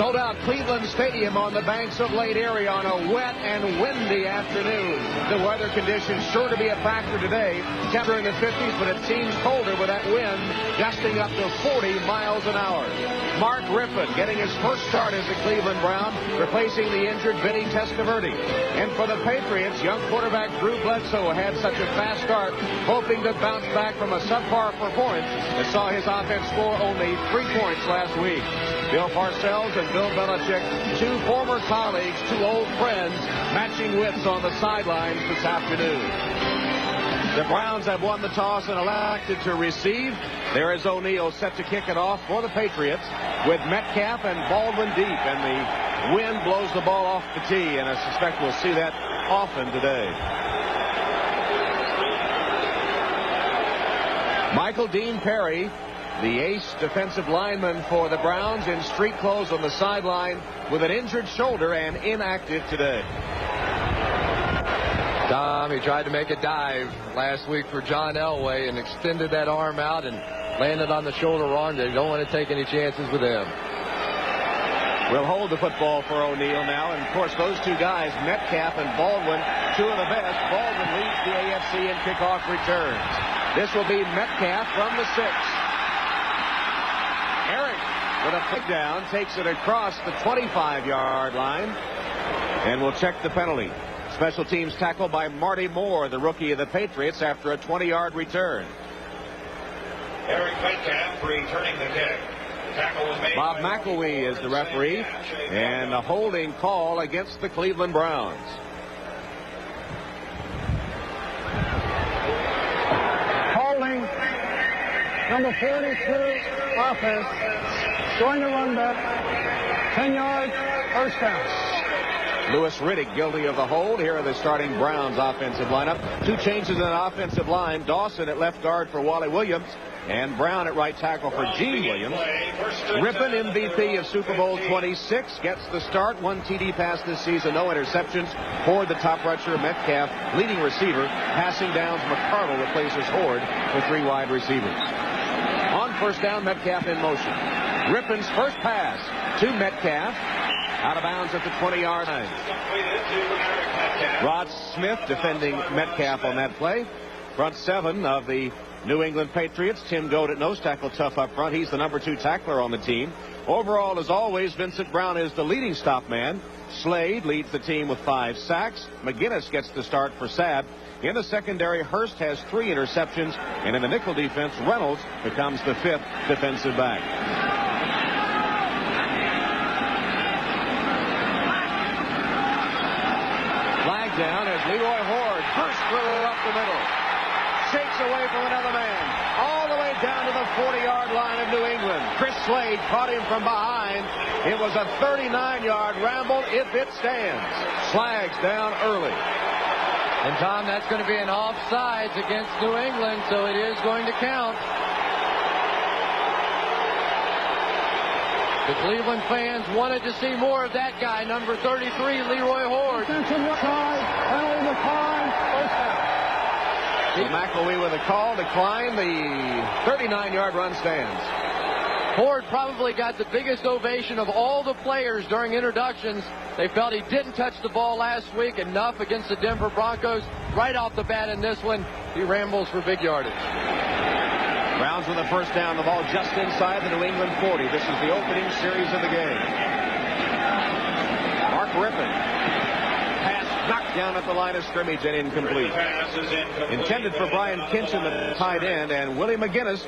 Sold out Cleveland Stadium on the banks of Lake Erie on a wet and windy afternoon. The weather conditions sure to be a factor today. Temperature in the 50s, but it seems colder with that wind gusting up to 40 miles an hour. Mark Rypien getting his first start as a Cleveland Brown, replacing the injured Vinny Testaverde. And for the Patriots, young quarterback Drew Bledsoe had such a fast start, hoping to bounce back from a subpar performance that saw his offense score only 3 points last week. Bill Parcells and Bill Belichick, 2 former colleagues, 2 old friends, matching wits on the sidelines this afternoon. The Browns have won the toss and elected to receive. There is O'Neal set to kick it off for the Patriots with Metcalf and Baldwin deep, and the wind blows the ball off the tee, and I suspect we'll see that often today. Michael Dean Perry, the ace defensive lineman for the Browns, in street clothes on the sideline with an injured shoulder and inactive today. Tom, he tried to make a dive last week for John Elway and extended that arm out and landed on the shoulder arm. They don't want to take any chances with him. We'll hold the football for O'Neal now. And, of course, those 2 guys, Metcalf and Baldwin, 2 of the best. Baldwin leads the AFC in kickoff returns. This will be Metcalf from the 6. Eric with a pick down takes it across the 25-yard line. And we'll check the penalty. Special teams tackle by Marty Moore, the rookie of the Patriots, after a 20-yard return. Eric Metcalf returning the kick. The tackle was made. Bob McElwee is the referee, and a holding call against the Cleveland Browns. Holding, number 42, offense, going to run back, 10 yards, first down. Louis Riddick guilty of the hold. Here are the starting Browns offensive lineup. 2 changes in the offensive line. Dawson at left guard for Wally Williams, and Brown at right tackle for Gene Williams. Rypien, MVP of Super Bowl 26, gets the start. 1 TD pass this season, no interceptions. Horde, the top rusher, Metcalf, leading receiver. Passing downs, McCardle replaces Horde with 3 wide receivers. On first down, Metcalf in motion. Rypien's first pass to Metcalf. Out of bounds at the 20-yard line. Rod Smith defending Metcalf on that play. Front 7 of the New England Patriots. Tim Goad at nose tackle, tough up front. He's the number 2 tackler on the team. Overall, as always, Vincent Brown is the leading stop man. Slade leads the team with 5 sacks. McGinnis gets the start for Sabb. In the secondary, Hurst has 3 interceptions. And in the nickel defense, Reynolds becomes the 5th defensive back. Down as Leroy Horde bursts through up the middle. Shakes away from another man. All the way down to the 40-yard line of New England. Chris Slade caught him from behind. It was a 39-yard ramble if it stands. Flags down early. And, Tom, that's going to be an offsides against New England, so it is going to count. The Cleveland fans wanted to see more of that guy, number 33, Leroy Horde. McElwee with a call, decline. The 39-yard run stands. Horde probably got the biggest ovation of all the players during introductions. They felt he didn't touch the ball last week enough against the Denver Broncos. Right off the bat in this one, he rambles for big yardage. Browns with the first down, the ball just inside the New England 40. This is the opening series of the game. Mark Rypien. Pass knocked down at the line of scrimmage and incomplete. Intended for Brian Kinchen, the tight end, and Willie McGinnis,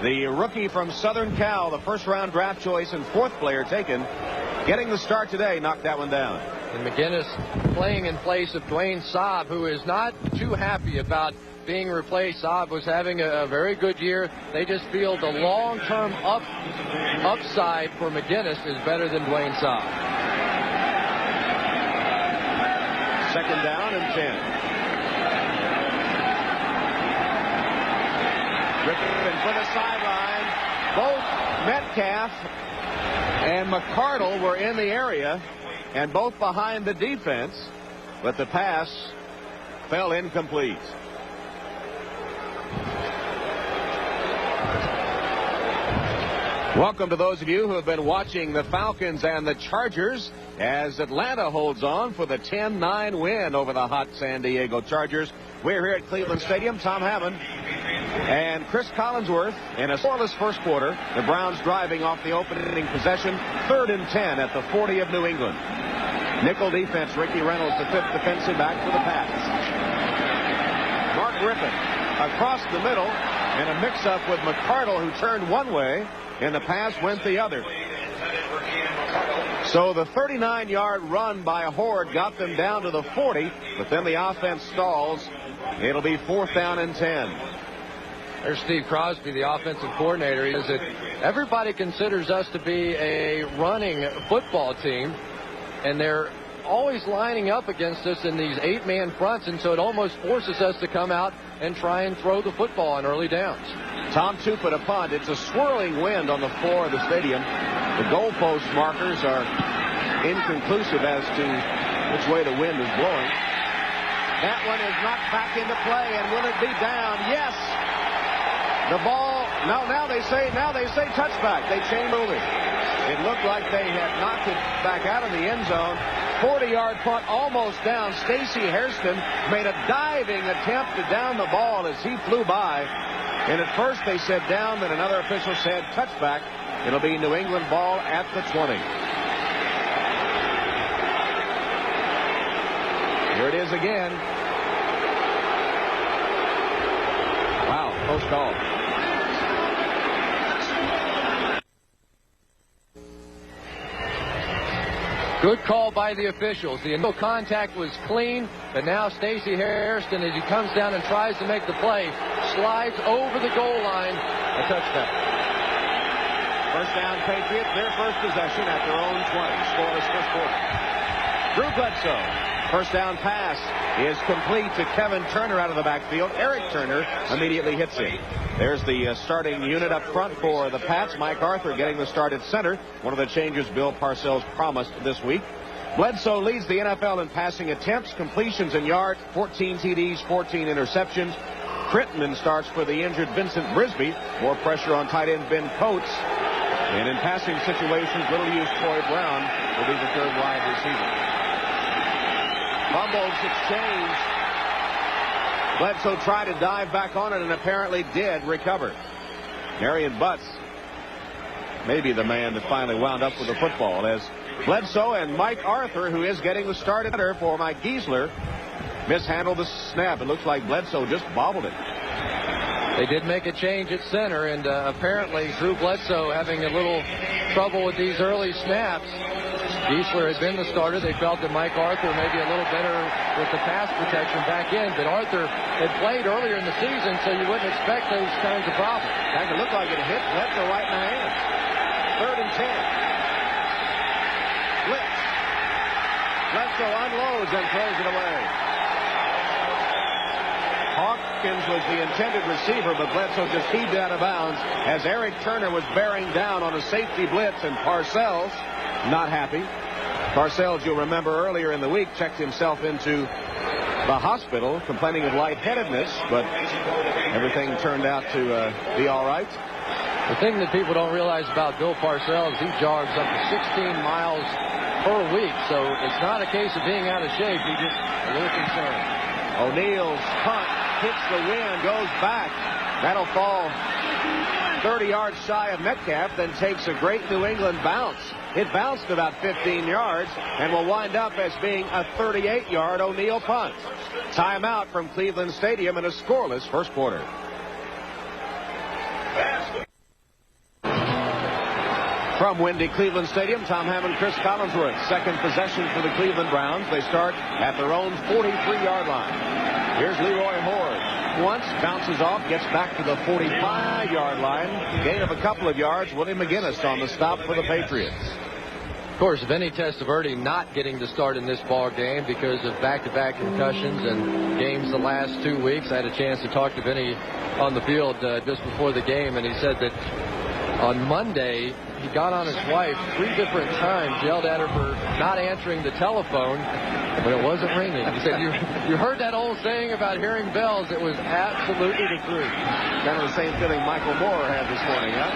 the rookie from Southern Cal, the first-round draft choice and 4th player taken, getting the start today, knocked that one down. And McGinnis playing in place of Dwayne Saab, who is not too happy about being replaced. Saab was having a very good year. They just feel the long-term upside for McGinnis is better than Dwayne Saab. Second down and 10. Rypien for the sideline. Both Metcalf and McCardle were in the area, and both behind the defense, but the pass fell incomplete. Welcome to those of you who have been watching the Falcons and the Chargers as Atlanta holds on for the 10-9 win over the hot San Diego Chargers. We're here at Cleveland Stadium. Tom Hammond and Chris Collinsworth in a scoreless first quarter. The Browns driving off the opening possession. 3rd and 10 at the 40 of New England. Nickel defense. Ricky Reynolds, the 5th defensive back for the Pats. Mark Rypien across the middle in a mix-up with McCardle, who turned one way. In the pass went the other. So the 39-yard run by Horde got them down to the 40, but then the offense stalls. It'll be 4th down and 10. There's Steve Crosby, the offensive coordinator. He says that everybody considers us to be a running football team, and they're always lining up against us in these 8-man fronts, and so it almost forces us to come out and try and throw the football on early downs. Tom Tupa to punt. It's a swirling wind on the floor of the stadium. The goalpost markers are inconclusive as to which way the wind is blowing. That one is knocked back into play, and will it be down? Yes. The ball. Now they say touchback. They changed over. It looked like they had knocked it back out of the end zone. 40-yard punt almost down. Stacey Hairston made a diving attempt to down the ball as he flew by. And at first they said down, then another official said touchback. It'll be New England ball at the 20. Here it is again. Wow, close call. Good call by the officials. The initial contact was clean, but now Stacey Hairston, as he comes down and tries to make the play, slides over the goal line. A touchdown. First down, Patriots. Their first possession at their own 20. Scoreless first quarter. Drew Bledsoe. First down pass is complete to Kevin Turner out of the backfield. Eric Turner immediately hits him. There's the starting unit up front for the Pats. Mike Arthur getting the start at center. One of the changes Bill Parcells promised this week. Bledsoe leads the NFL in passing attempts, completions, and yards. 14 TDs, 14 interceptions. Crittenden starts for the injured Vincent Brisby. More pressure on tight end Ben Coates. And in passing situations, little use Troy Brown will be the third wide receiver. Fumbles exchange. Bledsoe tried to dive back on it and apparently did recover. Marion Butts may be the man that finally wound up with the football, as Bledsoe and Mike Arthur, who is getting the start at center for Mike Giesler, mishandled the snap. It looks like Bledsoe just bobbled it. They did make a change at center, and apparently Drew Bledsoe having a little trouble with these early snaps. Giesler had been the starter. They felt that Mike Arthur may be a little better with the pass protection back in, but Arthur had played earlier in the season, so you wouldn't expect those kinds of problems. It looked like it hit Bledsoe right in the hands. 3rd and 10. Blitz. Bledsoe unloads and throws it away. Hawkins was the intended receiver, but Bledsoe just heaved out of bounds as Eric Turner was bearing down on a safety blitz, and Parcells not happy. Parcells, you'll remember earlier in the week, checked himself into the hospital complaining of lightheadedness, but everything turned out to be all right. The thing that people don't realize about Bill Parcells, he jogs up to 16 miles per week, so it's not a case of being out of shape. He's just a little concerned. O'Neill's punt hits the wind, goes back. That'll fall 30 yards shy of Metcalf, then takes a great New England bounce. It bounced about 15 yards and will wind up as being a 38-yard O'Neill punt. Timeout from Cleveland Stadium in a scoreless first quarter. From windy Cleveland Stadium, Tom Hammond, Chris Collinsworth. Second possession for the Cleveland Browns. They start at their own 43-yard line. Here's Leroy Horde. Once, bounces off, gets back to the 45-yard line. Gain of a couple of yards. William McGinnis on the stop for the Patriots. Of course, Vinny Testaverde not getting the start in this ball game because of back-to-back concussions and games the last 2 weeks. I had a chance to talk to Vinny on the field just before the game, and he said that on Monday he got on his wife 3 different times, yelled at her for not answering the telephone, but it wasn't ringing. He said, you heard that old saying about hearing bells. It was absolutely the truth. Kind of the same feeling Michael Moore had this morning, huh?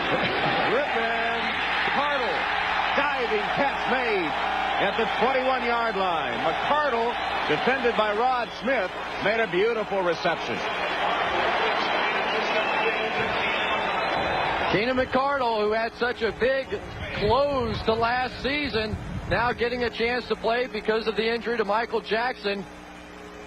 Rypien diving catch made at the 21-yard line. McCardle, defended by Rod Smith, made a beautiful reception. Keenan McCardle, who had such a big close to last season, now getting a chance to play because of the injury to Michael Jackson.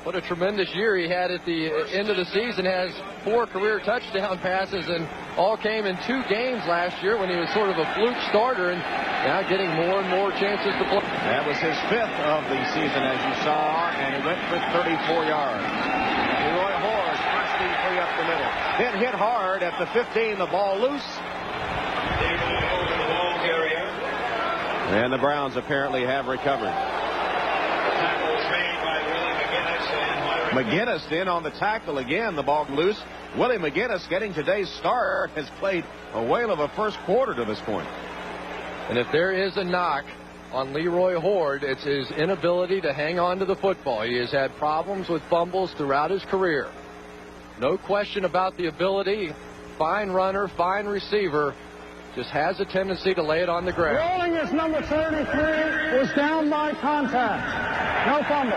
What a tremendous year he had at the end of the season. Has 4 career touchdown passes, and all came in 2 games last year when he was sort of a fluke starter, and now getting more and more chances to play. That was his 5th of the season, as you saw, and he went for 34 yards. Leroy Hoard bursting free up the middle. Hit hard at the 15, the ball loose. And the Browns apparently have recovered. McGinnis in on the tackle again. The ball loose. Willie McGinnis, getting today's start, has played a whale of a first quarter to this point. And if there is a knock on Leroy Hoard, it's his inability to hang on to the football. He has had problems with fumbles throughout his career. No question about the ability. Fine runner, fine receiver. Just has a tendency to lay it on the ground. Rolling is number 33, was down by contact. No fumble.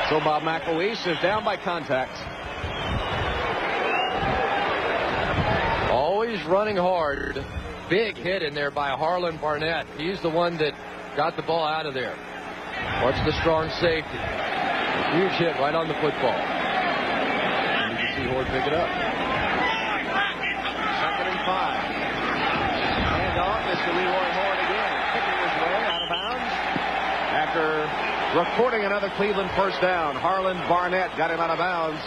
So Bob McElwee is down by contact. Always running hard. Big hit in there by Harlan Barnett. He's the one that got the ball out of there. Watch the strong safety. Huge hit right on the football. And you can see Hoard pick it up. 2nd and 5. And off is to Leroy Hoard again. Kicking his way out of bounds. After recording another Cleveland first down, Harlan Barnett got him out of bounds.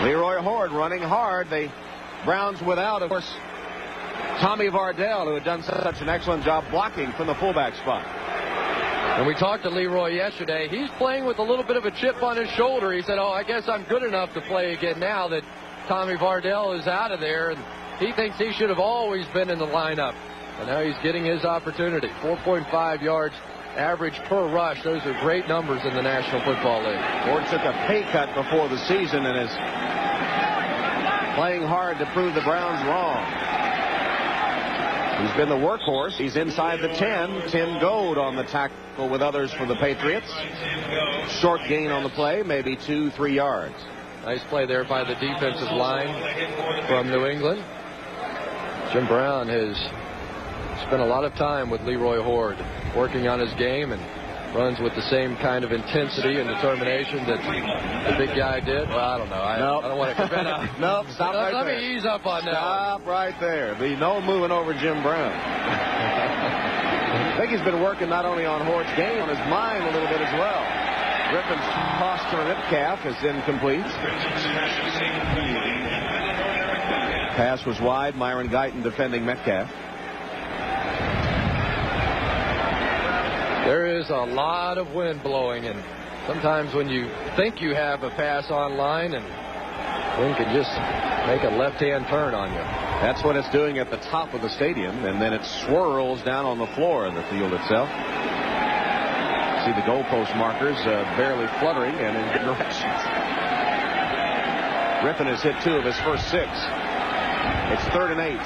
Leroy Hoard running hard. The Browns without, of course, Tommy Vardell, who had done such an excellent job blocking from the fullback spot. And we talked to Leroy yesterday. He's playing with a little bit of a chip on his shoulder. He said, oh, I guess I'm good enough to play again now that Tommy Vardell is out of there. And he thinks he should have always been in the lineup. And now he's getting his opportunity. 4.5 yards average per rush. Those are great numbers in the National Football League. Hoard took a pay cut before the season and is playing hard to prove the Browns wrong. He's been the workhorse. He's inside the 10. Tim Goad on the tackle with others for the Patriots. Short gain on the play, maybe 2-3 yards. Nice play there by the defensive line from New England. Jim Brown has spent a lot of time with Leroy Hoard, working on his game, and runs with the same kind of intensity and determination that the big guy did. Well, I don't know. I don't want to commit out. Nope, stop right there. Let me ease up on that. Stop right there. Be no moving over Jim Brown. I think he's been working not only on Hoard's game, on his mind a little bit as well. Rippon's toss to Metcalf is incomplete. Pass was wide. Myron Guyton defending Metcalf. There is a lot of wind blowing, and sometimes when you think you have a pass online, and wind can just make a left-hand turn on you. That's what it's doing at the top of the stadium, and then it swirls down on the floor of the field itself. See the goalpost markers barely fluttering and in good directions. Rippon has hit 2 of his first 6. It's 3rd and 8.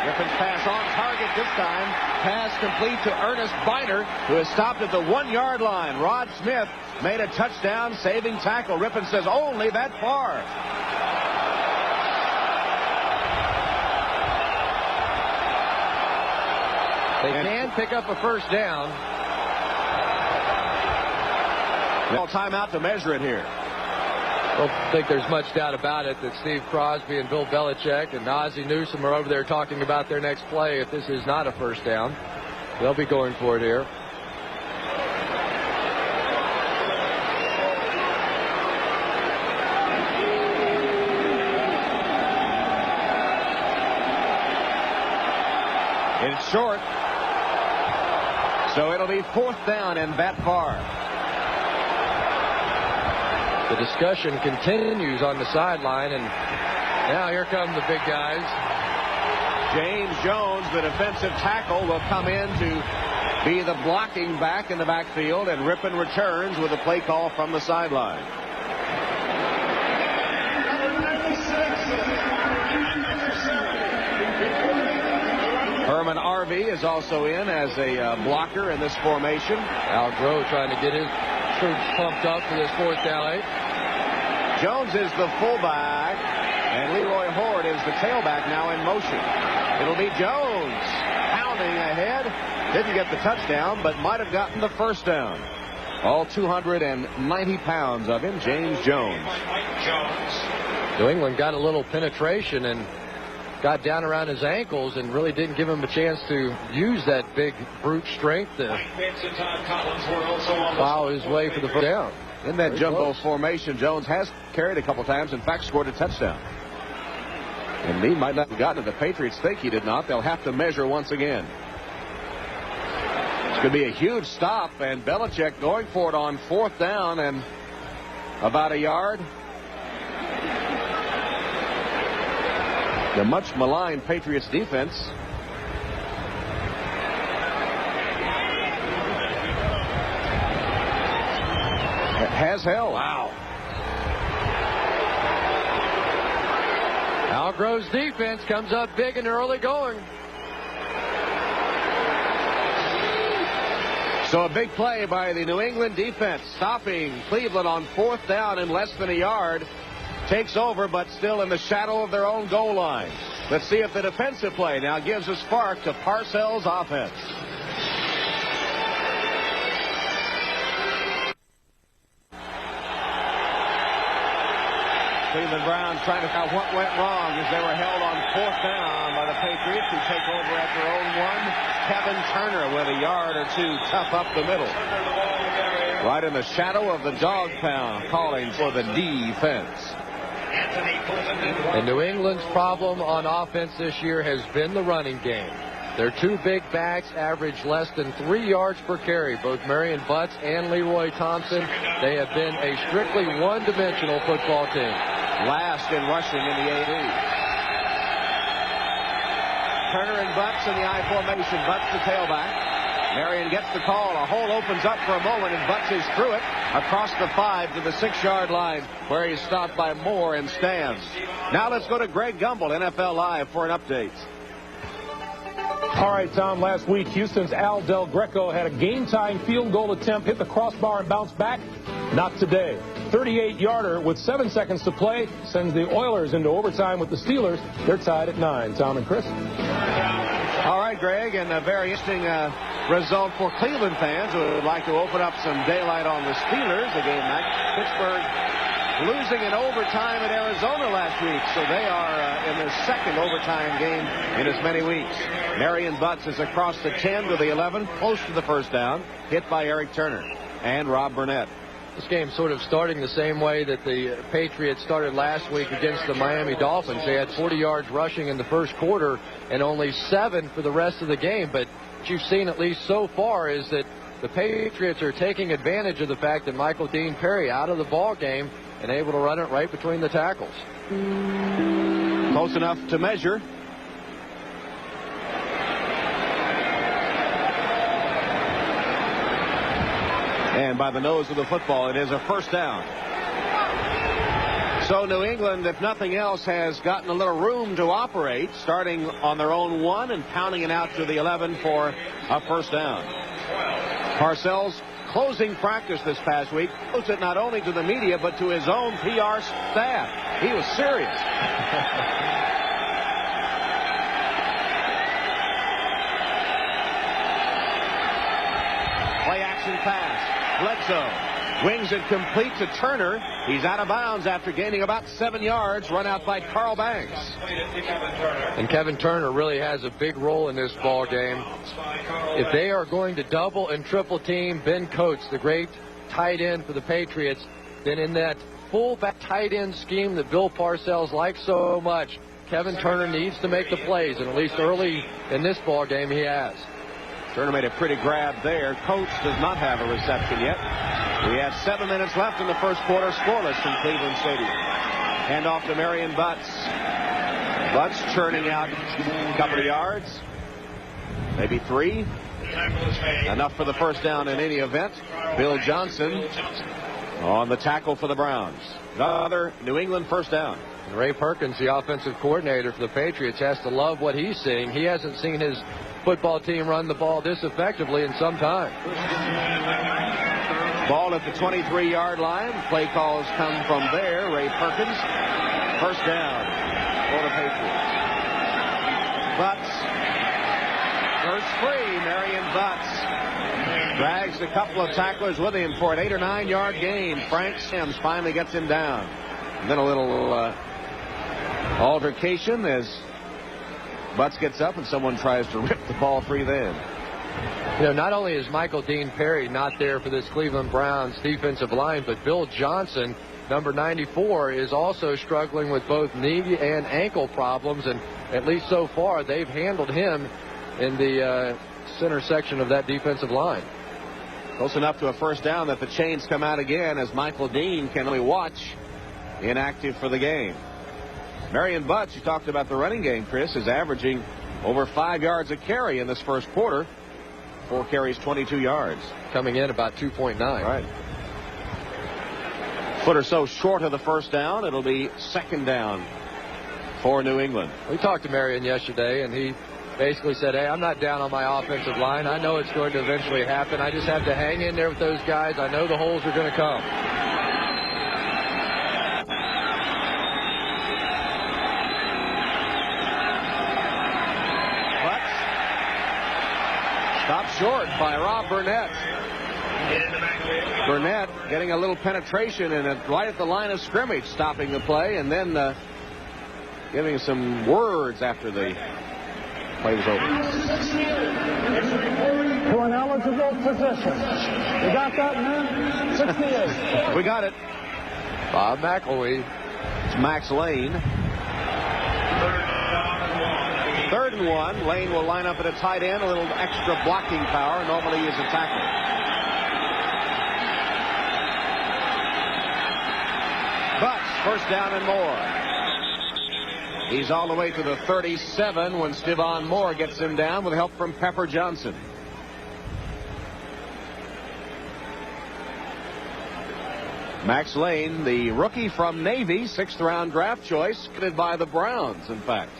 Rippon's pass on target this time. Pass complete to Ernest Biner, who has stopped at the 1-yard line. Rod Smith made a touchdown saving tackle. Rippon says only that far. They can pick up a first down. Timeout to measure it here. I don't think there's much doubt about it that Steve Crosby and Bill Belichick and Ozzie Newsome are over there talking about their next play. If this is not a first down, they'll be going for it here. It's short. So it'll be 4th down and that far. The discussion continues on the sideline, and now here come the big guys. James Jones, the defensive tackle, will come in to be the blocking back in the backfield, and Rippon returns with a play call from the sideline. Harvey is also in as a blocker in this formation. Al Groh trying to get his troops pumped up for this 4th down 8. Jones is the fullback, and Leroy Horde is the tailback now in motion. It'll be Jones pounding ahead. Didn't get the touchdown, but might have gotten the first down. All 290 pounds of him, James Jones. New England got a little penetration and got down around his ankles and really didn't give him a chance to use that big brute strength to plow his way for the first down. In that jumbo formation, Jones has carried a couple times, in fact scored a touchdown. And he might not have gotten it. The Patriots think he did not. They'll have to measure once again. It's going to be a huge stop, and Belichick going for it on 4th down and about a yard. The much maligned Patriots defense. Has held. Wow. Al Groh's defense comes up big and early going. So a big play by the New England defense, stopping Cleveland on 4th down in less than a yard. Takes over, but still in the shadow of their own goal line. Let's see if the defensive play now gives a spark to Parcells' offense. Cleveland Browns trying to find out what went wrong as they were held on 4th down by the Patriots, who take over at their own 1. Kevin Turner with a yard or two tough up the middle. Right in the shadow of the dog pound, calling for the defense. And New England's problem on offense this year has been the running game. Their 2 big backs average less than 3 yards per carry. Both Marion Butts and Leroy Thompson. They have been a strictly one-dimensional football team. Last in rushing in the AD. Turner and Butts in the I formation. Butts the tailback. Marion gets the call. A hole opens up for a moment, and Butts is through it across the 5 to the 6-yard line, where he's stopped by Moore and stands. Now let's go to Greg Gumbel, NFL Live, for an update. All right, Tom, last week, Houston's Al Del Greco had a game-tying field goal attempt, hit the crossbar and bounced back. Not today. 38-yarder with 7 seconds to play sends the Oilers into overtime with the Steelers. They're tied at 9. Tom and Chris. All right, Greg, and a very interesting result for Cleveland fans who would like to open up some daylight on the Steelers. A game like Pittsburgh losing in overtime at Arizona last week, so they are in their 2nd overtime game in as many weeks. Marion Butts is across the 10 to the 11, close to the first down, hit by Eric Turner and Rob Burnett. This game sort of starting the same way that the Patriots started last week against the Miami Dolphins. They had 40 yards rushing in the first quarter and only 7 for the rest of the game. But what you've seen, at least so far, is that the Patriots are taking advantage of the fact that Michael Dean Perry out of the ball game and able to run it right between the tackles. Close enough to measure. And by the nose of the football, it is a first down. So New England, if nothing else, has gotten a little room to operate, starting on their own 1 and pounding it out to the 11 for a first down. Parcells closing practice this past week, closed it not only to the media but to his own PR staff. He was serious. Play action pass. Bledsoe wings it complete to Turner. He's out of bounds after gaining about 7 yards. Run out by Carl Banks. And Kevin Turner really has a big role in this ball game. If they are going to double and triple team Ben Coates, the great tight end for the Patriots, then in that fullback tight end scheme that Bill Parcells likes so much, Kevin Turner needs to make the plays, and at least early in this ball game he has. Turner made a pretty grab there. Coates does not have a reception yet. We have 7 minutes left in the first quarter, scoreless from Cleveland Stadium. Hand off to Marion Butts. Butts churning out a couple of yards, maybe 3. Enough for the first down in any event. Bill Johnson on the tackle for the Browns. Another New England first down. And Ray Perkins, the offensive coordinator for the Patriots, has to love what he's seeing. He hasn't seen his football team run the ball this effectively in some time. Ball at the 23-yard line. Play calls come from there. Ray Perkins. First down for the Patriots. Butts. First free. Marion Butts drags a couple of tacklers with him for an 8 or 9 yard gain. Frank Sims finally gets him down. And then a little altercation as Butts gets up and someone tries to rip the ball free then. You know, not only is Michael Dean Perry not there for this Cleveland Browns defensive line, but Bill Johnson, number 94, is also struggling with both knee and ankle problems, and at least so far they've handled him in the center section of that defensive line. Close enough to a first down that the chains come out again as Michael Dean can only watch inactive for the game. Marion Butts, you talked about the running game, Chris, is averaging over 5 yards a carry in this first quarter. 4 carries, 22 yards. Coming in about 2.9. Right. Foot or so short of the first down. It'll be second down for New England. We talked to Marion yesterday, and he basically said, hey, I'm not down on my offensive line. I know it's going to eventually happen. I just have to hang in there with those guys. I know the holes are going to come. Stopped short by Rob Burnett. Burnett getting a little penetration in it right at the line of scrimmage, stopping the play, and then giving some words after the play was over. To an eligible position. You got that, man? 68. We got it. Bob McElwee. It's Max Lane. 3rd and 1. Lane will line up at a tight end, a little extra blocking power. Normally he is a tackle. Butts, first down and more. He's all the way to the 37 when Stevan Moore gets him down with help from Pepper Johnson. Max Lane, the rookie from Navy, 6th round draft choice, committed by the Browns, in fact,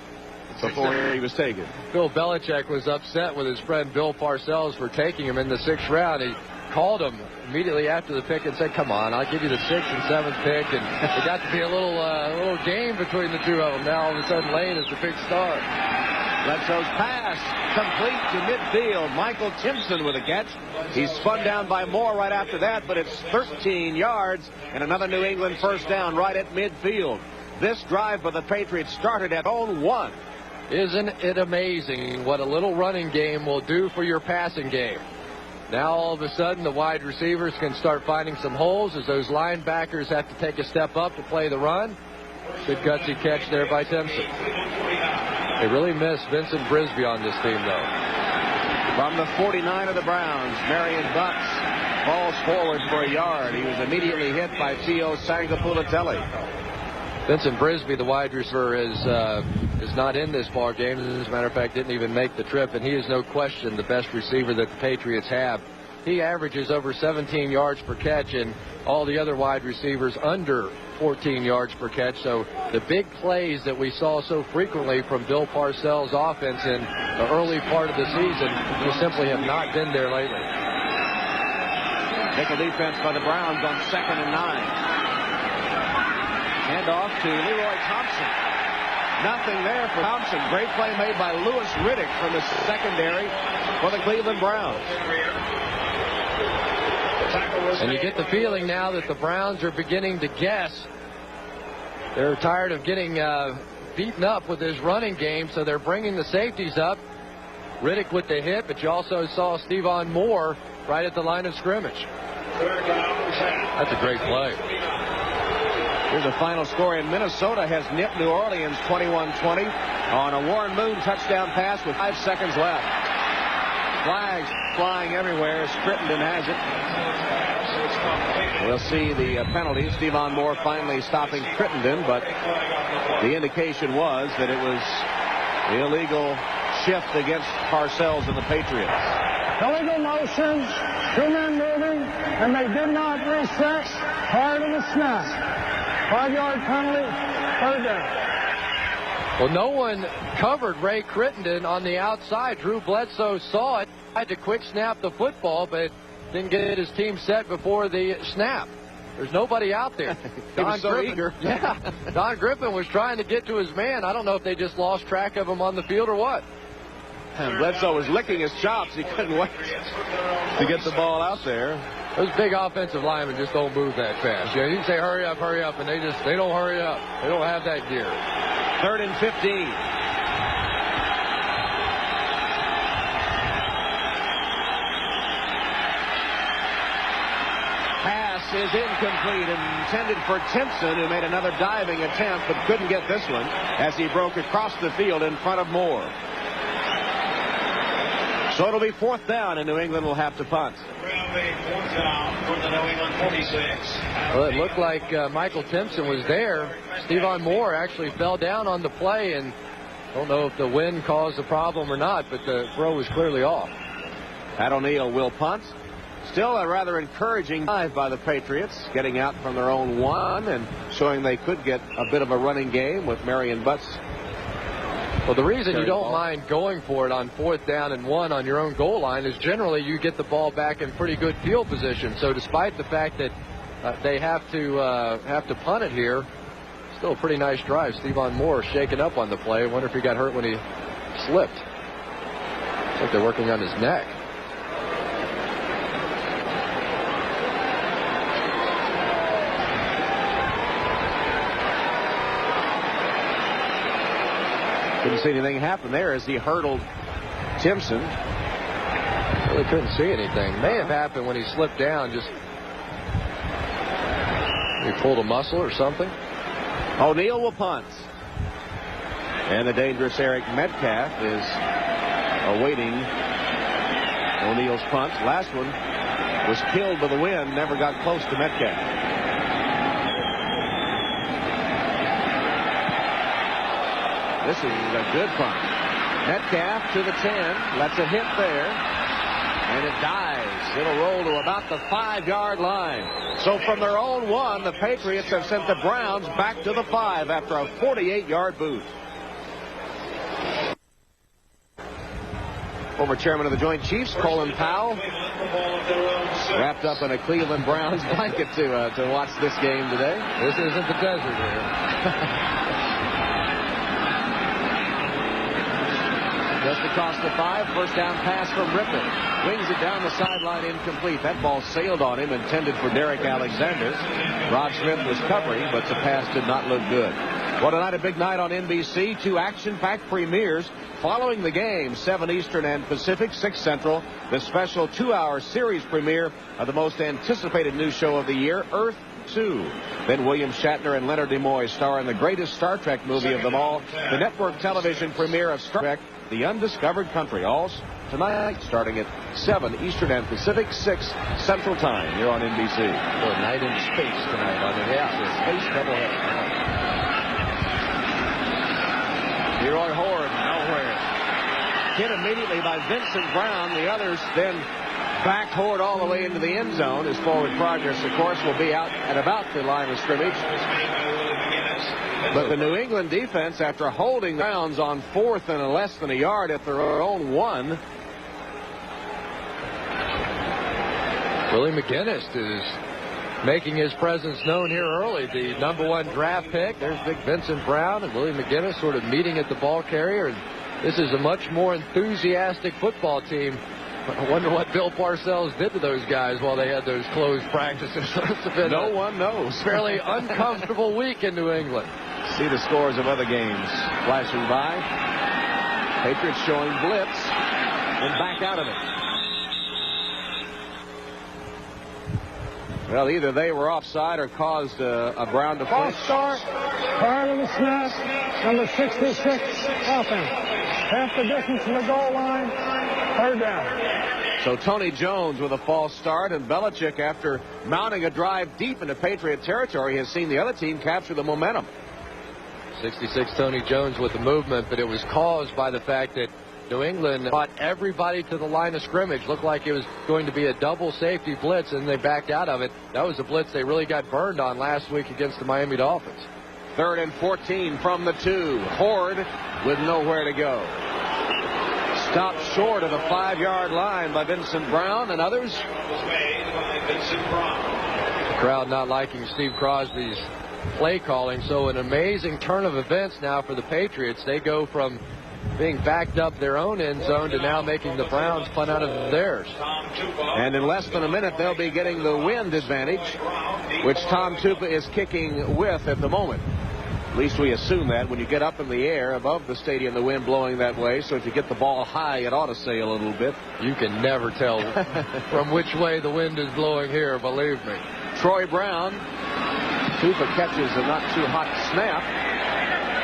before he was taken. Bill Belichick was upset with his friend Bill Parcells for taking him in the 6th round. He called him immediately after the pick and said, come on, I'll give you the 6th and 7th pick. And it got to be a little game between the two of them. Now all of a sudden Lane is the big star. Bledsoe's pass complete to midfield. Michael Timpson with a catch. He's spun down by Moore right after that, but it's 13 yards and another New England first down right at midfield. This drive by the Patriots started at 0-1. Isn't it amazing what a little running game will do for your passing game? Now all of a sudden the wide receivers can start finding some holes as those linebackers have to take a step up to play the run. Good gutsy catch there by Timpson. They really miss Vincent Brisby on this team, though. From the 49 of the Browns, Marion Butts falls forward for a yard. He was immediately hit by Tio Sangapulatelli. Vincent Brisby, the wide receiver, is not in this ball game. As a matter of fact, didn't even make the trip, and he is no question the best receiver that the Patriots have. He averages over 17 yards per catch, and all the other wide receivers under 14 yards per catch. So the big plays that we saw so frequently from Bill Parcells' offense in the early part of the season just simply have not been there lately. Nickel defense by the Browns on 2nd and 9. Hand off to Leroy Thompson. Nothing there for Thompson. Great play made by Louis Riddick from the secondary for the Cleveland Browns. And you get the feeling now that the Browns are beginning to guess. They're tired of getting beaten up with this running game, so they're bringing the safeties up. Riddick with the hit, but you also saw Stevan Moore right at the line of scrimmage. That's a great play. Here's a final score in Minnesota has nipped New Orleans 21-20 on a Warren Moon touchdown pass with 5 seconds left. Flags flying everywhere as Crittenden has it. We'll see the penalty. Stevan Moore finally stopping Crittenden, but the indication was that it was the illegal shift against Parcells and the Patriots. Illegal motion, 2 men moving, and they did not reset prior to the snap. 5-yard penalty, 3rd down. Well, no one covered Ray Crittenden on the outside. Drew Bledsoe saw it, tried to quick snap the football, but didn't get his team set before the snap. There's nobody out there. He was so eager. Yeah, Don Griffin was trying to get to his man. I don't know if they just lost track of him on the field or what. And Bledsoe was licking his chops. He couldn't wait to get the ball out there. Those big offensive linemen just don't move that fast. You can say hurry up, and they don't hurry up. They don't have that gear. 3rd and 15. Pass is incomplete, intended for Timpson, who made another diving attempt but couldn't get this one as he broke across the field in front of Moore. So it'll be 4th down, and New England will have to punt. Well, it looked like Michael Timpson was there. Stevan Moore actually fell down on the play, and don't know if the wind caused the problem or not, but the throw was clearly off. Pat O'Neill will punt. Still a rather encouraging drive by the Patriots, getting out from their own 1 and showing they could get a bit of a running game with Marion Butts. Well, the reason you don't mind going for it on 4th down and 1 on your own goal line is generally you get the ball back in pretty good field position. So despite the fact that they have to punt it here, still a pretty nice drive. Stevan Moore shaken up on the play. I wonder if he got hurt when he slipped. Looks like they're working on his neck. Couldn't see anything happen there as he hurdled Timpson. Really couldn't see anything. May have happened when he slipped down. Just he pulled a muscle or something. O'Neill will punt. And the dangerous Eric Metcalf is awaiting O'Neill's punt. Last one was killed by the wind. Never got close to Metcalf. This is a good punt. Metcalf to the 10. Lets a hit there. And it dives. It'll roll to about the 5-yard line. So from their own 1, the Patriots have sent the Browns back to the 5 after a 48-yard boot. Former chairman of the Joint Chiefs, Colin Powell, wrapped up in a Cleveland Browns blanket to watch this game today. This isn't the desert here. Just across the 5, 1st down pass from Ripper. Wings it down the sideline, incomplete. That ball sailed on him, intended for Derek Alexander. Rod Smith was covering, but the pass did not look good. What a night, a big night on NBC. 2 action-packed premieres following the game. 7 Eastern and Pacific, 6 Central. The special 2-hour series premiere of the most anticipated new show of the year, Earth 2. Then William Shatner and Leonard Nimoy star in the greatest Star Trek movie of them all, the network television premiere of Star Trek, The Undiscovered Country. All tonight, starting at 7 Eastern and Pacific, 6 Central Time here on NBC. A night in space tonight on the space doubleheader. Leroy Horde nowhere. Hit immediately by Vincent Brown. The others then back Horde all the way into the end zone. His forward progress, of course, will be out at about the line of scrimmage. But the New England defense, after holding the Browns on 4th and less than a yard at their own 1. Willie McGinnis is making his presence known here early. The #1 draft pick. There's big Vincent Brown and Willie McGinnis sort of meeting at the ball carrier. And this is a much more enthusiastic football team. I wonder what Bill Parcells did to those guys while they had those closed practices. No one knows. Fairly uncomfortable week in New England. See the scores of other games flashing by. Patriots showing blitz and back out of it. Well, either they were offside or caused a Brown to False start prior to the snap. Number 66 offense. Half the distance from the goal line. 3rd down. So Tony Jones with a false start, and Belichick, after mounting a drive deep into Patriot territory, has seen the other team capture the momentum. 66 Tony Jones with the movement, but it was caused by the fact that New England brought everybody to the line of scrimmage. Looked like it was going to be a double safety blitz, and they backed out of it. That was a blitz they really got burned on last week against the Miami Dolphins. 3rd and 14 from the 2. Horde with nowhere to go. Stopped short of the 5-yard line by Vincent Brown and others. Was made by Vincent Brown. The crowd not liking Steve Crosby's play calling, so an amazing turn of events now for the Patriots. They go from being backed up their own end zone to now making the Browns punt out of theirs. And in less than a minute, they'll be getting the wind advantage, which Tom Tupa is kicking with at the moment. At least we assume that when you get up in the air above the stadium, the wind blowing that way. So if you get the ball high, it ought to sail a little bit. You can never tell from which way the wind is blowing here, believe me. Troy Brown. Tupa catches a not too hot snap.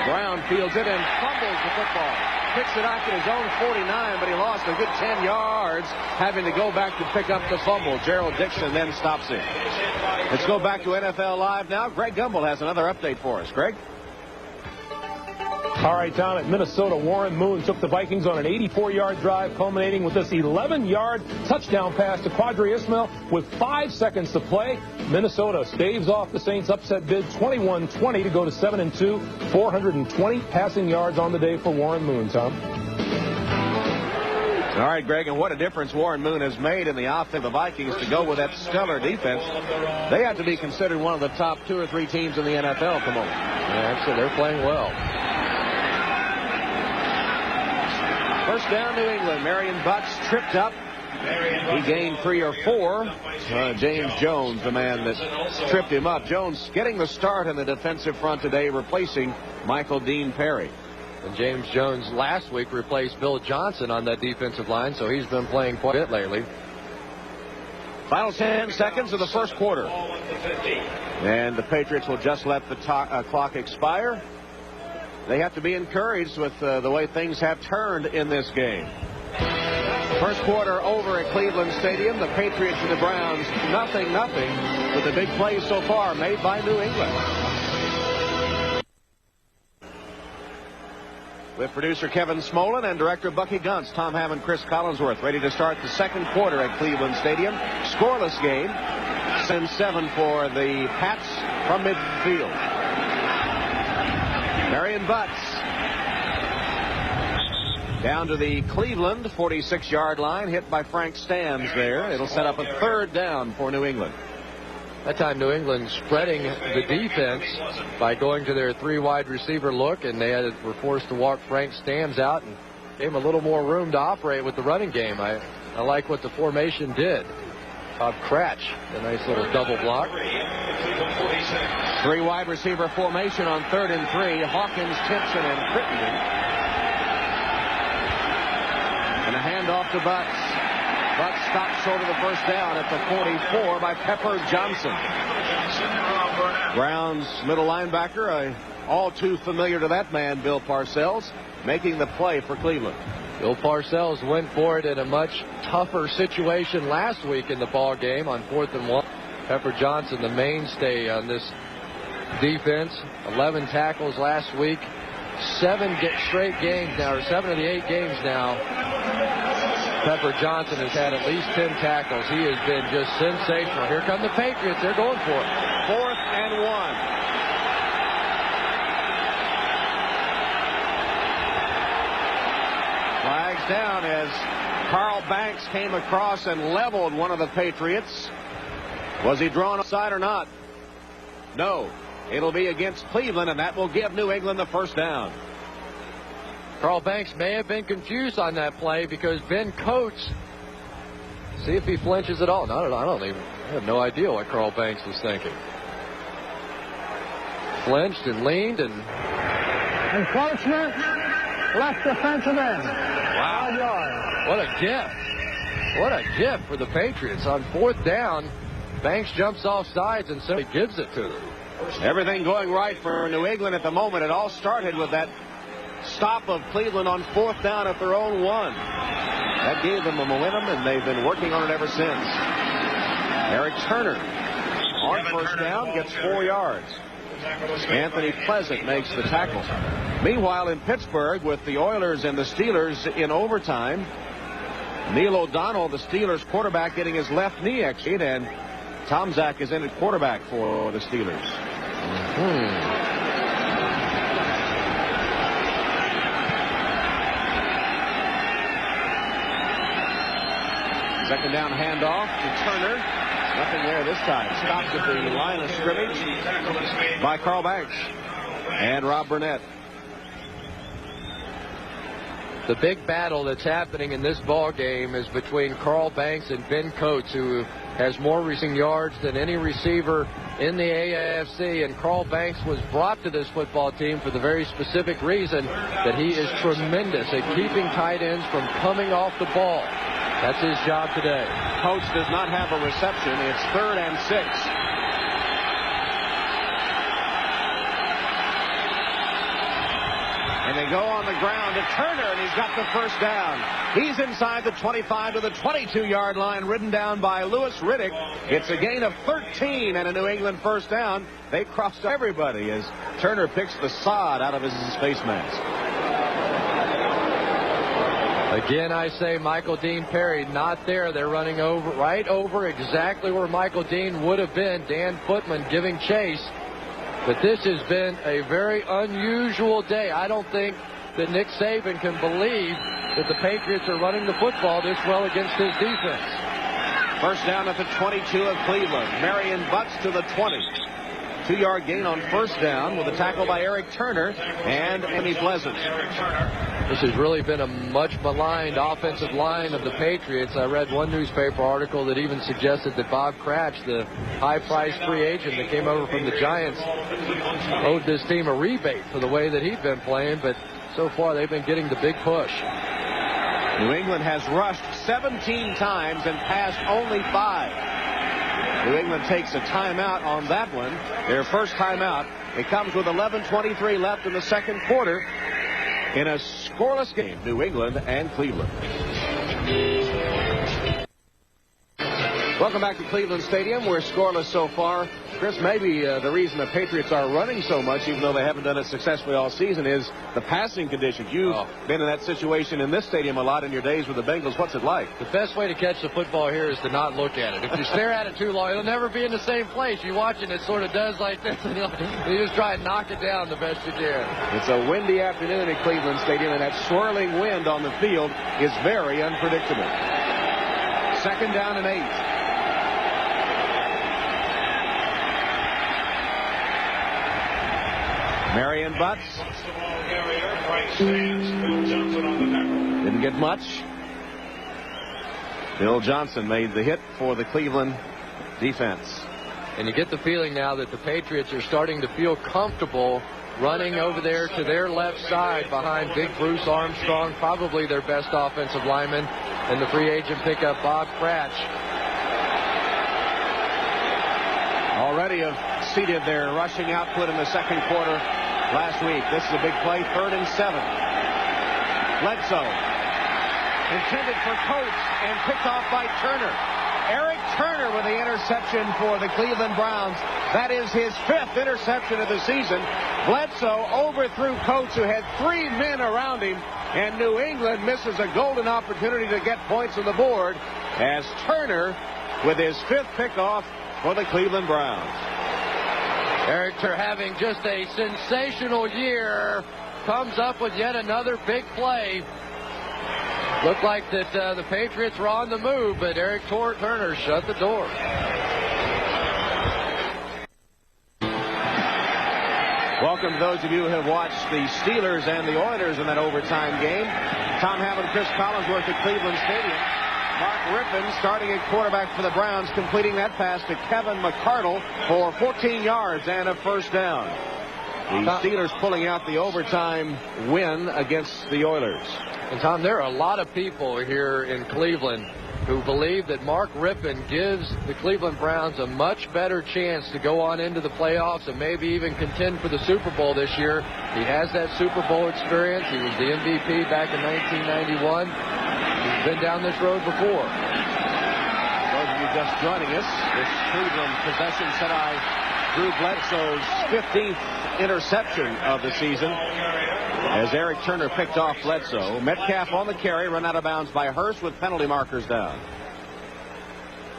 Brown fields it and fumbles the football. Picks it out to his own 49, but he lost a good 10 yards, having to go back to pick up the fumble. Gerald Dixon then stops it. Let's go back to NFL Live now. Greg Gumbel has another update for us. Greg? All right, Tom, at Minnesota, Warren Moon took the Vikings on an 84-yard drive, culminating with this 11-yard touchdown pass to Quadri Ismail with 5 seconds to play. Minnesota staves off the Saints' upset bid 21-20 to go to 7-2, 420 passing yards on the day for Warren Moon, Tom. All right, Greg, and what a difference Warren Moon has made in the offense of the Vikings to go with that stellar defense. They have to be considered one of the top 2 or 3 teams in the NFL at the moment. Yeah, actually, they're playing well. First down, New England. Marion Butts tripped up. He gained 3 or 4. James Jones, the man that tripped him up. Jones getting the start in the defensive front today, replacing Michael Dean Perry. And James Jones last week replaced Bill Johnson on that defensive line, so he's been playing quite a bit lately. Final 10 seconds of the first quarter. And the Patriots will just let the clock expire. They have to be encouraged with the way things have turned in this game. First quarter over at Cleveland Stadium. The Patriots and the Browns, 0-0, with the big plays so far made by New England. With producer Kevin Smolin and director Bucky Gunst, Tom Hammond, Chris Collinsworth, ready to start the second quarter at Cleveland Stadium. Scoreless game. 7 for the Pats from midfield. Marion Butts down to the Cleveland 46-yard line, hit by Frank Stams there. It'll set up a 3rd down for New England. That time New England spreading the defense by going to their 3 wide receiver look, and they were forced to walk Frank Stams out and gave him a little more room to operate with the running game. I like what the formation did. Bob Cratch, a nice little double block. 3 wide receiver formation on 3rd and 3. Hawkins, Timpson, and Crittenden. And a handoff to Butts. Butts stopped short of the first down at the 44 by Pepper Johnson. Browns middle linebacker, all too familiar to that man, Bill Parcells, making the play for Cleveland. Bill Parcells went for it in a much tougher situation last week in the ball game on 4th and 1. Pepper Johnson, the mainstay on this defense, 11 tackles last week, 7 straight games now, or 7 of the 8 games now. Pepper Johnson has had at least 10 tackles. He has been just sensational. Here come the Patriots. They're going for it. 4th and 1. Flags down as Carl Banks came across and leveled one of the Patriots. Was he drawn aside or not? No. It'll be against Cleveland, and that will give New England the first down. Carl Banks may have been confused on that play because Ben Coates, see if he flinches at all. I have no idea what Carl Banks was thinking. Flinched and leaned and Encroachment, left defensive end. Wow. 5 yards. What a gift. What a gift for the Patriots. On 4th down, Banks jumps off sides and simply gives it to them. Everything going right for New England at the moment. It all started with that stop of Cleveland on 4th down at their own 1. That gave them a momentum, and they've been working on it ever since. Eric Turner on 1st down gets 4 yards. Anthony Pleasant makes the tackle. Meanwhile, in Pittsburgh, with the Oilers and the Steelers in overtime, Neil O'Donnell, the Steelers quarterback, getting his left knee exit, and Tom Zach is in at quarterback for the Steelers. Second down handoff to Turner. Nothing there this time. Stopped at the line of scrimmage by Carl Banks and Rob Burnett. The big battle that's happening in this ball game is between Carl Banks and Ben Coates, who has more receiving yards than any receiver in the AAFC. And Carl Banks was brought to this football team for the very specific reason that he is tremendous at keeping tight ends from coming off the ball. That's his job today. Coates does not have a reception. It's 3rd and 6. And they go on the ground to Turner, and he's got the first down. He's inside the 25 to the 22-yard line, ridden down by Louis Riddick. It's a gain of 13 and a New England first down. They crossed everybody as Turner picks the sod out of his face mask. Again, I say Michael Dean Perry not there. They're running right over exactly where Michael Dean would have been. Dan Footman giving chase. But this has been a very unusual day. I don't think that Nick Saban can believe that the Patriots are running the football this well against his defense. First down at the 22 of Cleveland. Marion Butts to the 20. 2-yard gain on first down with a tackle by Eric Turner and Andy Pleasant. This has really been a much maligned offensive line of the Patriots. I read one newspaper article that even suggested that Bob Cratch, the high-priced free agent that came over from the Giants, owed this team a rebate for the way that he'd been playing, but so far they've been getting the big push. New England has rushed 17 times and passed only 5. New England takes a timeout on that one. Their first timeout. It comes with 11:23 left in the second quarter in a scoreless game, New England and Cleveland. Welcome back to Cleveland Stadium. We're scoreless so far. Chris, maybe the reason the Patriots are running so much, even though they haven't done it successfully all season, is the passing conditions. You've been in that situation in this stadium a lot in your days with the Bengals. What's it like? The best way to catch the football here is to not look at it. If you stare at it too long, it'll never be in the same place. You watch it, it sort of does like this, and you just try and knock it down the best you can. It's a windy afternoon at Cleveland Stadium, and that swirling wind on the field is very unpredictable. Second down and 8. Marion Butts didn't get much. Bill Johnson made the hit for the Cleveland defense. And you get the feeling now that the Patriots are starting to feel comfortable running over there to their left side behind big Bruce Armstrong, probably their best offensive lineman, and the free agent pickup Bob Cratch. Already have seeded their rushing output in the second quarter last week. This is a big play, 3rd and 7. Bledsoe intended for Coates and picked off by Turner. Eric Turner with the interception for the Cleveland Browns. That is his 5th interception of the season. Bledsoe overthrew Coates, who had 3 men around him, and New England misses a golden opportunity to get points on the board as Turner with his 5th pickoff for the Cleveland Browns. Eric Turner, having just a sensational year, comes up with yet another big play. Looked like that the Patriots were on the move, but Eric Turner shut the door. Welcome to those of you who have watched the Steelers and the Oilers in that overtime game. Tom Hammond, Chris Collinsworth at Cleveland Stadium. Mark Rippon starting at quarterback for the Browns, completing that pass to Kevin McCardle for 14 yards and a first down. The Steelers pulling out the overtime win against the Oilers. And Tom, there are a lot of people here in Cleveland who believe that Mark Rippon gives the Cleveland Browns a much better chance to go on into the playoffs and maybe even contend for the Super Bowl this year. He has that Super Bowl experience. He was the MVP back in 1991. He's been down this road before. Those of you just joining us, this Cleveland possession set by Drew Bledsoe's 15th interception of the season as Eric Turner picked off Bledsoe. Metcalf on the carry, run out of bounds by Hurst with penalty markers down.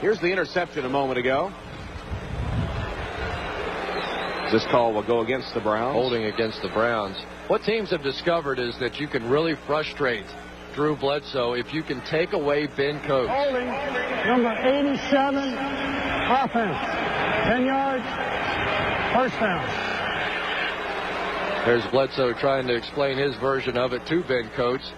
Here's the interception a moment ago. This call will go against the Browns. Holding against the Browns. What teams have discovered is that you can really frustrate Drew Bledsoe if you can take away Ben Coates. Holding, number 87, offense. 10 yards, first down. There's Bledsoe trying to explain his version of it to Ben Coates.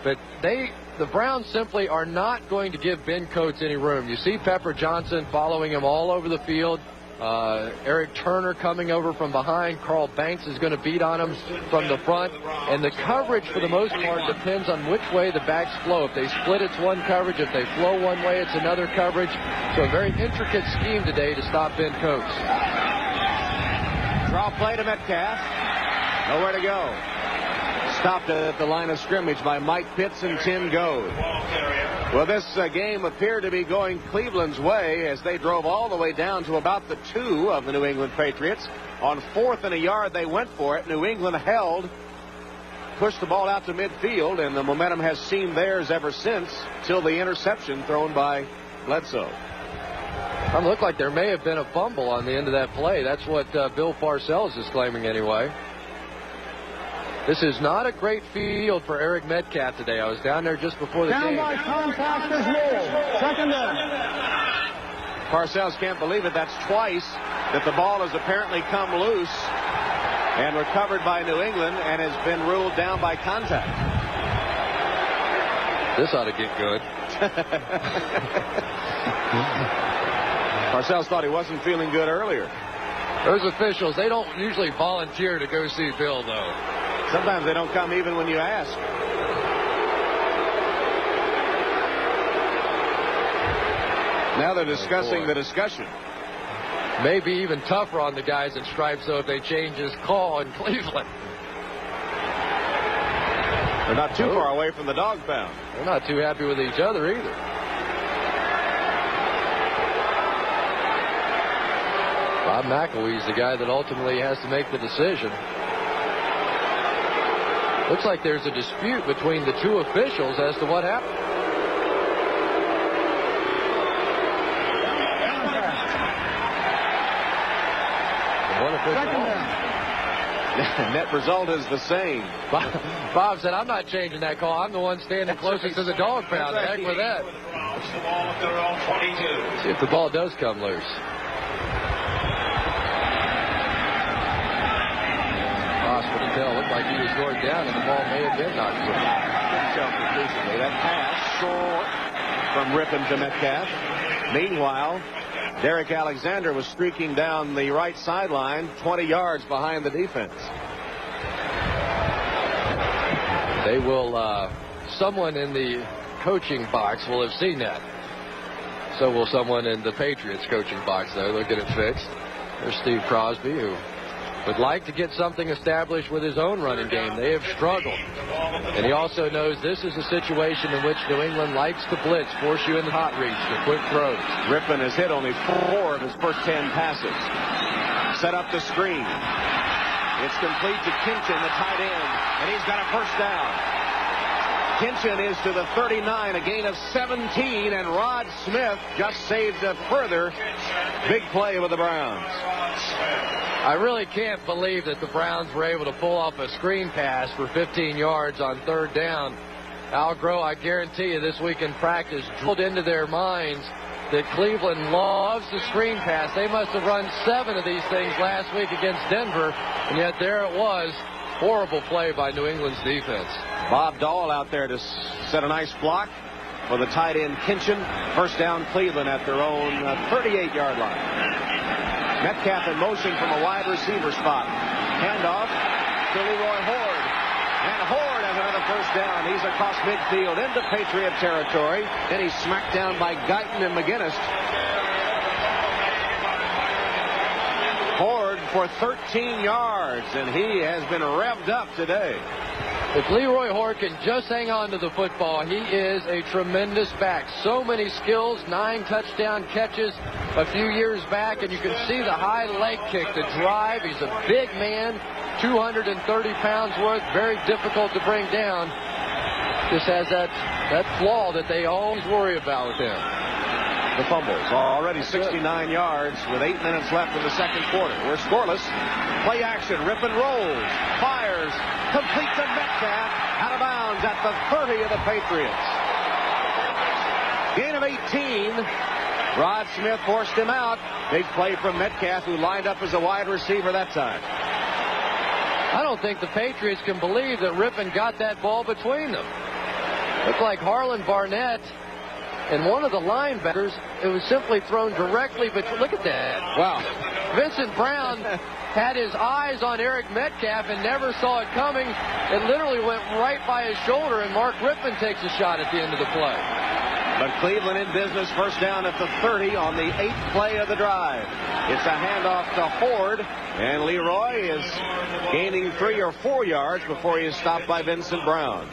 But the Browns simply are not going to give Ben Coates any room. You see Pepper Johnson following him all over the field. Eric Turner coming over from behind. Carl Banks is going to beat on him from the front. And the coverage, for the most part, depends on which way the backs flow. If they split, it's one coverage. If they flow one way, it's another coverage. So a very intricate scheme today to stop Ben Coates. Draw play to Metcalf. Nowhere to go. Stopped at the line of scrimmage by Mike Pitts and Tim Goad. Well, this game appeared to be going Cleveland's way as they drove all the way down to about the 2 of the New England Patriots. On 4th and a yard, they went for it. New England held, pushed the ball out to midfield, and the momentum has seemed theirs ever since, till the interception thrown by Bledsoe. It looked like there may have been a fumble on the end of that play. That's what Bill Parcells is claiming anyway. This is not a great field for Eric Metcalf today. I was down there just before the game. Down by contact is ruled. Second down. Parcells can't believe it. That's twice that the ball has apparently come loose and recovered by New England and has been ruled down by contact. This ought to get good. Parcells thought he wasn't feeling good earlier. Those officials, they don't usually volunteer to go see Bill, though. Sometimes they don't come even when you ask. Now they're discussing the discussion. Maybe even tougher on the guys in stripes, though, if they change his call in Cleveland. They're not too far away from the dog pound. They're not too happy with each other either. Bob McElwee's the guy that ultimately has to make the decision. Looks like there's a dispute between the two officials as to what happened. One official. Net result is the same. Bob said, I'm not changing that call. I'm the one standing closest to the dog pound. Heck with that. See if the ball does come loose. Looked like he was going down, and the ball may have been knocked through. That pass short from Rippon to Metcalf. Meanwhile, Derek Alexander was streaking down the right sideline, 20 yards behind the defense. They will, someone in the coaching box will have seen that. So will someone in the Patriots coaching box, though. They'll get it fixed. There's Steve Crosby, who would like to get something established with his own running game. They have struggled. And he also knows this is a situation in which New England likes to blitz, force you into hot reach, to quick throws. Rippon has hit only 4 of his first 10 passes. Set up the screen. It's complete to Kinchin, the tight end, and he's got a first down. Kinchin is to the 39, a gain of 17, and Rod Smith just saved a further big play with the Browns. I really can't believe that the Browns were able to pull off a screen pass for 15 yards on 3rd down. Al Groh, I guarantee you, this week in practice drilled into their minds that Cleveland loves the screen pass. They must have run 7 of these things last week against Denver, and yet there it was. Horrible play by New England's defense. Bob Dahl out there to set a nice block for the tight end Kinchin. First down Cleveland at their own 38-yard line. Metcalf in motion from a wide receiver spot. Handoff to Leroy Horde. And Horde has another first down. He's across midfield into Patriot territory. Then he's smacked down by Guyton and McGinnis. Horde for 13 yards, and he has been revved up today. If Leroy Horde can just hang on to the football, he is a tremendous back. So many skills, 9 touchdown catches a few years back, and you can see the high leg kick, the drive. He's a big man, 230 pounds worth, very difficult to bring down. Just has that flaw that they always worry about with him. The fumbles are already 69 yards with 8 minutes left in the second quarter. We're scoreless. Play action. Rippon rolls. Fires. Complete to Metcalf. Out of bounds Browns at the 30 of the Patriots. Gain of 18. Rod Smith forced him out. Big play from Metcalf, who lined up as a wide receiver that time. I don't think the Patriots can believe that Rypien got that ball between them. Looked like Harlan Barnett and one of the linebackers. It was simply thrown directly between. Look at that. Wow. Vincent Brown had his eyes on Eric Metcalf and never saw it coming. It literally went right by his shoulder, and Mark Rypien takes a shot at the end of the play. But Cleveland in business, first down at the 30 on the 8th play of the drive. It's a handoff to Horde, and Leroy is gaining 3 or 4 yards before he is stopped by Vincent Brown.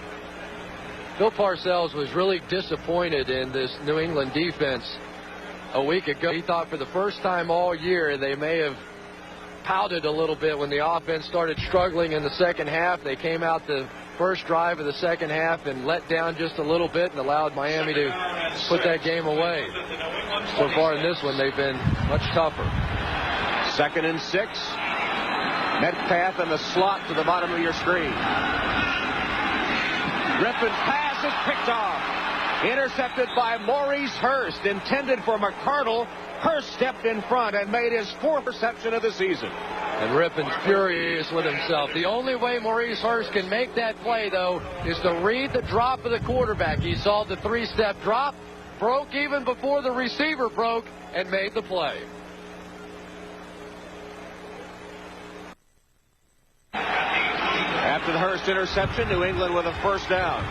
Bill Parcells was really disappointed in this New England defense a week ago. He thought for the first time all year they may have pouted a little bit when the offense started struggling in the second half. They came out the first drive of the second half and let down just a little bit and allowed Miami to put that game away. So far in this one, they've been much tougher. 2nd and 6. Metcalf in the slot to the bottom of your screen. Rypien's pass is picked off. Intercepted by Maurice Hurst, intended for McCardle. Hurst stepped in front and made his 4th reception of the season. And Rypien's furious with himself. The only way Maurice Hurst can make that play, though, is to read the drop of the quarterback. He saw the 3-step drop, broke even before the receiver broke, and made the play. After the Hurst interception, New England with a first down.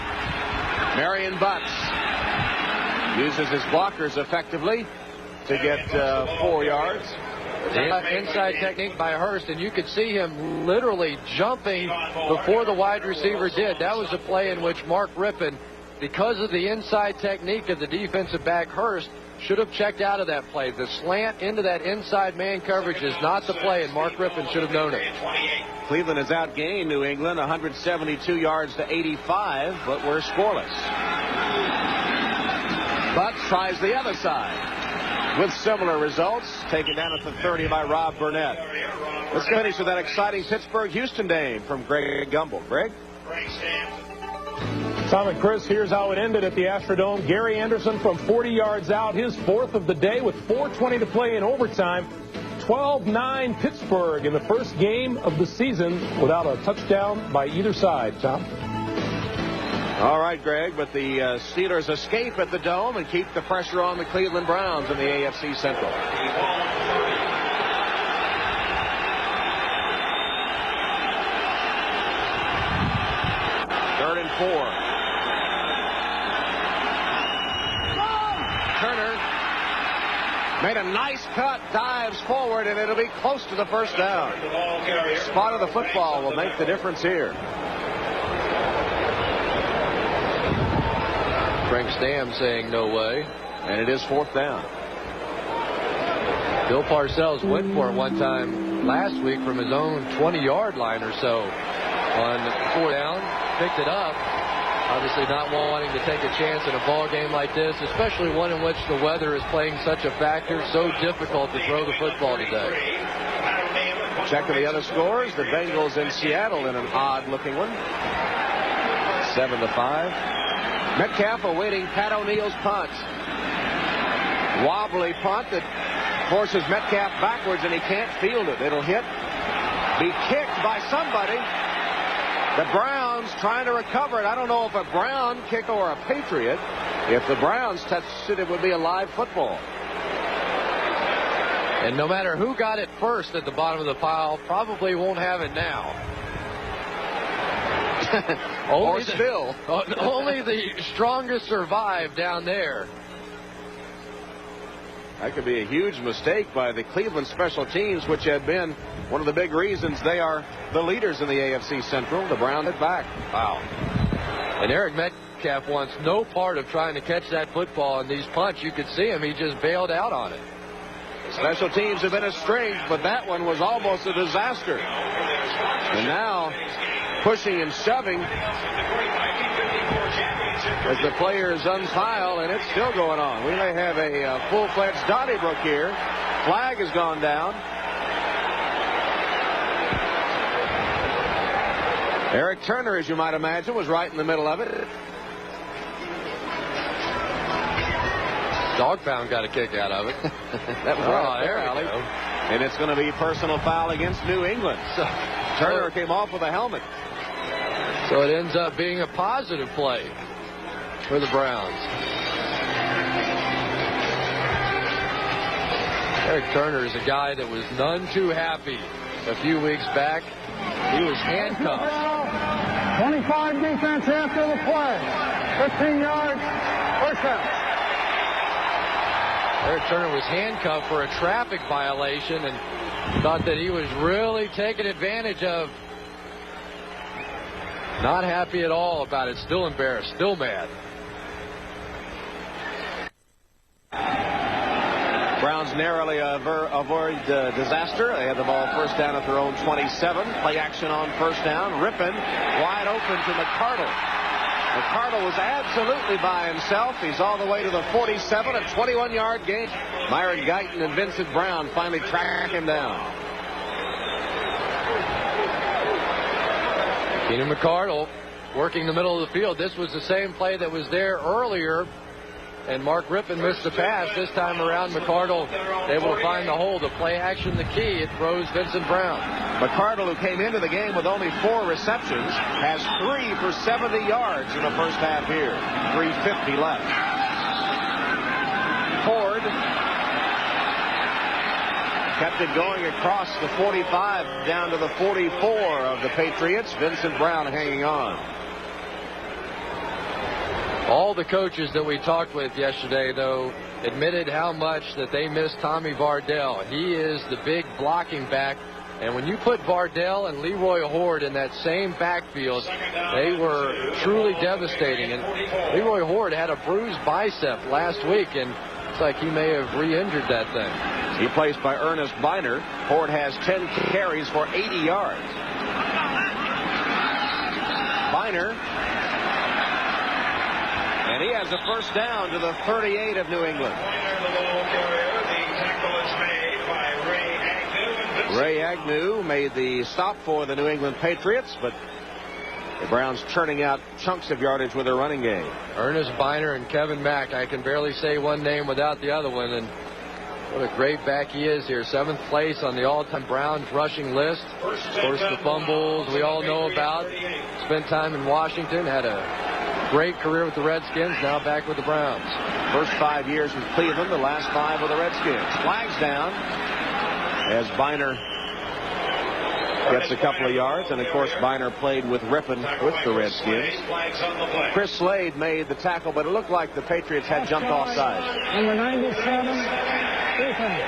Marion Butts uses his blockers effectively to get 4 yards. Inside technique by Hurst, and you could see him literally jumping before the wide receiver did. That was a play in which Mark Rypien, because of the inside technique of the defensive back Hurst, should have checked out of that play. The slant into that inside man coverage is not the play, and Mark Rypien should have known it. Cleveland has outgained New England 172 yards to 85, but we're scoreless. Butts tries the other side with similar results, taken down at the 30 by Rob Burnett. Let's finish with that exciting Pittsburgh-Houston game from Greg Gumbel. Greg? Tom and Chris, here's how it ended at the Astrodome. Gary Anderson from 40 yards out, his 4th of the day with 4:20 to play in overtime. 12-9 Pittsburgh in the first game of the season without a touchdown by either side. Tom? All right, Greg, but the Steelers escape at the Dome and keep the pressure on the Cleveland Browns in the AFC Central. Third and 4. Turner made a nice cut, dives forward, and it'll be close to the first down. Spot of the football will make the difference here. Frank Stam saying no way. And it is 4th down. Bill Parcells went for it one time last week from his own 20-yard line or so. On 4th down, picked it up. Obviously not wanting to take a chance in a ball game like this, especially one in which the weather is playing such a factor. So difficult to throw the football today. Checking the other scores. The Bengals in Seattle in an odd-looking one. 7-5. Metcalf awaiting Pat O'Neill's punt. Wobbly punt that forces Metcalf backwards, and he can't field it. It'll be kicked by somebody. The Browns trying to recover it. I don't know if a Brown kick or a Patriot. If the Browns touched it, it would be a live football. And no matter who got it first at the bottom of the pile, probably won't have it now. Or still. Only the strongest survive down there. That could be a huge mistake by the Cleveland special teams, which had been one of the big reasons they are the leaders in the AFC Central. The Browns it back. Wow. And Eric Metcalf wants no part of trying to catch that football in these punts. You could see him. He just bailed out on it. Special teams have been a strength, but that one was almost a disaster. And now pushing and shoving as the players unpile, and it's still going on. We may have a full-fledged Donnybrook here. Flag has gone down. Eric Turner, as you might imagine, was right in the middle of it. Dog Pound got a kick out of it. That was right there, Allie. And it's going to be personal foul against New England. So Turner came off with a helmet. So it ends up being a positive play for the Browns. Eric Turner is a guy that was none too happy a few weeks back. He was handcuffed. 25 defense after the play. 15 yards, first down. Eric Turner was handcuffed for a traffic violation and thought that he was really taken advantage of. Not happy at all about it. Still embarrassed. Still mad. Browns narrowly avoid disaster. They had the ball first down at their own 27. Play action on first down. Rippon wide open to McCardle. McCardle was absolutely by himself. He's all the way to the 47, a 21-yard gain. Myron Guyton and Vincent Brown finally track him down. Keenan McCardle working the middle of the field. This was the same play that was there earlier. And Mark Rippon missed the pass. This time around, McCardle able to find the hole. The play action, the key. It throws Vincent Brown. McCardle, who came into the game with only 4 receptions, has 3 for 70 yards in the first half here. 3:50 left. Ford kept it going across the 45 down to the 44 of the Patriots. Vincent Brown hanging on. All the coaches that we talked with yesterday, though, admitted how much that they miss Tommy Vardell. He is the big blocking back. And when you put Vardell and Leroy Horde in that same backfield, they were truly devastating. And Leroy Horde had a bruised bicep last week, and it's like he may have re-injured that thing. Replaced by Ernest Biner. Horde has 10 carries for 80 yards. Biner. And he has a first down to the 38 of New England. Ray Agnew made the stop for the New England Patriots, but the Browns churning out chunks of yardage with their running game. Ernest Biner and Kevin Mack. I can barely say one name without the other one, and what a great back he is here. 7th place on the all-time Browns rushing list. Of course, the fumbles we all know about. Spent time in Washington, had a great career with the Redskins, now back with the Browns. First 5 years with Cleveland, the last 5 with the Redskins. Flags down as Biner gets a couple of yards, and of course Biner played with Rippon with the Redskins. Chris Slade made the tackle, but it looked like the Patriots had jumped offside. Number 97, defense.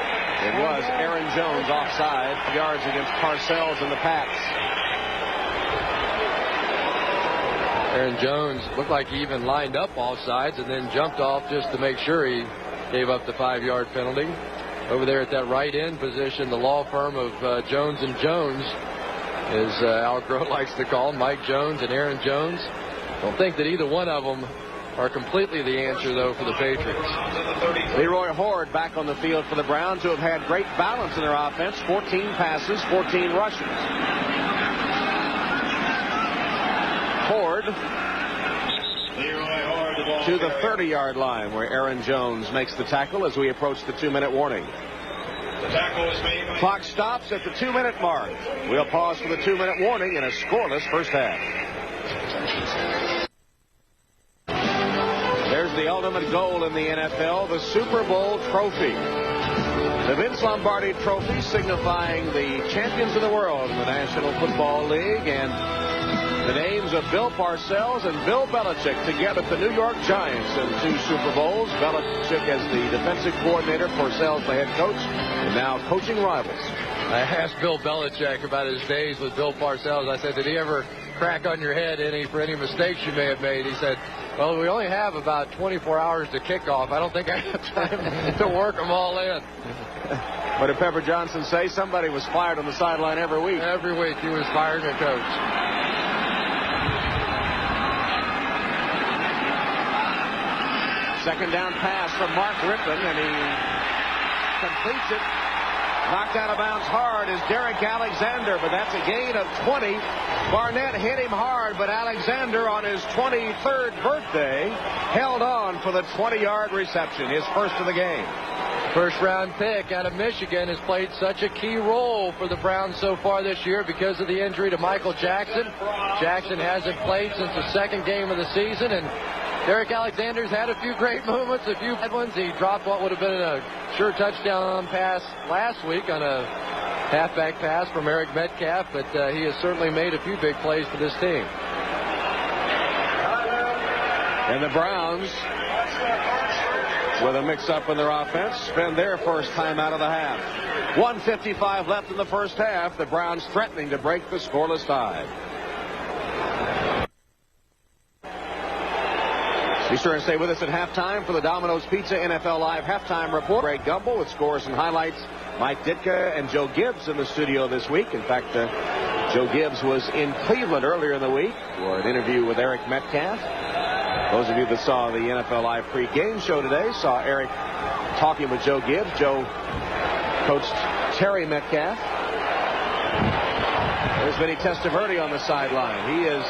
It was Aaron Jones offside. Yards against Parcells and the Pats. Aaron Jones looked like he even lined up offsides and then jumped off just to make sure he gave up the 5-yard penalty. Over there at that right end position, the law firm of Jones and Jones, as Al Groh likes to call them, Mike Jones and Aaron Jones. Don't think that either one of them are completely the answer, though, for the Patriots. Leroy Horde back on the field for the Browns, who have had great balance in their offense. 14 passes, 14 rushes. Horde to the 30-yard line, where Aaron Jones makes the tackle as we approach the 2-minute warning. The tackle is made by... Clock stops at the 2-minute mark. We'll pause for the 2-minute warning in a scoreless first half. There's the ultimate goal in the NFL, the Super Bowl trophy. The Vince Lombardi Trophy, signifying the champions of the world in the National Football League, and the names of Bill Parcells and Bill Belichick together, the New York Giants in 2 Super Bowls. Belichick as the defensive coordinator, Parcells the head coach, and now coaching rivals. I asked Bill Belichick about his days with Bill Parcells. I said, did he ever crack on your head for any mistakes you may have made? He said, well, we only have about 24 hours to kick off. I don't think I have time to work them all in. What did Pepper Johnson say? Somebody was fired on the sideline every week. Every week he was firing a coach. Second down pass from Mark Rippon, and he completes it Knocked out of bounds hard is Derek Alexander, but that's a gain of 20. Barnett hit him hard, but Alexander on his 23rd birthday held on for the 20-yard reception, his first of the game. First-round pick out of Michigan has played such a key role for the Browns so far this year because of the injury to Michael Jackson. Jackson hasn't played since the second game of the season, and Derek Alexander's had a few great moments, a few bad ones. He dropped what would have been a sure touchdown pass last week on a halfback pass from Eric Metcalf, but he has certainly made a few big plays for this team. And the Browns, with a mix-up in their offense, spend their first time out of the half. 1:55 left in the first half. The Browns threatening to break the scoreless tie. Be sure and stay with us at halftime for the Domino's Pizza NFL Live halftime report. Greg Gumbel with scores and highlights. Mike Ditka and Joe Gibbs in the studio this week. In fact, Joe Gibbs was in Cleveland earlier in the week for an interview with Eric Metcalf. Those of you that saw the NFL Live pre-game show today saw Eric talking with Joe Gibbs. Joe coached Terry Metcalf. There's Vinny Testaverde on the sideline. He is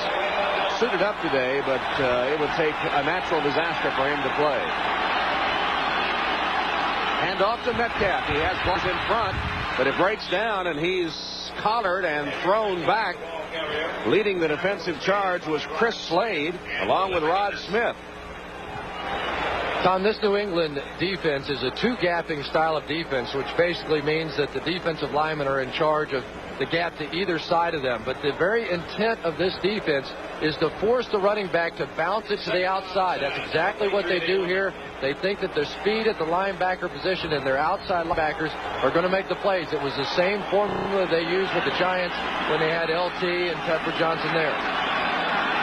suited up today, but it would take a natural disaster for him to play. Hand off to Metcalf. He has balls in front, but it breaks down, and he's collared and thrown back. Leading the defensive charge was Chris Slade, along with Rod Smith. Tom, this New England defense is a two-gapping style of defense, which basically means that the defensive linemen are in charge of the gap to either side of them. But the very intent of this defense is to force the running back to bounce it to the outside. That's exactly what they do here. They think that their speed at the linebacker position and their outside linebackers are going to make the plays. It was the same formula they used with the Giants when they had LT and Pepper Johnson there.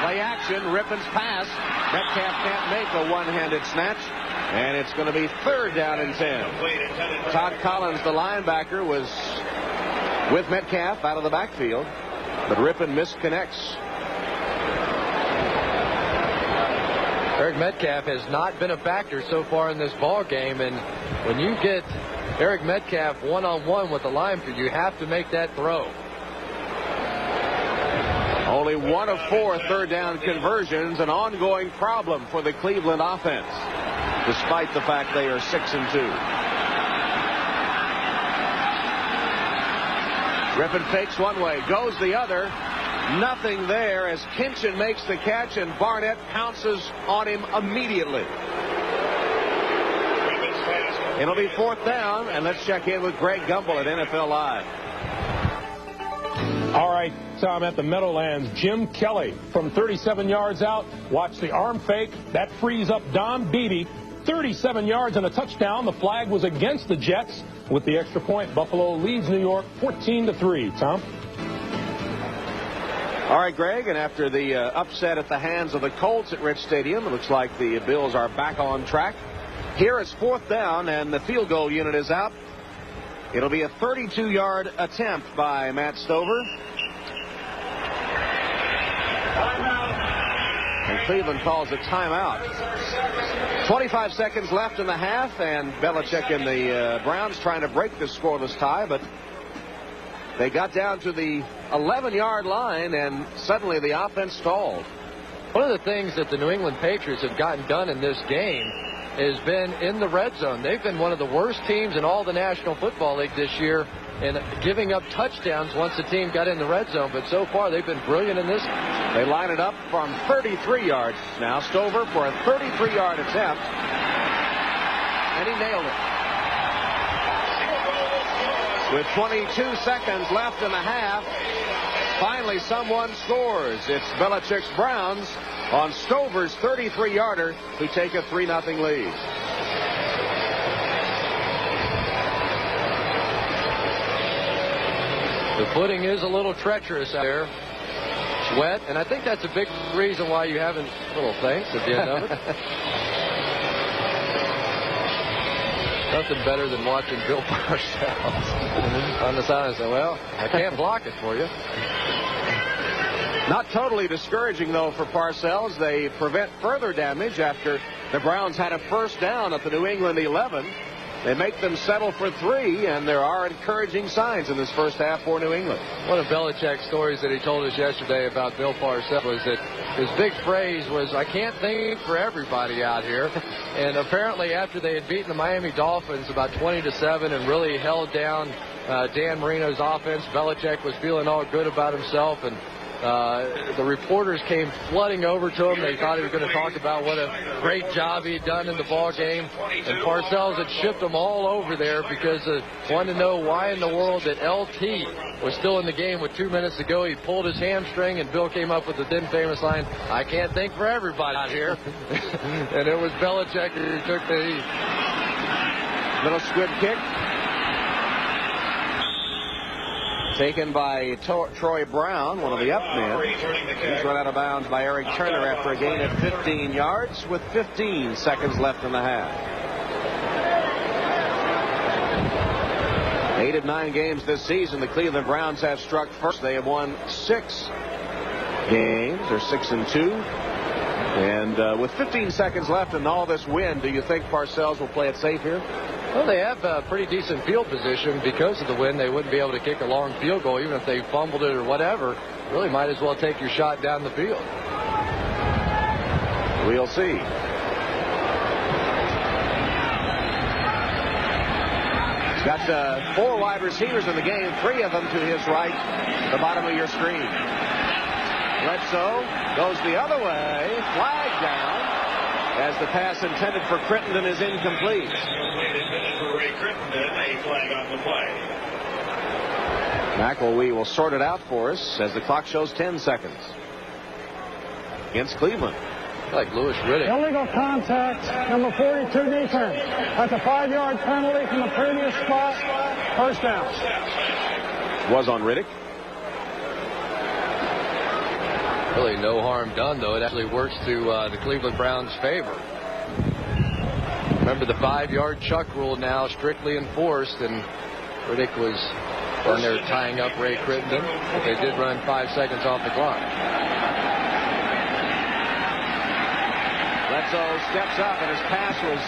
Play action, Rippon's pass. Metcalf can't make a one-handed snatch, and it's going to be third down and 10. Todd Collins, the linebacker, was with Metcalf out of the backfield, but Rippon misconnects. Eric Metcalf has not been a factor so far in this ball game, and when you get Eric Metcalf one-on-one with the linebacker, you have to make that throw. Only 1 of 4 third down conversions, an ongoing problem for the Cleveland offense, despite the fact they are 6-2. Rippon fakes one way, goes the other. Nothing there as Kinchin makes the catch, and Barnett pounces on him immediately. It'll be fourth down, and let's check in with Greg Gumbel at NFL Live. All right, Tom, at the Meadowlands, Jim Kelly from 37 yards out. Watch the arm fake. That frees up Don Beatty. 37 yards and a touchdown. The flag was against the Jets. With the extra point, Buffalo leads New York 14-3. Tom? All right, Greg, and after the upset at the hands of the Colts at Rich Stadium, it looks like the Bills are back on track. Here it's fourth down, and the field goal unit is out. It'll be a 32-yard attempt by Matt Stover. And Cleveland calls a timeout. 25 seconds left in the half, and Belichick and the Browns trying to break this scoreless tie, but they got down to the 11-yard line, and suddenly the offense stalled. One of the things that the New England Patriots have gotten done in this game has been in the red zone. They've been one of the worst teams in all the National Football League this year in giving up touchdowns once the team got in the red zone, but so far they've been brilliant in this. They line it up from 33 yards. Now Stover for a 33-yard attempt, and he nailed it. With 22 seconds left in the half, finally someone scores. It's Belichick's Browns on Stover's 33-yarder who take a 3-0 lead. The footing is a little treacherous out there. It's wet, and I think that's a big reason why you haven't little thanks at the end of it. Nothing better than watching Bill Parcells on the side and say, well, I can't block it for you. Not totally discouraging, though, for Parcells. They prevent further damage after the Browns had a first down at the New England 11. They make them settle for 3, and there are encouraging signs in this first half for New England. One of Belichick's stories that he told us yesterday about Bill Parcells was that his big phrase was, "I can't think for everybody out here." And apparently after they had beaten the Miami Dolphins about 20-7 and really held down Dan Marino's offense, Belichick was feeling all good about himself, and the reporters came flooding over to him. They thought he was going to talk about what a great job he had done in the ball game. And Parcells had shipped them all over there because wanted to know why in the world that LT was still in the game with 2 minutes to go. He pulled his hamstring, and Bill came up with the then famous line, "I can't think for everybody out here." And it was Belichick who took the little squib kick. Taken by Troy Brown, one of the up men. He's run out of bounds by Eric Turner after a gain of 15 yards with 15 seconds left in the half. 8 of 9 games this season, the Cleveland Browns have struck first. They have won 6 games. They're 6-2. And with 15 seconds left in all this wind, do you think Parcells will play it safe here? Well, they have a pretty decent field position. Because of the wind, they wouldn't be able to kick a long field goal, even if they fumbled it or whatever. Really might as well take your shot down the field. We'll see. He's got 4 wide receivers in the game, 3 of them to his right, the bottom of your screen. Bledsoe goes the other way, flag down, as the pass intended for Crittenden is incomplete. Intended for Ray Crittenden, a flag on the play. McElwee will sort it out for us as the clock shows 10 seconds. Against Cleveland. Like Louis Riddick. Illegal contact, number 42 defense. That's a 5-yard penalty from the previous spot. First down. Was on Riddick. Really no harm done, though. It actually works to the Cleveland Browns' favor. Remember, the 5-yard chuck rule now strictly enforced, and Riddick was on there tying up Ray Crittenden, but they did run 5 seconds off the clock. Bledsoe steps up, and his pass was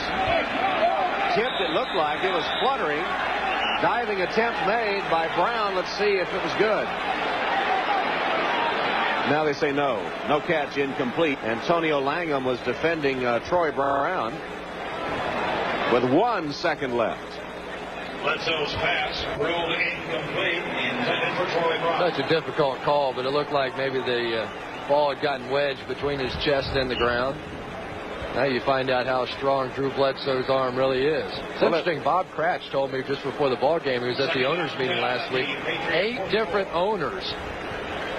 tipped. It looked like it was fluttering. Diving attempt made by Brown. Let's see if it was good. Now they say no. No catch, incomplete. Antonio Langham was defending Troy Brown with 1 second left. Bledsoe's pass ruled incomplete, intended for Troy Brown. Such a difficult call, but it looked like maybe the ball had gotten wedged between his chest and the ground. Now you find out how strong Drew Bledsoe's arm really is. It's interesting, Bob Cratch told me just before the ball game, he was at the owners meeting last week, 8 different owners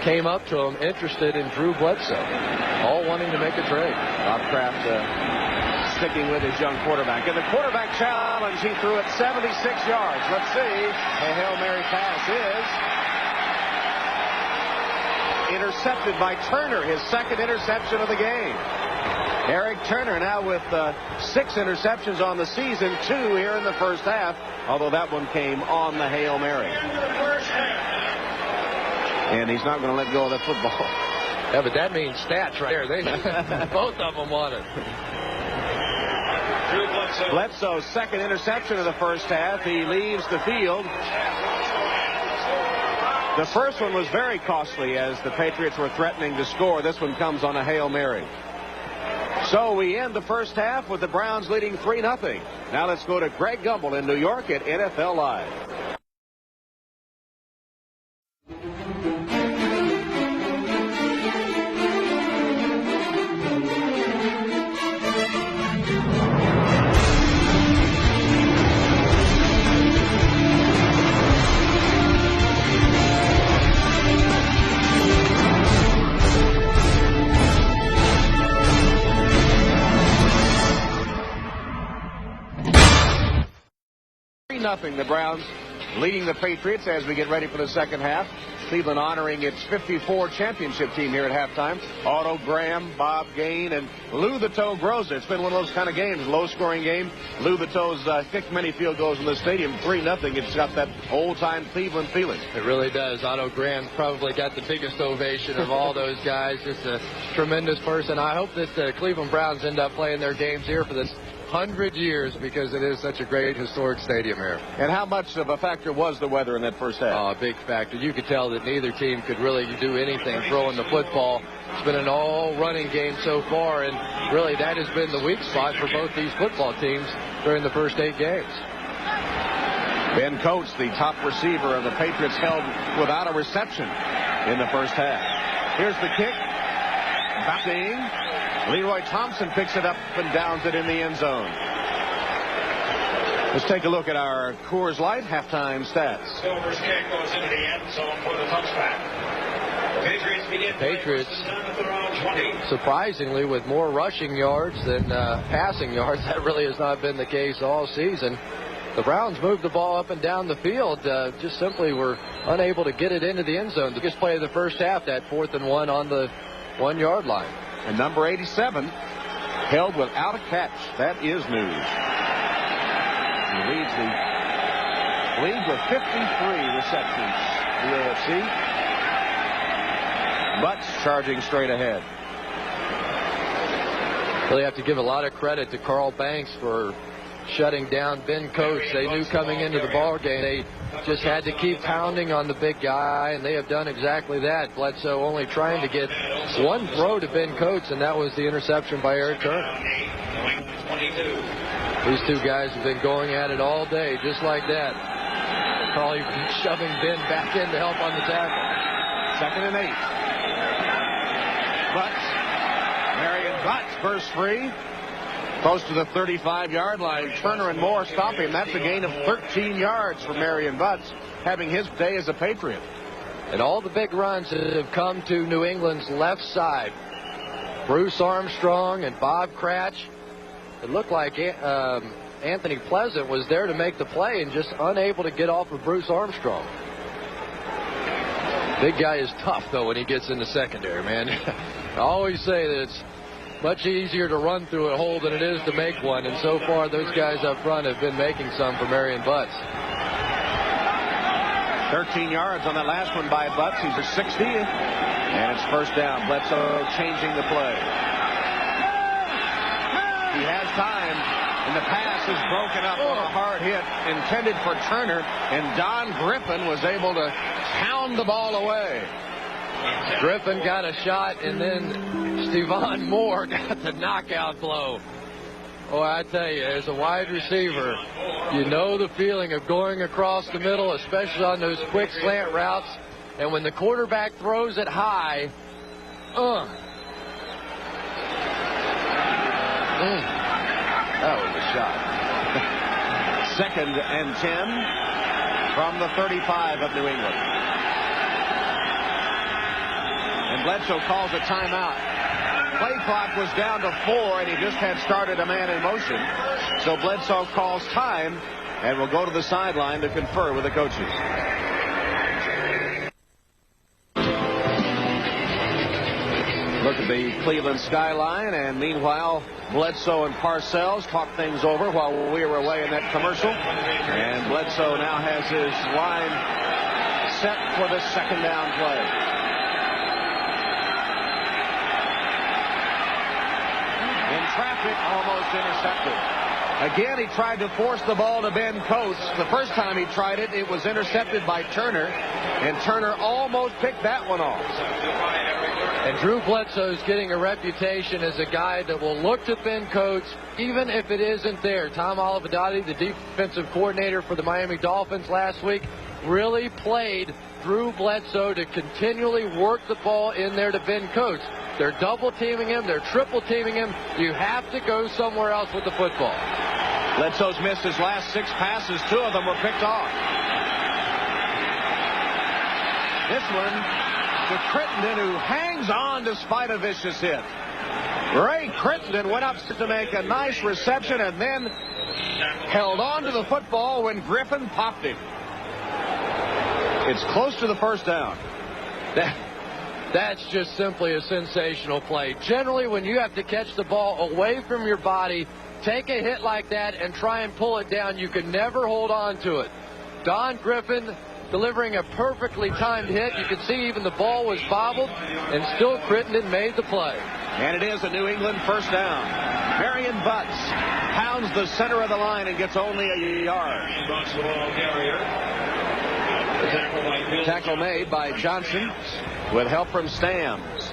came up to him interested in Drew Bledsoe, all wanting to make a trade. Bob Kraft sticking with his young quarterback. In the quarterback challenge, he threw it 76 yards. Let's see. A Hail Mary pass is intercepted by Turner, his 2nd interception of the game. Eric Turner now with 6 interceptions on the season, 2 here in the first half, although that one came on the Hail Mary. And he's not going to let go of that football. Yeah, but that means stats right there. They both of them want it. Bledsoe's 2nd interception of the first half. He leaves the field. The first one was very costly as the Patriots were threatening to score. This one comes on a Hail Mary. So we end the first half with the Browns leading 3-0. Now let's go to Greg Gumbel in New York at NFL Live. Nothing. The Browns leading the Patriots as we get ready for the second half. Cleveland honoring its 54 championship team here at halftime. Otto Graham, Bob Gain, and Lou the Toe Groza. It's been one of those kind of games, low-scoring game. Lou the Toe's kicked many field goals in the stadium, 3-0. It's got that old-time Cleveland feeling. It really does. Otto Graham probably got the biggest ovation of all those guys. Just a tremendous person. I hope that the Cleveland Browns end up playing their games here for this 100 years because it is such a great historic stadium here. And how much of a factor was the weather in that first half? Oh, a big factor. You could tell that neither team could really do anything throwing the football. It's been an all-running game so far, and really that has been the weak spot for both these football teams during the first 8 games. Ben Coates, the top receiver of the Patriots, held without a reception in the first half. Here's the kick. Bouncing. Leroy Thompson picks it up and downs it in the end zone. Let's take a look at our Coors Light halftime stats. Silver's kick goes into the end zone for the touchback. Patriots begin Patriots, surprisingly, with more rushing yards than passing yards. That really has not been the case all season. The Browns moved the ball up and down the field, just simply were unable to get it into the end zone. The biggest play of the first half, that 4th and 1 on the 1-yard line. And number 87 held without a catch. That is news. He leads the league with 53 receptions. The AFC. Butts charging straight ahead. Really have to give a lot of credit to Carl Banks for shutting down Ben Coates. They knew coming into the ball game they just had to keep pounding on the big guy, and they have done exactly that. Bledsoe only trying to get one throw to Ben Coates, and that was the interception by Eric Turner. These two guys have been going at it all day, just like that. Probably shoving Ben back in to help on the tackle. 2nd and 8. Butts. Marion Butts bursts free. Close to the 35-yard line. Turner and Moore stop him. That's a gain of 13 yards for Marion Butts, having his day as a Patriot. And all the big runs have come to New England's left side. Bruce Armstrong and Bob Cratch. It looked like Anthony Pleasant was there to make the play and just unable to get off of Bruce Armstrong. Big guy is tough, though, when he gets in the secondary, man. I always say that it's much easier to run through a hole than it is to make one, and so far those guys up front have been making some for Marion Butts. 13 yards on that last one by Butts. He's at 60, and it's first down. Bledsoe changing the play. He has time, and the pass is broken up on a hard hit intended for Turner, and Don Griffin was able to pound the ball away. Griffin got a shot, and then Stevan Moore got the knockout blow. Oh, I tell you, as a wide receiver, you know the feeling of going across the middle, especially on those quick slant routes. And when the quarterback throws it high, that was a shot. 2nd and 10 from the 35 of New England. And Bledsoe calls a timeout. Play clock was down to 4, and he just had started a man in motion. So Bledsoe calls time and will go to the sideline to confer with the coaches. Look at the Cleveland skyline, and meanwhile, Bledsoe and Parcells talk things over while we were away in that commercial. And Bledsoe now has his line set for the 2nd down play. Traffic, almost intercepted. Again, he tried to force the ball to Ben Coates. The first time he tried it, it was intercepted by Turner, and Turner almost picked that one off. And Drew Bledsoe's getting a reputation as a guy that will look to Ben Coates even if it isn't there. Tom Olivadotti, the defensive coordinator for the Miami Dolphins last week, really played Drew Bledsoe to continually work the ball in there to Ben Coates. They're double-teaming him. They're triple-teaming him. You have to go somewhere else with the football. Bledsoe's missed his last 6 passes. 2 of them were picked off. This one to Crittenden, who hangs on despite a vicious hit. Ray Crittenden went up to make a nice reception and then held on to the football when Griffin popped him. It's close to the first down. That's just simply a sensational play. Generally, when you have to catch the ball away from your body, take a hit like that and try and pull it down, you can never hold on to it. Don Griffin delivering a perfectly timed hit. You can see even the ball was bobbled, and still Crittenden made the play. And it is a New England first down. Marion Butts pounds the center of the line and gets only a yard. Tackle made by Johnson with help from Stams.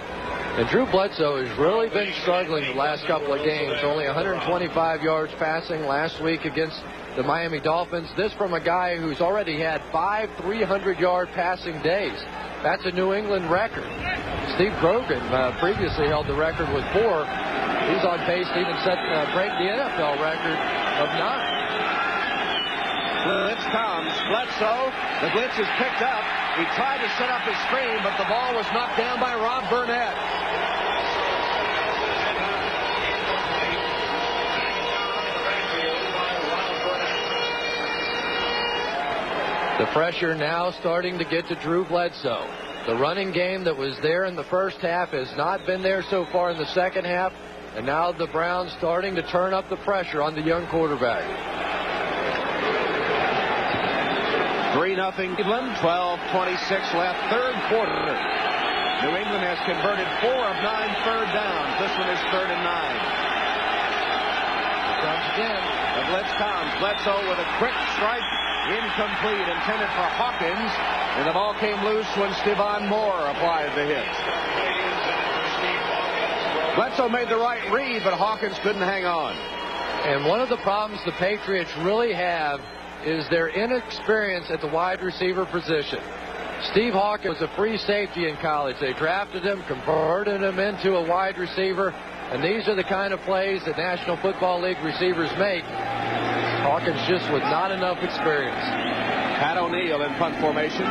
And Drew Bledsoe has really been struggling the last couple of games. Only 125 yards passing last week against the Miami Dolphins. This from a guy who's already had 5 300-yard passing days. That's a New England record. Steve Grogan previously held the record with 4. He's on pace to even break the NFL record of 9. Blitz comes. Bledsoe. The blitz is picked up. He tried to set up his screen, but the ball was knocked down by Rob Burnett. The pressure now starting to get to Drew Bledsoe. The running game that was there in the first half has not been there so far in the second half. And now the Browns starting to turn up the pressure on the young quarterback. 3-0 Cleveland, 12:26 left, third quarter. New England has converted 4 of 9 third downs. This one is 3rd and 9. Here comes again. The blitz comes. Bledsoe with a quick strike. Incomplete, intended for Hawkins. And the ball came loose when Stevan Moore applied the hit. Bledsoe made the right read, but Hawkins couldn't hang on. And one of the problems the Patriots really have is their inexperience at the wide receiver position. Steve Hawkins was a free safety in college. They drafted him, converted him into a wide receiver, and these are the kind of plays that National Football League receivers make. Hawkins just with not enough experience. Pat O'Neill in punt formation.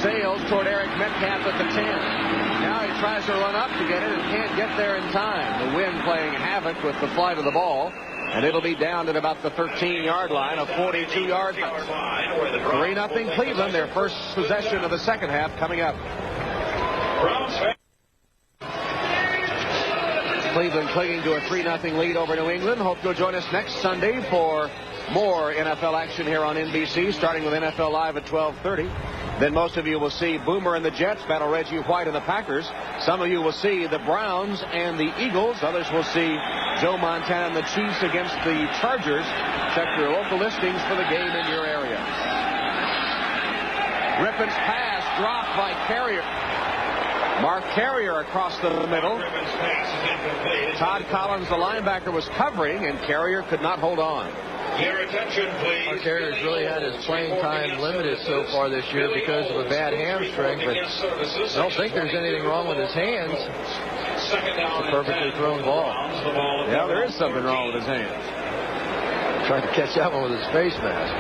Sails toward Eric Metcalf at the 10. Now he tries to run up to get it and can't get there in time. The wind playing havoc with the flight of the ball. And it'll be down at about the 13-yard line, a 42-yard line. 3-0 Cleveland, their first possession of the second half coming up. Cleveland clinging to a 3-0 lead over New England. Hope you'll join us next Sunday for more NFL action here on NBC, starting with NFL Live at 12:30. Then most of you will see Boomer and the Jets battle Reggie White and the Packers. Some of you will see the Browns and the Eagles. Others will see Joe Montana and the Chiefs against the Chargers. Check your local listings for the game in your area. Rippon's pass dropped by Carrier. Mark Carrier across the middle. Todd Collins, the linebacker, was covering, and Carrier could not hold on. Your attention, please. Mark Carrier's really had his playing time limited so far this year because of a bad hamstring, but I don't think there's anything wrong with his hands. It's a perfectly thrown ball. Yeah, there is something wrong with his hands. Trying to catch that one with his face mask.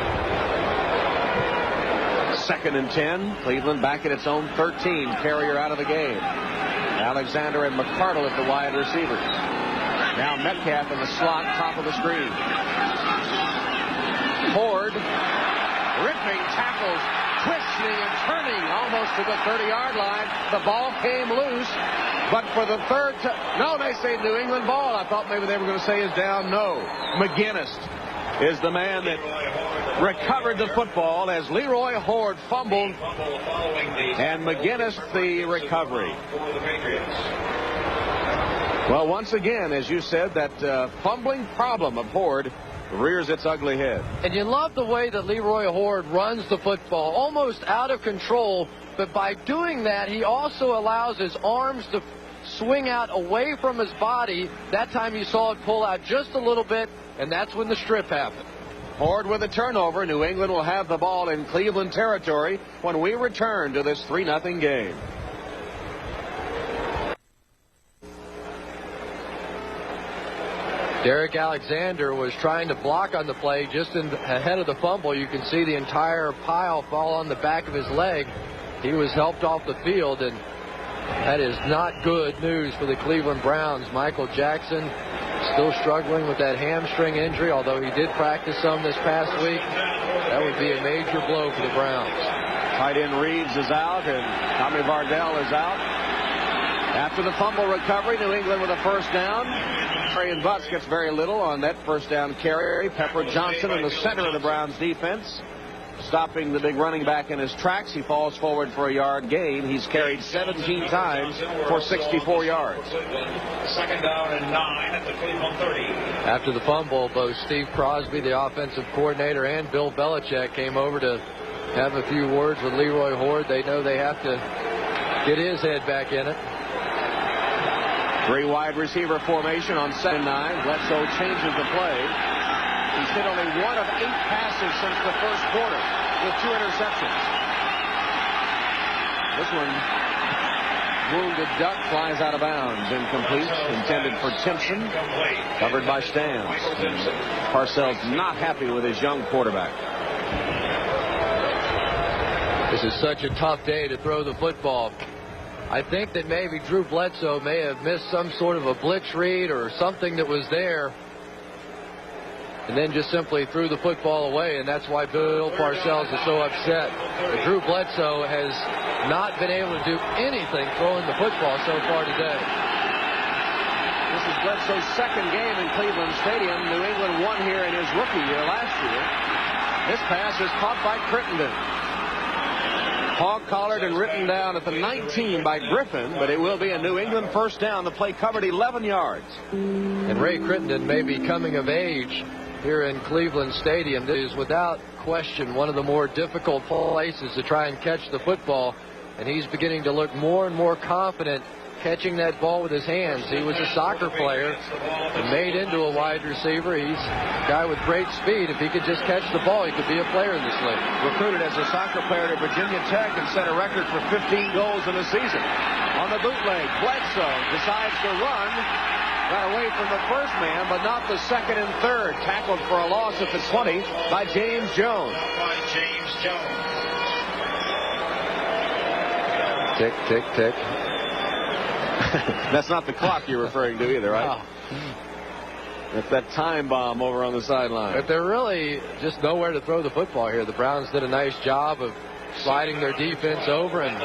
2nd and 10. Cleveland back at its own 13. Carrier out of the game. Alexander and McCardle at the wide receivers. Now Metcalf in the slot, top of the screen. Ford, ripping tackles, twisting and turning almost to the 30-yard line. The ball came loose, but for the third time, no, they say New England ball. I thought maybe they were going to say is down. No, McGinnis is the man that recovered the football as Leroy Horde fumbled, and McGinnis the recovery. Well, once again, as you said, that fumbling problem of Horde rears its ugly head. And you love the way that Leroy Horde runs the football, almost out of control, but by doing that, he also allows his arms to swing out away from his body. That time you saw it pull out just a little bit, and that's when the strip happened. Horde with a turnover. New England will have the ball in Cleveland territory when we return to this 3-0 game. Derek Alexander was trying to block on the play just ahead of the fumble. You can see the entire pile fall on the back of his leg. He was helped off the field, and that is not good news for the Cleveland Browns. Michael Jackson still struggling with that hamstring injury, although he did practice some this past week. That would be a major blow for the Browns. Tight end Reeves is out, and Tommy Vardell is out. After the fumble recovery, New England with a first down. Marion Butts gets very little on that first down carry. Pepper Johnson in the center of the Browns defense. stopping the big running back in his tracks. He falls forward for a yard gain. He's carried 17 times for 64 yards. Second down and 9 at the Cleveland 30. After the fumble, both Steve Crosby, the offensive coordinator, and Bill Belichick came over to have a few words with Leroy Hoard. They know they have to get his head back in it. 3 wide receiver formation on 2nd and 9. Bledsoe changes the play. He's hit only 1 of 8 passes since the first quarter with 2 interceptions. This one, wounded duck, flies out of bounds. Incomplete, intended for Timpson, covered by Stans. Parcells not happy with his young quarterback. This is such a tough day to throw the football. I think that maybe Drew Bledsoe may have missed some sort of a blitz read or something that was there, and then just simply threw the football away, and that's why Bill Parcells is so upset. But Drew Bledsoe has not been able to do anything throwing the football so far today. This is Bledsoe's 2nd game in Cleveland Stadium. New England won here in his rookie year last year. This pass is caught by Crittenden. Hog-collared and written down at the 19 by Griffin, but it will be a New England first down. The play covered 11 yards. And Ray Crittenden may be coming of age here in Cleveland Stadium. This is without question one of the more difficult places to try and catch the football, and he's beginning to look more and more confident catching that ball with his hands. He was a soccer player and made into a wide receiver. He's a guy with great speed. If he could just catch the ball, he could be a player in this league. Recruited as a soccer player to Virginia Tech and set a record for 15 goals in a season. On the bootleg, Bledsoe decides to run. Got away from the first man, but not the second and third. Tackled for a loss at the 20 by James Jones. Tick, tick, tick. That's not the clock you're referring to either, right? That's that time bomb over on the sideline. But they're really just nowhere to throw the football here. The Browns did a nice job of sliding their defense over, and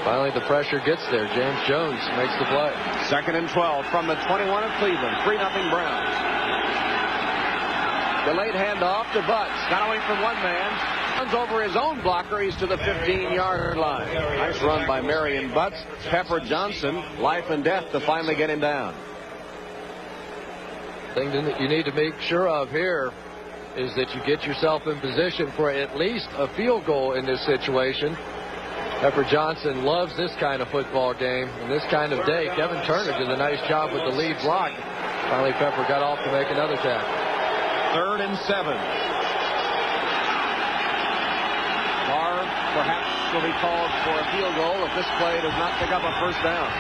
finally the pressure gets there. James Jones makes the play. 2nd and 12 from the 21 of Cleveland. 3-0 Browns. Delayed handoff to Butts. Got away from one man. Runs over his own blocker. He's to the 15-yard line. Nice run by Marion Butts. Pepper Johnson, life and death to finally get him down. Thing that you need to make sure of here is that you get yourself in position for at least a field goal in this situation. Pepper Johnson loves this kind of football game and this kind of day. Kevin Turner did a nice job with the lead block. Finally, Pepper got off to make another tackle. 3rd and 7. Barr perhaps will be called for a field goal if this play does not pick up a first down.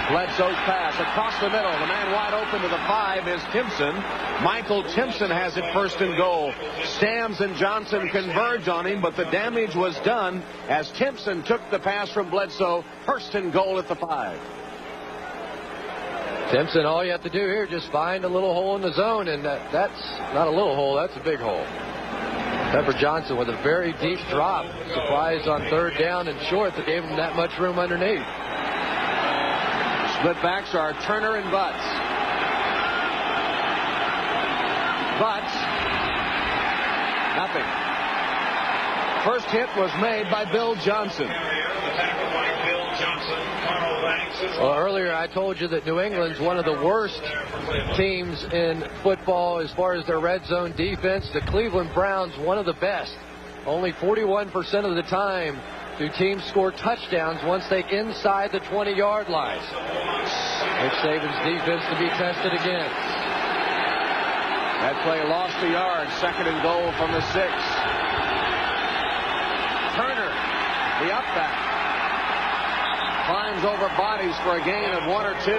Bledsoe's pass across the middle. The man wide open to the 5 is Timpson. Michael Timpson has it 1st and goal. Stams and Johnson converge on him, but the damage was done as Timpson took the pass from Bledsoe. 1st and goal at the 5. Timpson, all you have to do here, just find a little hole in the zone, and that's not a little hole, that's a big hole. Pepper Johnson with a very deep drop. Surprise on 3rd down and short that gave him that much room underneath. Split backs are Turner and Butts. Butts. Nothing. First hit was made by Bill Johnson. Well, earlier I told you that New England's one of the worst teams in football as far as their red zone defense. The Cleveland Browns, one of the best. Only 41% of the time do teams score touchdowns once they inside the 20-yard line. Nick Saban's defense to be tested again. That play lost a yard. 2nd and goal from the 6. Turner, the up back, climbs over bodies for a gain of 1 or 2.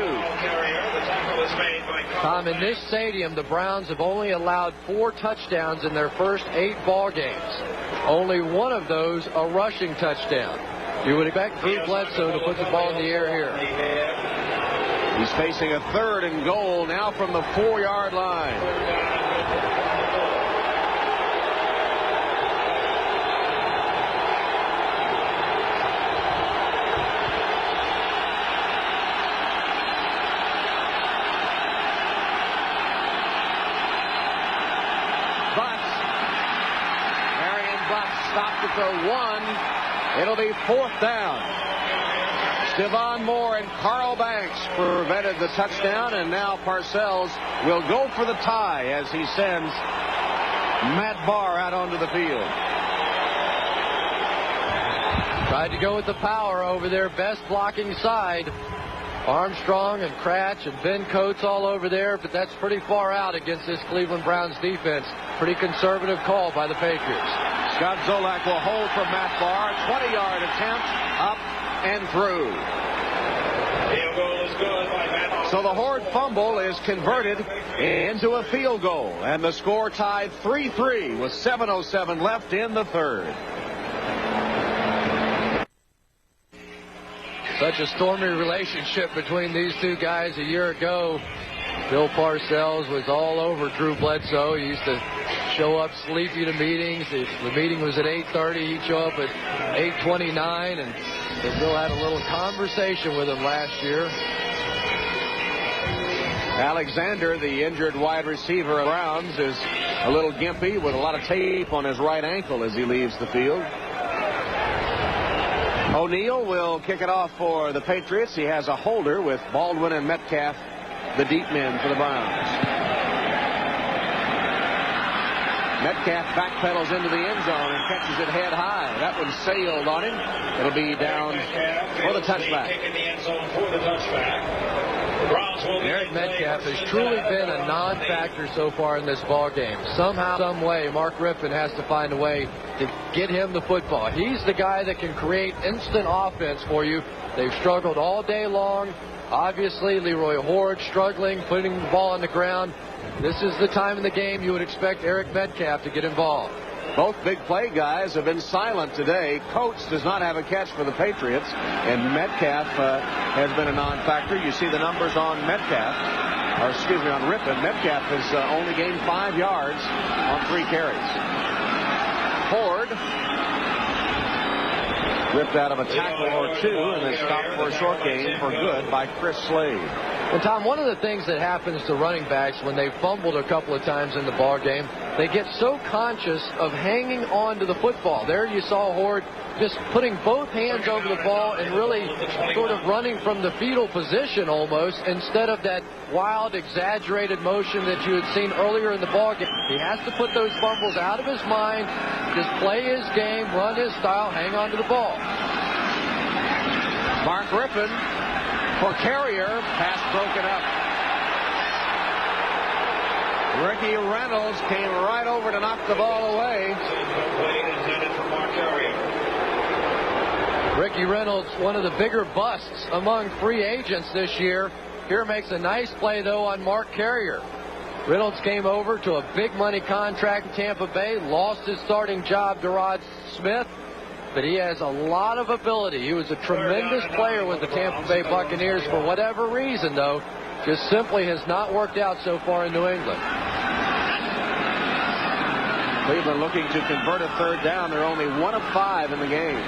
Tom, in this stadium, the Browns have only allowed 4 touchdowns in their first 8 ball games. Only one of those a rushing touchdown. You would expect Drew Bledsoe to put the ball in the air here. He's facing a 3rd and goal now from the 4-yard line. Butts the 1. It'll be 4th down. Stevan Moore and Carl Banks prevented the touchdown, and now Parcells will go for the tie as he sends Matt Barr out onto the field. Tried to go with the power over their best blocking side. Armstrong and Cratch and Ben Coates all over there, but that's pretty far out against this Cleveland Browns defense. Pretty conservative call by the Patriots. Scott Zolak will hold for Matt Barr. 20-yard attempt, up and through. Field goal is good by Matt. So the Horde fumble is converted into a field goal, and the score tied 3-3 with 7:07 left in the third. Such a stormy relationship between these two guys a year ago. Bill Parcells was all over Drew Bledsoe. He used to show up sleepy to meetings. If the meeting was at 8:30, he'd show up at 8:29, and Bill had a little conversation with him last year. Alexander, the injured wide receiver of Browns, is a little gimpy with a lot of tape on his right ankle as he leaves the field. O'Neal will kick it off for the Patriots. He has a holder with Baldwin and Metcalf, the deep men for the Browns. Metcalf backpedals into the end zone and catches it head high. That one sailed on him. It'll be down for the touchback. Eric Metcalf has truly been a non-factor so far in this ball game. Somehow, some way, Mark Rypien has to find a way to get him the football. He's the guy that can create instant offense for you. They've struggled all day long. Obviously, Leroy Horde struggling, putting the ball on the ground. This is the time in the game you would expect Eric Metcalf to get involved. Both big play guys have been silent today. Coates does not have a catch for the Patriots, and Metcalf has been a non-factor. You see the numbers on Metcalf, or excuse me, on Rypien. Metcalf has only gained 5 yards on 3 carries. Horde ripped out of a tackle or two and then stopped for a short gain for good by Chris Slade. Well, Tom, one of the things that happens to running backs when they fumbled a couple of times in the ball game, they get so conscious of hanging on to the football. There you saw Horde just putting both hands over the ball and really sort of running from the fetal position almost, instead of that wild, exaggerated motion that you had seen earlier in the ball game. He has to put those fumbles out of his mind, just play his game, run his style, hang on to the ball. Mark Rypien for Carrier, pass broken up. Ricky Reynolds came right over to knock the ball away. Ricky Reynolds, one of the bigger busts among free agents this year. Here makes a nice play, though, on Mark Carrier. Reynolds came over to a big money contract in Tampa Bay, lost his starting job to Rod Smith, but he has a lot of ability. He was a tremendous player with the Tampa Bay Buccaneers. For whatever reason, though, just simply has not worked out so far in New England. Cleveland looking to convert a third down. They're only 1 of 5 in the game.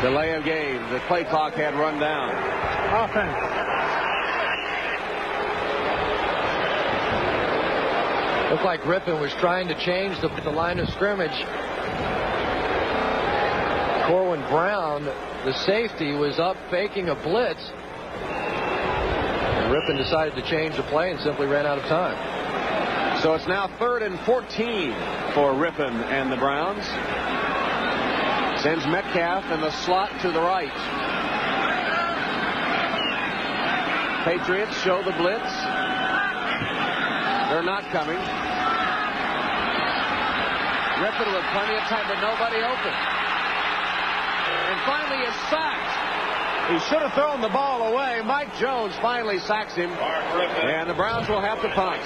Delay of game. The play clock had run down. Offense. Looked like Rypien was trying to change the line of scrimmage. Corwin Brown, the safety, was up faking a blitz. And Rypien decided to change the play and simply ran out of time. So it's now 3rd and 14 for Rypien and the Browns. Sends Metcalf in the slot to the right. Patriots show the blitz. They're not coming. Rypien with plenty of time, but nobody open. And finally is sacked. He should have thrown the ball away. Mike Jones finally sacks him. And the Browns will have to punt.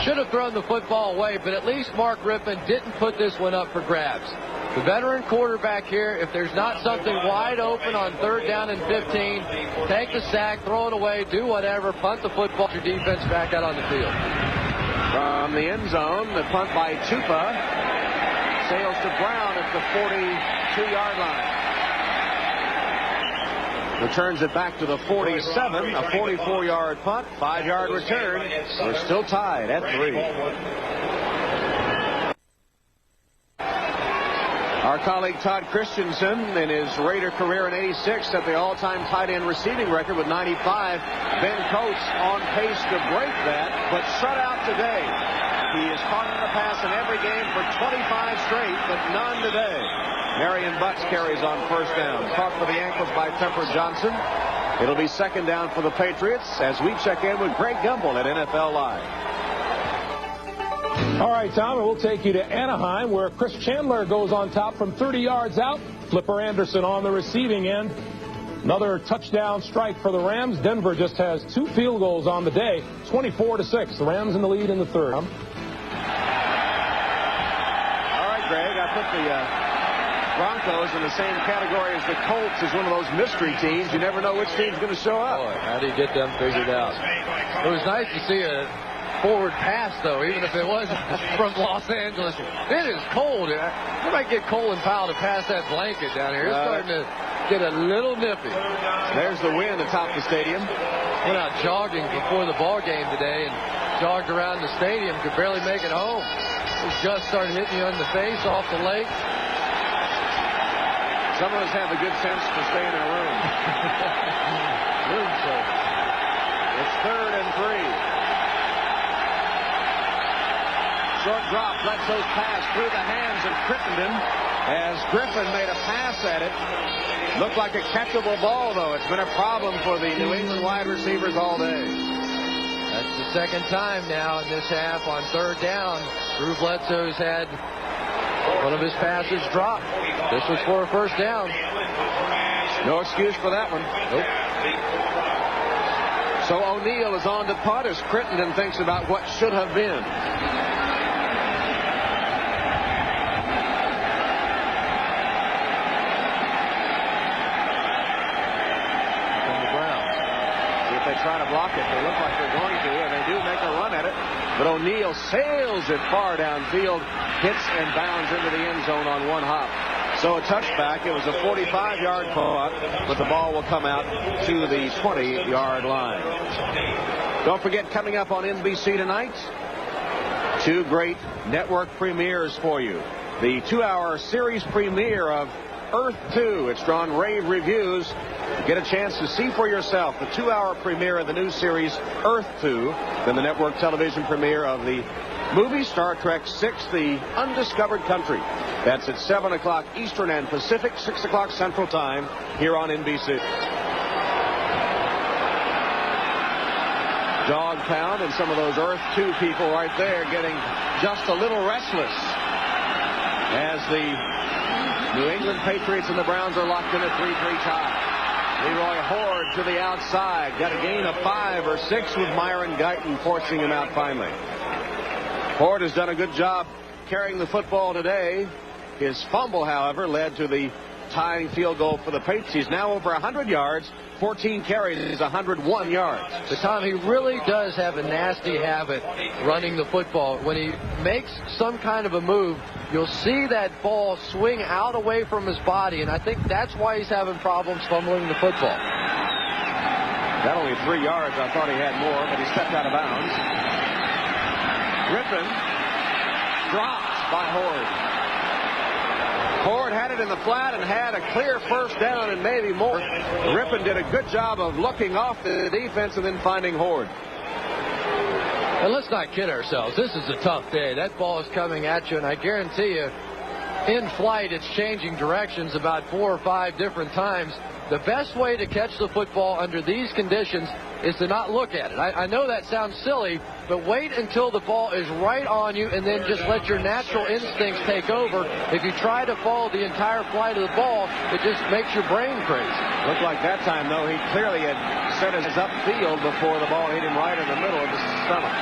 Should have thrown the football away, but at least Mark Rypien didn't put this one up for grabs. The veteran quarterback here, if there's not something wide open on 3rd down and 15, take the sack, throw it away, do whatever, punt the football, your defense back out on the field. From the end zone, the punt by Tupa sails to Brown at the 42-yard line. returns it back to the 47, a 44-yard punt, 5-yard return. We're still tied at 3. Our colleague Todd Christensen, in his Raider career in '86, set the all-time tight end receiving record with 95. Ben Coates on pace to break that, but shut out today. He is caught in the pass in every game for 25 straight, but none today. Marion Butts carries on first down. Caught for the ankles by Temper Johnson. It'll be second down for the Patriots as we check in with Greg Gumbel at NFL Live. All right, Tom, and we'll take you to Anaheim, where Chris Chandler goes on top from 30 yards out. Flipper Anderson on the receiving end. Another touchdown strike for the Rams. Denver just has 2 field goals on the day, 24-6. The Rams in the lead in the third. All right, Greg, I put the Broncos in the same category as the Colts as one of those mystery teams. You never know which team's going to show up. Boy, how do you get them figured out? It was nice to see a forward pass, though, even if it wasn't from Los Angeles. It is cold. You might get Colin Powell to pass that blanket down here. It's starting to get a little nippy. There's the wind atop the stadium. Went out jogging before the ball game today and jogged around the stadium. Could barely make it home. It just started hitting you in the face off the lake. Some of us have the good sense to stay in our room. Room service. It's 3rd and 3. Short drop, Bledsoe's pass through the hands of Crittenden as Griffin made a pass at it. Looked like a catchable ball, though. It's been a problem for the New England wide receivers all day. That's the second time now in this half on 3rd down. Drew Bledsoe's had one of his passes dropped. This was for a first down. No excuse for that one. Nope. So O'Neal is on to punt as Crittenden thinks about what should have been. Try to block it. They look like they're going to, and they do make a run at it. But O'Neal sails it far downfield, hits and bounds into the end zone on one hop. So a touchback. It was a 45-yard punt, but the ball will come out to the 20-yard line. Don't forget, coming up on NBC tonight, 2 great network premieres for you. The 2-hour series premiere of Earth 2. It's drawn rave reviews. Get a chance to see for yourself the 2-hour premiere of the new series Earth 2, then the network television premiere of the movie Star Trek VI, The Undiscovered Country. That's at 7 o'clock Eastern and Pacific, 6 o'clock Central Time, here on NBC. Dog Pound and some of those Earth 2 people right there getting just a little restless as the New England Patriots and the Browns are locked in a 3-3 tie. Leroy Horde to the outside. Got a gain of 5 or 6 with Myron Guyton forcing him out finally. Horde has done a good job carrying the football today. His fumble, however, led to the tying field goal for the Patriots. He's now over 100 yards, 14 carries, 101 yards. But Tom, he really does have a nasty habit running the football. When he makes some kind of a move, you'll see that ball swing out away from his body, and I think that's why he's having problems fumbling the football. Not only 3 yards, I thought he had more, but he stepped out of bounds. Griffin dropped by Horde. Horde had it in the flat and had a clear first down and maybe more. Griffin did a good job of looking off the defense and then finding Horde. And let's not kid ourselves. This is a tough day. That ball is coming at you, and I guarantee you, in flight, it's changing directions about 4 or 5 different times. The best way to catch the football under these conditions is to not look at it. I know that sounds silly, but wait until the ball is right on you and then just let your natural instincts take over. If you try to follow the entire flight of the ball, it just makes your brain crazy. Looked like that time, though, he clearly had set his upfield before the ball hit him right in the middle of the stomach.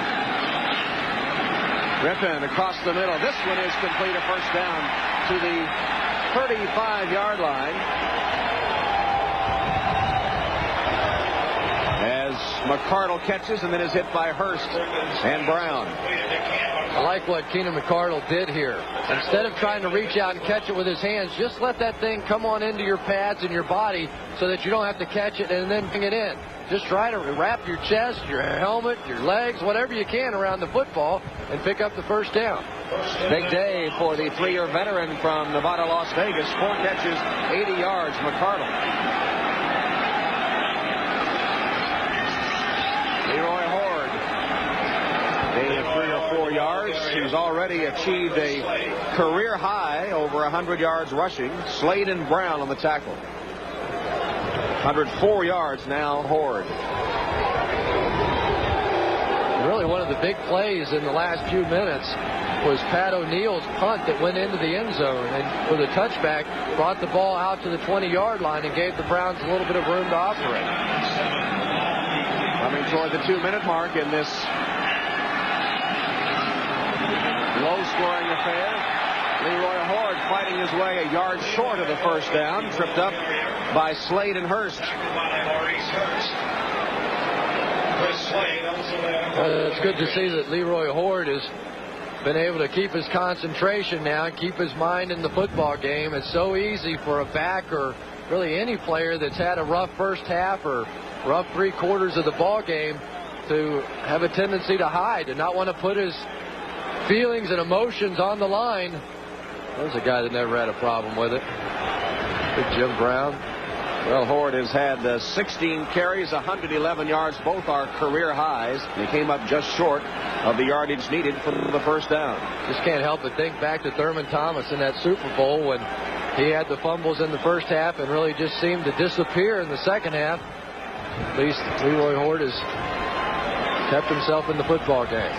Griffin across the middle. This one is complete, a first down to the 35-yard line. As McCardle catches and then is hit by Hurst and Brown. I like what Keenan McCardle did here. Instead of trying to reach out and catch it with his hands, just let that thing come on into your pads and your body so that you don't have to catch it and then bring it in. Just try to wrap your chest, your helmet, your legs, whatever you can around the football and pick up the first down. Big day for the 3-year veteran from Nevada, Las Vegas. 4 catches, 80 yards, McCardle. Leroy Horde gained 3 or 4 yards. He's already achieved a career high over 100 yards rushing. Slade and Brown on the tackle. 104 yards now, Horde. Really one of the big plays in the last few minutes was Pat O'Neill's punt that went into the end zone and for the touchback brought the ball out to the 20-yard line and gave the Browns a little bit of room to operate. Coming toward the 2-minute mark in this low-scoring affair. Leroy Horde fighting his way a yard short of the first down, tripped up by Slade and Hurst. It's good to see that Leroy Horde has been able to keep his concentration now and keep his mind in the football game. It's so easy for a back or really any player that's had a rough first half or rough 3/4 of the ball game to have a tendency to hide and not want to put his feelings and emotions on the line. There's a guy that never had a problem with it. Big Jim Brown. Well, Horde has had 16 carries, 111 yards. Both are career highs. They came up just short of the yardage needed for the first down. Just can't help but think back to Thurman Thomas in that Super Bowl when he had the fumbles in the first half and really just seemed to disappear in the second half. At least Leroy Horde has kept himself in the football game.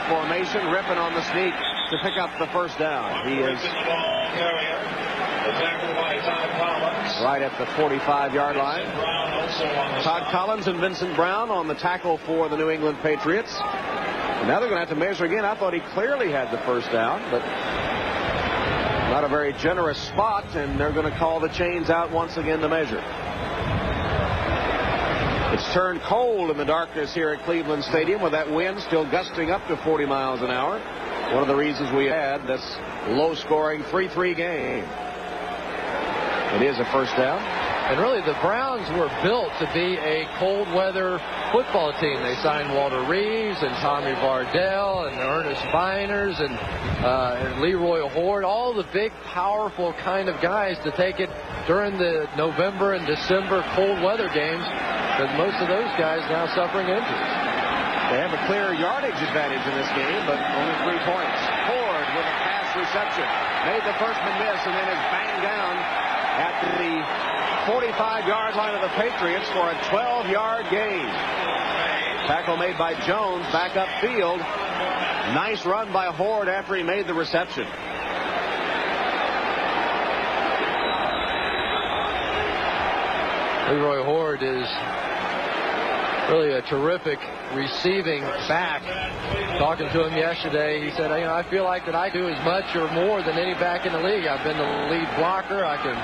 Formation, Rippon on the sneak to pick up the first down. He is right at the 45-yard line. Todd Collins and Vincent Brown on the tackle for the New England Patriots. And now they're going to have to measure again. I thought he clearly had the first down, but not a very generous spot, and they're going to call the chains out once again to measure. It's turned cold in the darkness here at Cleveland Stadium with that wind still gusting up to 40 miles an hour. One of the reasons we had this low-scoring 3-3 game. It is a first down. And really, the Browns were built to be a cold-weather football team. They signed Walter Reeves and Tommy Vardell and Ernest Beiners and Leroy Horde, all the big, powerful kind of guys to take it during the November and December cold-weather games. But most of those guys now suffering injuries. They have a clear yardage advantage in this game, but only 3 points. Horde with a pass reception. Made the first one miss and then is banged down at the 45-yard line of the Patriots for a 12-yard gain. Tackle made by Jones back upfield. Nice run by Horde after he made the reception. Leroy Horde is really a terrific receiving back. Talking to him yesterday, he said, I feel like that I do as much or more than any back in the league. I've been the lead blocker. I can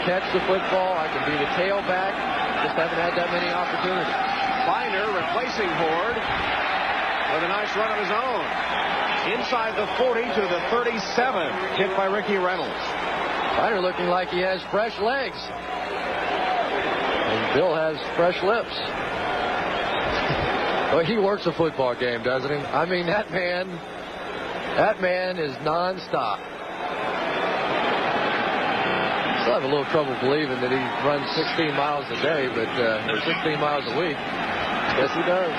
catch the football. I can be the tailback. Just haven't had that many opportunities. Biner replacing Horde with a nice run of his own. Inside the 40 to the 37. Hit by Ricky Reynolds. Biner looking like he has fresh legs. And Bill has fresh lips. Well, he works a football game, doesn't he? I mean, that man is nonstop. Still have a little trouble believing that he runs 16 miles a day, but or 16 miles a week. Yes, he does.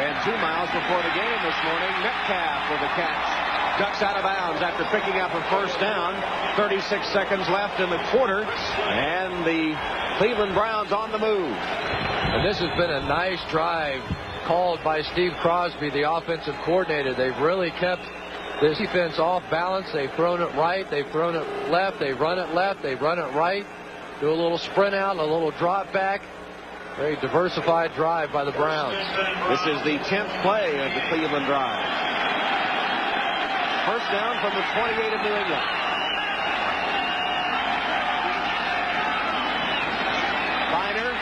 And 2 miles before the game this morning, Metcalf with a catch. Ducks out of bounds after picking up a first down. 36 seconds left in the quarter, and the Cleveland Browns on the move. And this has been a nice drive called by Steve Crosby, the offensive coordinator. They've really kept this defense off balance. They've thrown it right. They've thrown it left. They run it left. They run it right. Do a little sprint out, a little drop back. Very diversified drive by the Browns. This is the 10th play of the Cleveland drive. First down from the 28 of New England. Biner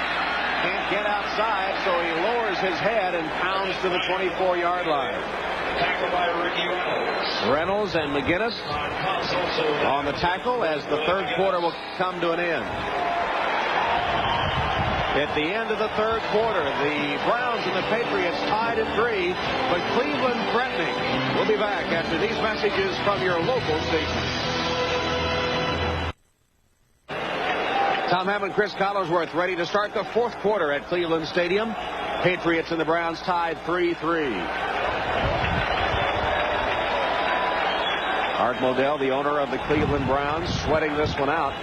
can't get outside, so he lowers his head and pounds to the 24-yard line. Tackled by Ricky Reynolds. Reynolds and McGinnis on the tackle as the third quarter will come to an end. At the end of the third quarter, the Browns and the Patriots tied at 3, but Cleveland threatening. We'll be back after these messages from your local station. Tom Hammond, Chris Collinsworth ready to start the fourth quarter at Cleveland Stadium. Patriots and the Browns tied 3-3. Art Modell, the owner of the Cleveland Browns, sweating this one out.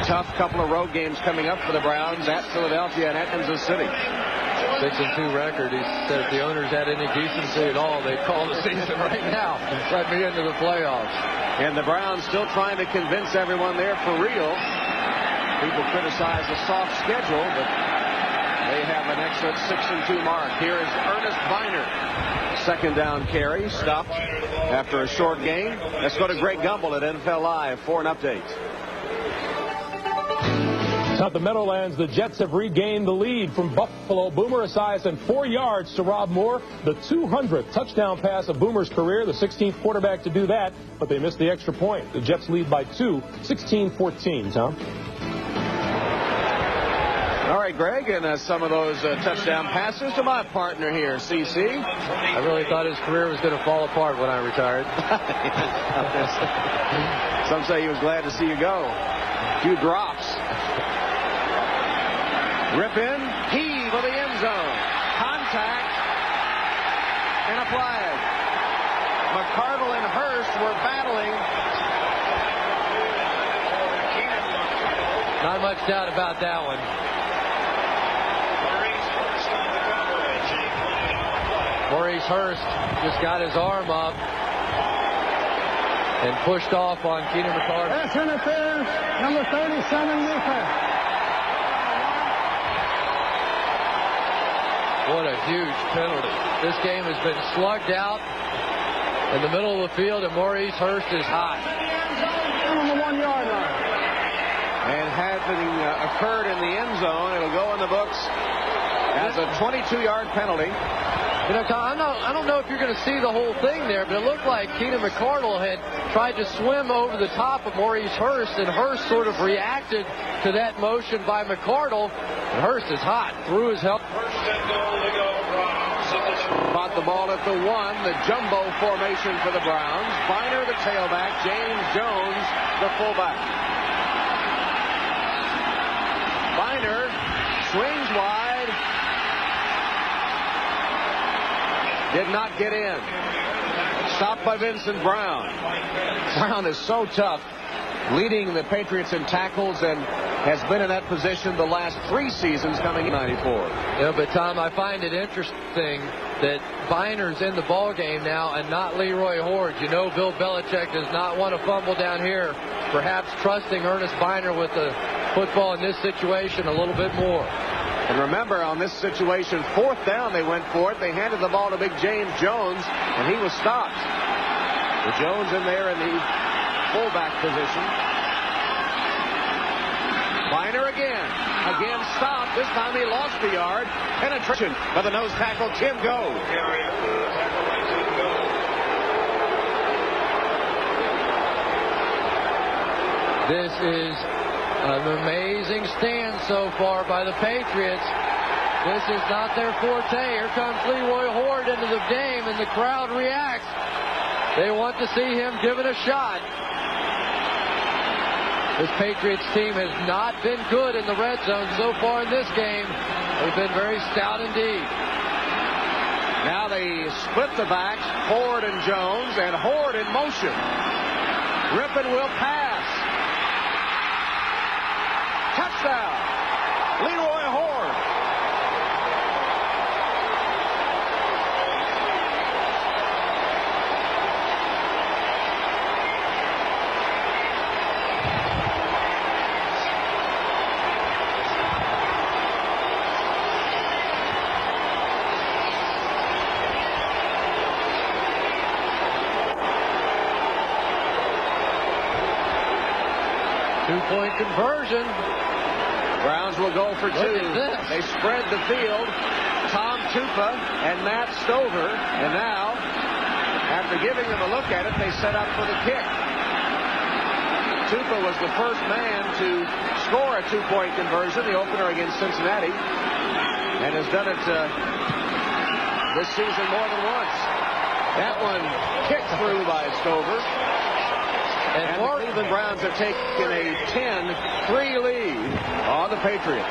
Tough couple of road games coming up for the Browns at Philadelphia and at Kansas City. 6-2 record. He said if the owners had any decency at all, they'd call the season right now. Let me into the playoffs. And the Browns still trying to convince everyone they're for real. People criticize the soft schedule, but they have an excellent 6-2 mark. Here is Ernest Biner. Second down carry, stopped after a short gain. Let's go to Greg Gumbel at NFL Live for an update. At the Meadowlands, the Jets have regained the lead from Buffalo. Boomer Esiason 4 yards to Rob Moore. The 200th touchdown pass of Boomer's career, the 16th quarterback to do that, but they missed the extra point. The Jets lead by 2, 16-14, Tom. All right, Greg, and some of those touchdown passes to my partner here, CC. I really thought his career was going to fall apart when I retired. Some say he was glad to see you go. A few drops. Rip in, heave of the end zone. Contact and a flag. McCardle and Hurst were battling. Not much doubt about that one. Maurice Hurst just got his arm up and pushed off on Keenan McCardle. Pass interference, number 37, Newcastle. What a huge penalty. This game has been slugged out in the middle of the field, and Maurice Hurst is hot. On the 1 yard line. And having occurred in the end zone, it'll go in the books as a 22-yard penalty. You know, Tom, I don't know if you're going to see the whole thing there, but it looked like Keenan McCardle had tried to swim over the top of Maurice Hurst, and Hurst sort of reacted to that motion by McCardle. And Hurst is hot, threw his helmet. Caught the ball at the 1, the jumbo formation for the Browns. Biner, the tailback, James Jones, the fullback. Biner swings wide. Did not get in. Stopped by Vincent Brown. Brown is so tough, leading the Patriots in tackles and has been in that position the last 3 seasons coming in 94. Yeah, but Tom, I find it interesting that Biner's in the ball game now and not Leroy Hoard. You know, Bill Belichick does not want to fumble down here, perhaps trusting Ernest Biner with the football in this situation a little bit more. And remember, on this situation, 4th down, they went for it. They handed the ball to big James Jones, and he was stopped. With Jones in there in the fullback position. Biner again stopped. This time he lost a yard. Penetration by the nose tackle, Tim Go. This is an amazing stand so far by the Patriots. This is not their forte. Here comes Leroy Hoard into the game, and the crowd reacts. They want to see him given a shot. This Patriots team has not been good in the red zone so far in this game. They've been very stout indeed. Now they split the backs, Hoard and Jones, and Hoard in motion. Rippon will pass. Touchdown, Leroy Hoard. 2-point conversion. Browns will go for 2. They spread the field. Tom Tupa and Matt Stover. And now, after giving them a look at it, they set up for the kick. Tupa was the first man to score a 2-point conversion, the opener against Cincinnati, and has done it this season more than once. That one kicked through by Stover. And the Cleveland Browns have taken a 10-3 lead on the Patriots.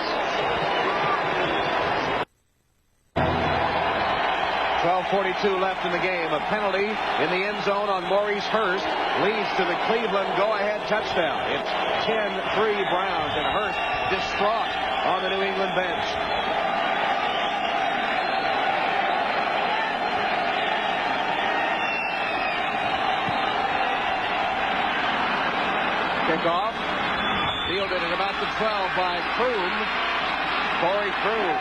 12:42 left in the game. A penalty in the end zone on Maurice Hurst leads to the Cleveland go-ahead touchdown. It's 10-3 Browns, and Hurst distraught on the New England bench. Kickoff. Fielded at about the 12 by Kroom. Corey Kroom.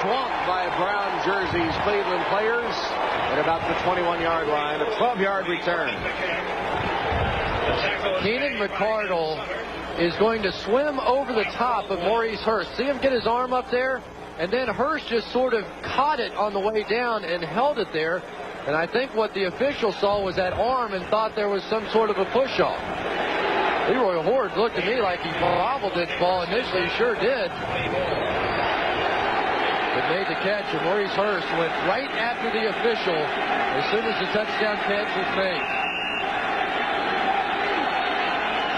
Swamped by Brown jerseys Cleveland players at about the 21-yard line. A 12-yard return. Keenan McCardle is going to swim over the top of Maurice Hurst. See him get his arm up there? And then Hurst just sort of caught it on the way down and held it there. And I think what the official saw was that arm and thought there was some sort of a push-off. Leroy Hoard looked at me like he bobbled this ball initially. He sure did. But made the catch, and Maurice Hurst went right after the official as soon as the touchdown catch was made.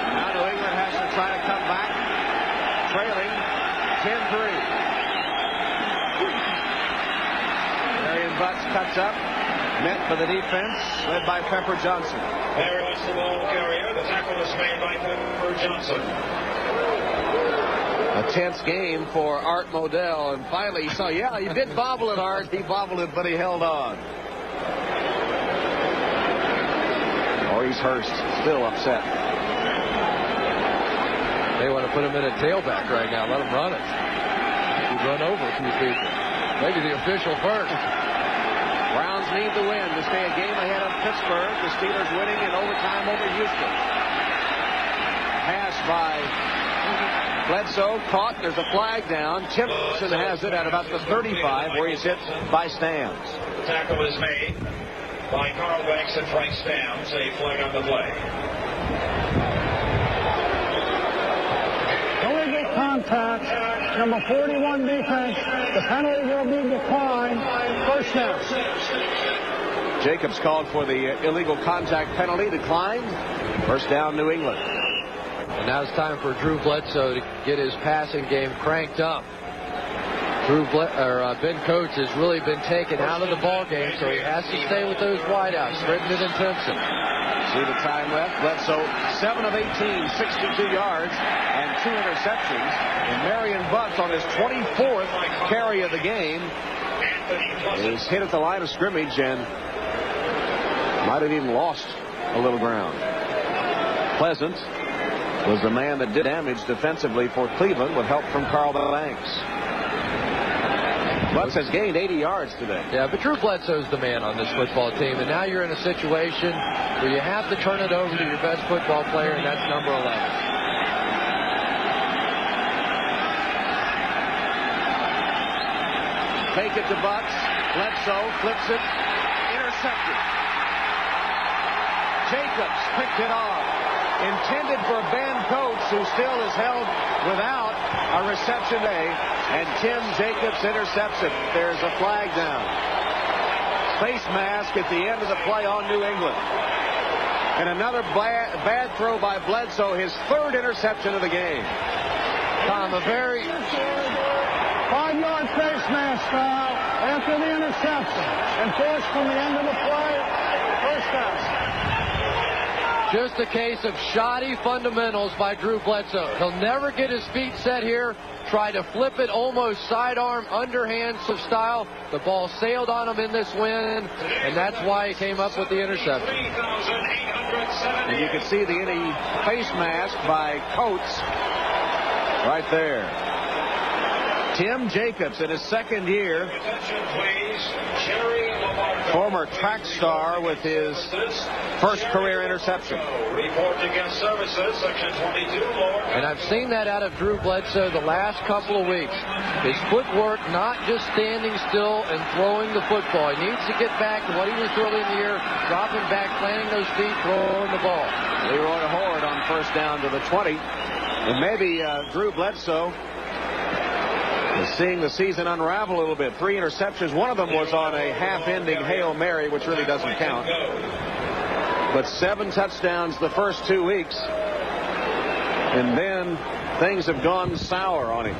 Now New England has to try to come back, trailing 10-3. Marion Butts cuts up, met for the defense, led by Pepper Johnson. There was the ball carrier. The tackle was made by Pepper Johnson. A tense game for Art Modell, and finally he saw, yeah, he did bobble it, Art. He bobbled it, but he held on. Maurice Hurst still upset. They want to put him in a tailback right now. Let him run it. He'd run over a few people. Maybe the official first. Browns need the win to stay a game ahead of Pittsburgh. The Steelers winning in overtime over Houston. Pass by Bledsoe, caught. There's a flag down. Timpson has it at about the 35, where he's hit by Stams. The tackle is made by Carl Banks and Frank Stams. A flag on the play. Illegal contact. Number 41 defense. The penalty will be declined. First down. Jacobs called for the illegal contact penalty, declined. First down, New England. And now it's time for Drew Bledsoe to get his passing game cranked up. Ben Coates has really been taken out of the ball game, so he has to stay with those wideouts, Crittenden and Timpson. See the time left. Bledsoe 7 of 18, 62 yards, and 2 interceptions. And Marion Butts on his 24th carry of the game is hit at the line of scrimmage and might have even lost a little ground. Pleasant was the man that did damage defensively for Cleveland with help from Carl Banks. Butts has gained 80 yards today. Yeah, but Drew Bledsoe's the man on this football team, and now you're in a situation where you have to turn it over to your best football player, and that's number 11. Take it to Butts. Bledsoe flips it. Intercepted. Jacobs picked it off. Intended for Ben Coates, who still is held without a reception day. And Tim Jacobs intercepts it. There's a flag down. Face mask at the end of the play on New England. And another bad throw by Bledsoe, his 3rd interception of the game. Tom, a very 5-yard face mask foul after the interception. And forced from the end of the play. First down. Just a case of shoddy fundamentals by Drew Bledsoe. He'll never get his feet set here. Try to flip it almost sidearm, underhand style. The ball sailed on him in this win, and that's why he came up with the interception. And you can see the face mask by Coates right there. Tim Jacobs in his second year. Former track star with his first career interception. Report against services, section 22, Lord. And I've seen that out of Drew Bledsoe the last couple of weeks. His footwork, not just standing still and throwing the football. He needs to get back to what he was early in the year, dropping back, planting those feet, throwing the ball. Leroy Horde on first down to the 20. And maybe Drew Bledsoe is seeing the season unravel a little bit. 3 interceptions. One of them was on a half-ending Hail Mary, which really doesn't count. But 7 touchdowns the first 2 weeks. And then things have gone sour on him.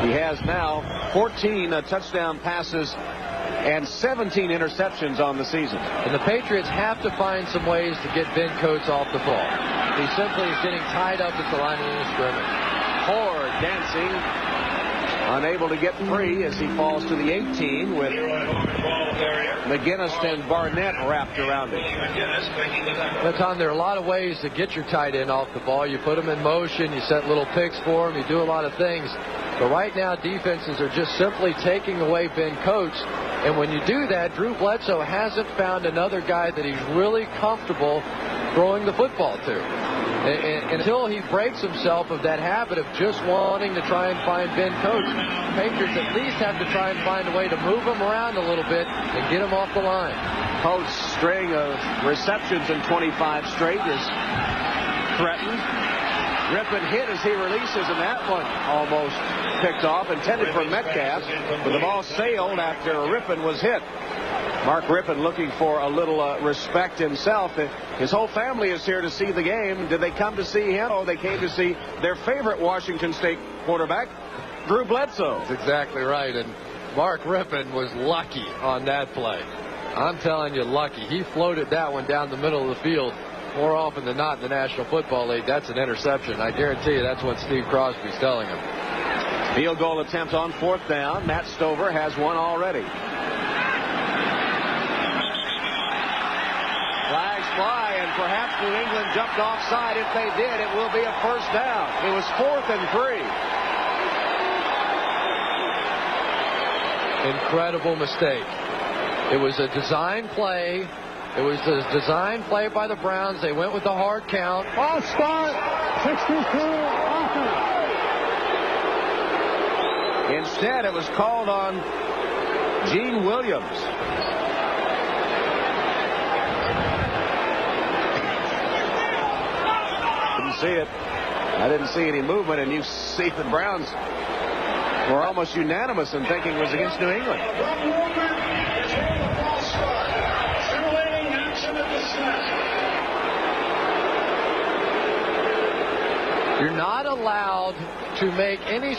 He has now 14 touchdown passes and 17 interceptions on the season. And the Patriots have to find some ways to get Ben Coates off the ball. He simply is getting tied up at the line of scrimmage. Horde dancing. Unable to get free as he falls to the 18 with McGinnis and Barnett wrapped around him. But Tom, there are a lot of ways to get your tight end off the ball. You put him in motion, you set little picks for him, you do a lot of things. But right now, defenses are just simply taking away Ben Coates. And when you do that, Drew Bledsoe hasn't found another guy that he's really comfortable throwing the football to. And until he breaks himself of that habit of just wanting to try and find Ben Coates, Patriots at least have to try and find a way to move him around a little bit and get him off the line. Coates' string of receptions in 25 straight is threatened. Rippon hit as he releases, and that one almost picked off, intended for Metcalf, but the ball sailed after Rippon was hit. Mark Rippon looking for a little respect himself. His whole family is here to see the game. Did they come to see him? Oh, they came to see their favorite Washington State quarterback, Drew Bledsoe. That's exactly right. And Mark Rippon was lucky on that play. I'm telling you, lucky. He floated that one down the middle of the field. More often than not in the National Football League, that's an interception. I guarantee you that's what Steve Crosby's telling him. Field goal attempt on 4th down. Matt Stover has one already. Flags fly, and perhaps New England jumped offside. If they did, it will be a first down. It was 4th and 3. Incredible mistake. It was a design play. It was a design play by the Browns. They went with the hard count. False start, 62 offense. Instead, it was called on Gene Williams. Didn't see it. I didn't see any movement, and you see the Browns were almost unanimous in thinking it was against New England. You're not allowed to make any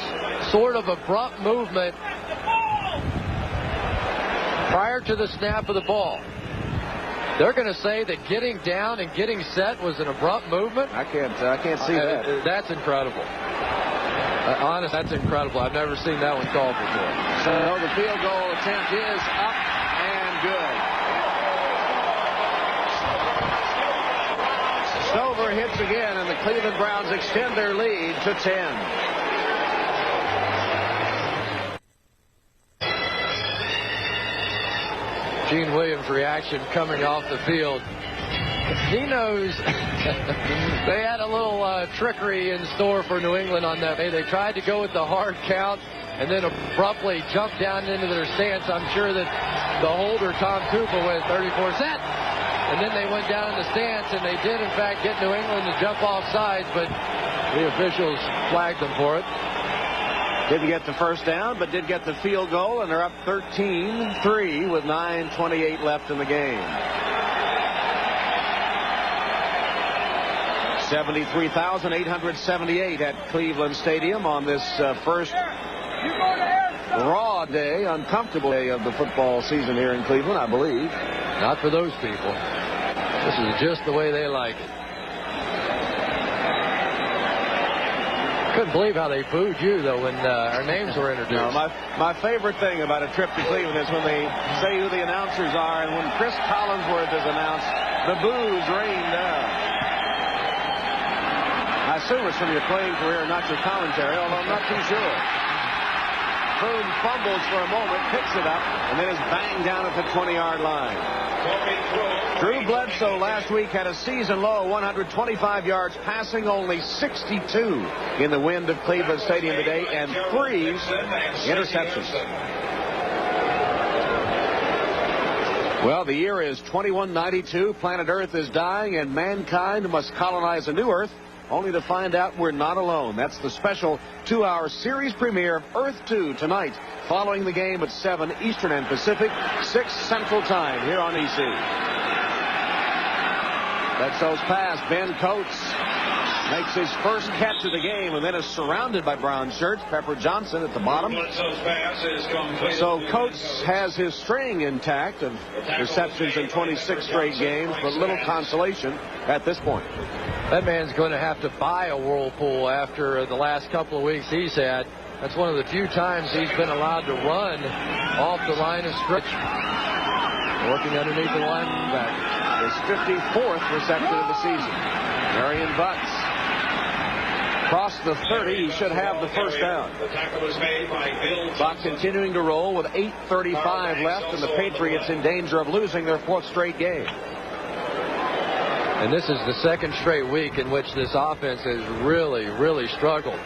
sort of abrupt movement prior to the snap of the ball. They're going to say that getting down and getting set was an abrupt movement. I can't see that. That's incredible. Honest, that's incredible. I've never seen that one called before. So the field goal attempt is up and good. Stover hits again, and the Cleveland Browns extend their lead to 10. Gene Williams' reaction coming off the field. He knows they had a little trickery in store for New England on that. They tried to go with the hard count and then abruptly jumped down into their stance. I'm sure that the holder, Tom Cooper, went 34 set. And then they went down in the stance, and they did, in fact, get New England to jump off sides, but the officials flagged them for it. Didn't get the first down, but did get the field goal, and they're up 13-3 with 9:28 left in the game. 73,878 at Cleveland Stadium on this first raw day, uncomfortable day of the football season here in Cleveland, I believe. Not for those people. This is just the way they like it. Couldn't believe how they booed you, though, when our names were introduced. No, my favorite thing about a trip to Cleveland is when they say who the announcers are, and when Chris Collinsworth is announced, the boos rain down. I assume it's from your playing career, not your commentary, although I'm not too sure. Boone fumbles for a moment, picks it up, and then is banged down at the 20-yard line. Drew Bledsoe last week had a season low 125 yards passing, only 62 in the wind of Cleveland Stadium today, and 3 interceptions. Well, the year is 2192. Planet Earth is dying, and mankind must colonize a new Earth, only to find out we're not alone. That's the special 2-hour series premiere of Earth 2 tonight, following the game at 7 Eastern and Pacific, 6 Central Time here on EC. Bledsoe's pass. Ben Coates makes his first catch of the game and then is surrounded by brown shirts. Pepper Johnson at the bottom. So Coates has his string intact of receptions in 26 straight games, but little consolation at this point. That man's going to have to buy a Whirlpool after the last couple of weeks he's had. That's one of the few times he's been allowed to run off the line of scrimmage, working underneath the linebacker. His 54th reception of the season. Marion Butts crossed the 30. He should have the first down. Clock continuing to roll with 8:35 left, and the Patriots in danger of losing their 4th straight game. And this is the 2nd straight week in which this offense has really struggled.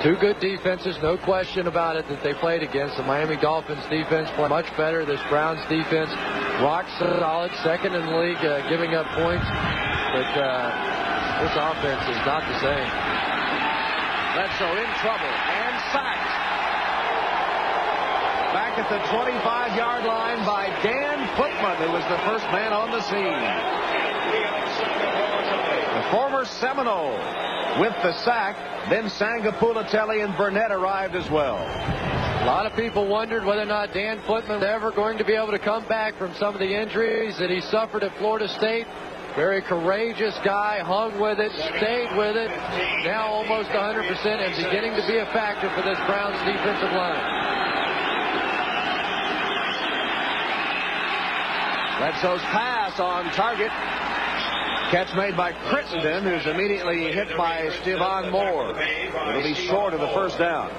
2 good defenses, no question about it, that they played against. The Miami Dolphins defense played much better. This Browns defense, rock solid, 2nd in the league, giving up points. But this offense is not the same. Bledsoe in trouble and sacked. Back at the 25-yard line by Dan Putman, who was the first man on the scene. The former Seminole with the sack. Then Sangapulatelli and Burnett arrived as well. A lot of people wondered whether or not Dan Putman was ever going to be able to come back from some of the injuries that he suffered at Florida State. Very courageous guy, hung with it, stayed with it. Now almost 100% and beginning to be a factor for this Browns defensive line. Bledsoe's pass on target. Catch made by Crittenden, who's immediately hit by Stevan Moore. It'll be short of the first down.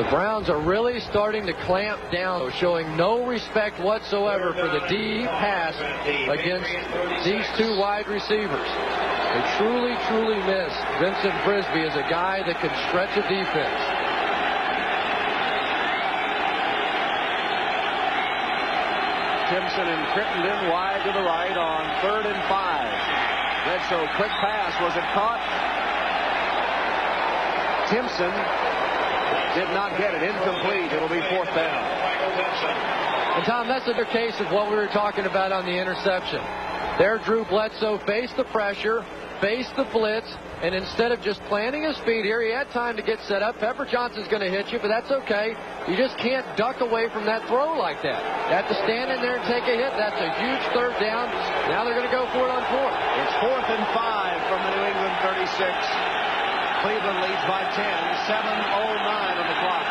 The Browns are really starting to clamp down, showing no respect whatsoever for the deep pass against these 2 wide receivers. They truly miss Vincent Frisbee as a guy that can stretch a defense. Timpson and Crittenden wide to the right on 3rd and 5. Bledsoe, quick pass. Was it caught? Timpson did not get it. Incomplete. It'll be 4th down. And Tom, that's another case of what we were talking about on the interception. There, Drew Bledsoe faced the pressure, faced the blitz, and instead of just planting his feet here, he had time to get set up. Pepper Johnson's going to hit you, but that's okay. You just can't duck away from that throw like that. You have to stand in there and take a hit. That's a huge 3rd down. Now they're going to go for it on 4th. It's 4th and 5 from the New England 36. Cleveland leads by 10. 7:09 on the clock.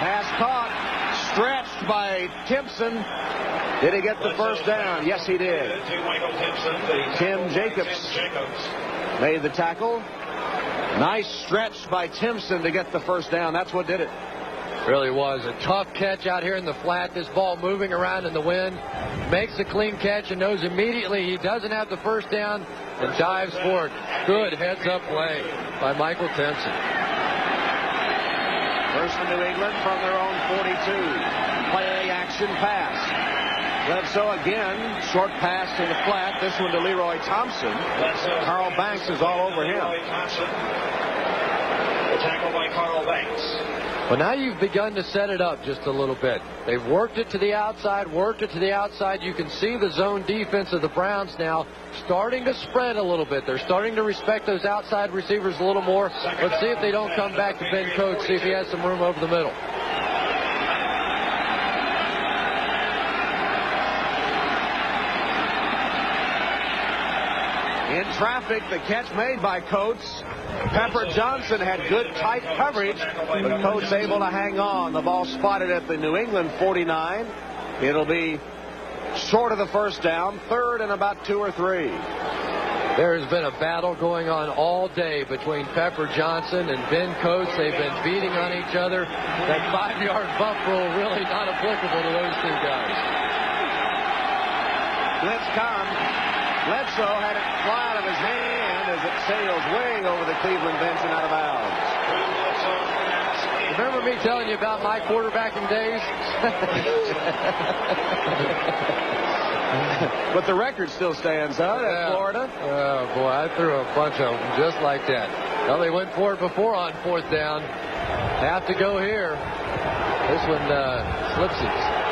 Pass caught. Stretched by Timpson. Did he get the first down? Yes, he did. Tim Jacobs made the tackle. Nice stretch by Timpson to get the first down. That's what did it. Really was a tough catch out here in the flat. This ball moving around in the wind. Makes a clean catch and knows immediately he doesn't have the first down and dives for it. Good heads-up play by Michael Timpson. First for New England from their own 42. Play action pass. Bledsoe again. Short pass to the flat. This one to Leroy Thompson. Carl Banks is all over him. The tackle by Carl Banks. Well, now you've begun to set it up just a little bit. They've worked it to the outside, You can see the zone defense of the Browns now starting to spread a little bit. They're starting to respect those outside receivers a little more. Let's see if they don't come back to Ben Coates, see if he has some room over the middle. In traffic, the catch made by Coates. Pepper Johnson had good tight coverage, but Coates able to hang on. The ball spotted at the New England 49. It'll be short of the first down, third and about 2 or 3. There has been a battle going on all day between Pepper Johnson and Ben Coates. They've been beating on each other. That 5-yard bump rule really not applicable to those two guys. Blitz come. Bledsoe had it fly out of his hand as it sails way over the Cleveland bench and out of bounds. Remember me telling you about my quarterbacking days? But the record still stands, huh, at Florida? Oh, boy, I threw a bunch of them just like that. Well, they went for it before on 4th down. Have to go here. This one slipsies.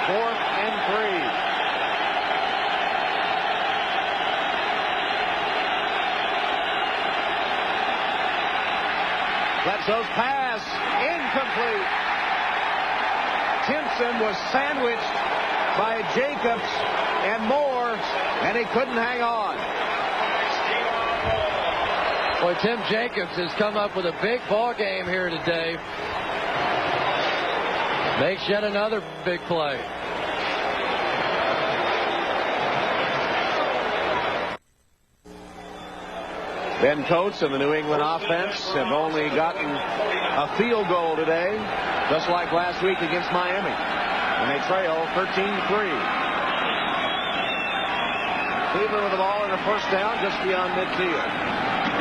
4th and 3. Bledsoe's pass incomplete. Timpson was sandwiched by Jacobs and Moore, and he couldn't hang on. Boy, Tim Jacobs has come up with a big ball game here today. Makes yet another big play. Ben Coates and the New England offense have only gotten a field goal today, just like last week against Miami. And they trail 13-3. Cleveland with the ball in the first down just beyond midfield.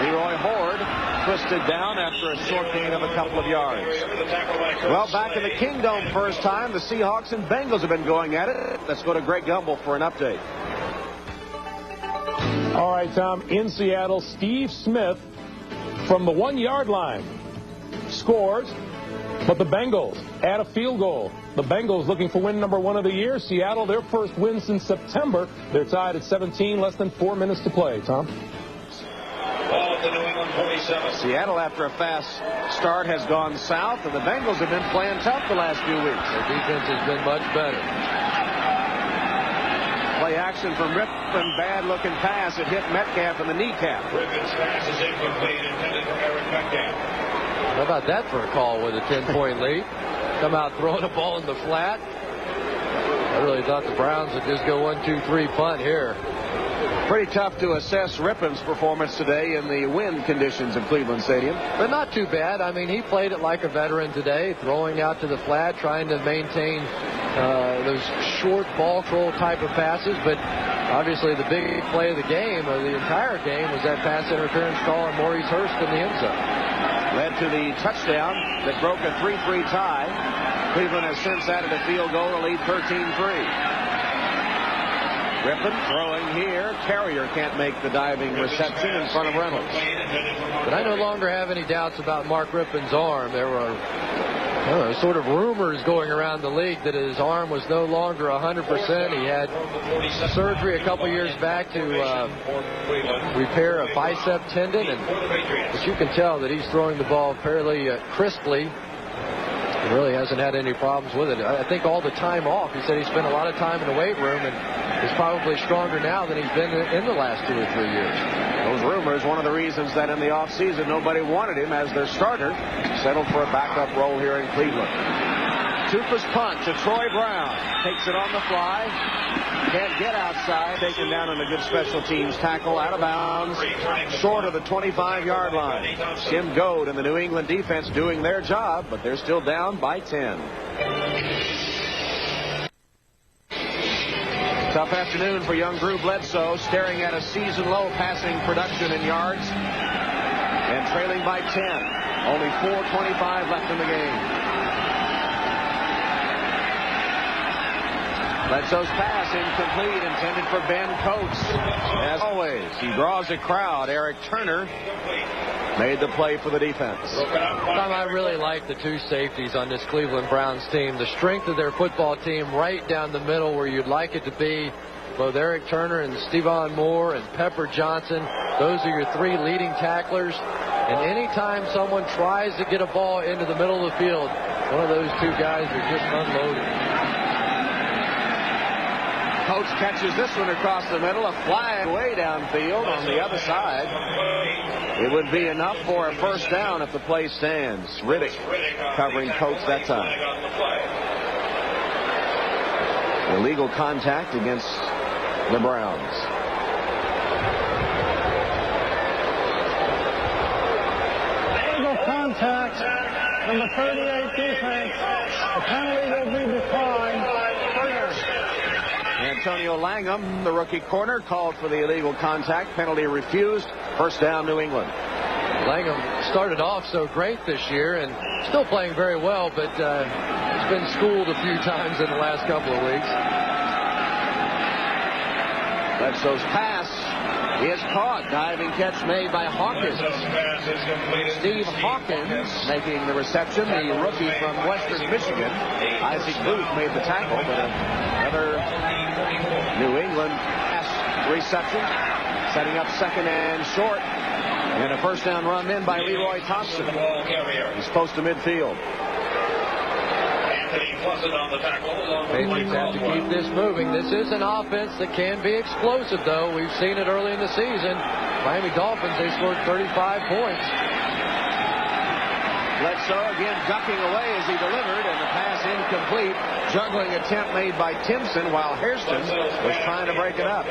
Leroy Horde twisted down after a short gain of a couple of yards. Well, back in the Kingdome first time, the Seahawks and Bengals have been going at it. Let's go to Greg Gumbel for an update. All right, Tom, in Seattle, Steve Smith from the 1-yard line scores, but the Bengals add a field goal. The Bengals looking for win number 1 of the year. Seattle, their first win since September. They're tied at 17, less than 4 minutes to play, Tom. Ball at the New England 47. Seattle, after a fast start, has gone south, and the Bengals have been playing tough the last few weeks. Their defense has been much better. Play action from Rippon, bad-looking pass. It hit Metcalf in the kneecap. Rippon's pass is incomplete, intended for Eric Metcalf. How about that for a call with a 10-point lead? Come out throwing a ball in the flat. I really thought the Browns would just go 1-2-3 punt here. Pretty tough to assess Rippon's performance today in the wind conditions of Cleveland Stadium. But not too bad. I mean, he played it like a veteran today, throwing out to the flat, trying to maintain those short ball control type of passes. But obviously the big play of the game, or the entire game, was that pass interference call on Maurice Hurst in the end zone. Led to the touchdown that broke a 3-3 tie. Cleveland has since added a field goal to lead 13-3. Rippon throwing here. Carrier can't make the diving reception in front of Reynolds. But I no longer have any doubts about Mark Rippon's arm. There were sort of rumors going around the league that his arm was no longer 100%. He had surgery a couple years back to repair a bicep tendon, but you can tell that he's throwing the ball fairly crisply. He really hasn't had any problems with it. I think all the time off, he said he spent a lot of time in the weight room and is probably stronger now than he's been in the last 2 or 3 years. Those rumors, one of the reasons that in the offseason nobody wanted him as their starter, settled for a backup role here in Cleveland. Tufa's punt to Troy Brown. Takes it on the fly. Can't get outside. Taken down on a good special teams tackle. Out of bounds. Short of the 25-yard line. Tim Goad and the New England defense doing their job, but they're still down by 10. Tough afternoon for young Drew Bledsoe, staring at a season-low passing production in yards and trailing by 10. Only 4:25 left in the game. Bledsoe's pass incomplete, intended for Ben Coates. As always, he draws a crowd. Eric Turner made the play for the defense. Tom, I really like the 2 safeties on this Cleveland Browns team. The strength of their football team right down the middle where you'd like it to be. Both Eric Turner and Stephon Moore and Pepper Johnson. Those are your 3 leading tacklers. And anytime someone tries to get a ball into the middle of the field, one of those 2 guys are just unloaded. Coates catches this one across the middle. A flag way downfield on the other side. It would be enough for a first down if the play stands. Riddick covering Coates that time. Illegal contact against the Browns. Illegal contact from the 38 defense. The penalty will be declined. Antonio Langham, the rookie corner, called for the illegal contact. Penalty refused. First down, New England. Langham started off so great this year and still playing very well, but he's been schooled a few times in the last couple of weeks. Bledsoe's pass is caught. Diving catch made by Hawkins. Steve Hawkins making the reception. The rookie from Western Michigan. Isaac Booth made the tackle, but another New England pass reception. Setting up second and short. And a first down run in by Leroy Thompson. He's close to midfield. Patriots have to keep this moving. This is an offense that can be explosive, though. We've seen it early in the season. Miami Dolphins, they scored 35 points. Bledsoe again ducking away as he delivered, and the pass incomplete. Juggling attempt made by Timpson while Hairston was trying to break it up.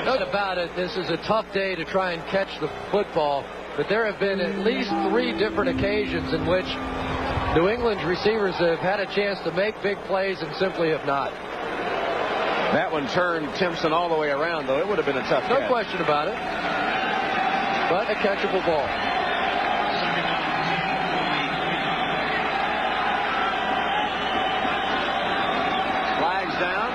No doubt about it, this is a tough day to try and catch the football, but there have been at least 3 different occasions in which New England's receivers have had a chance to make big plays and simply have not. That one turned Timpson all the way around, though. It would have been a tough catch. No question about it. But a catchable ball. Flags down.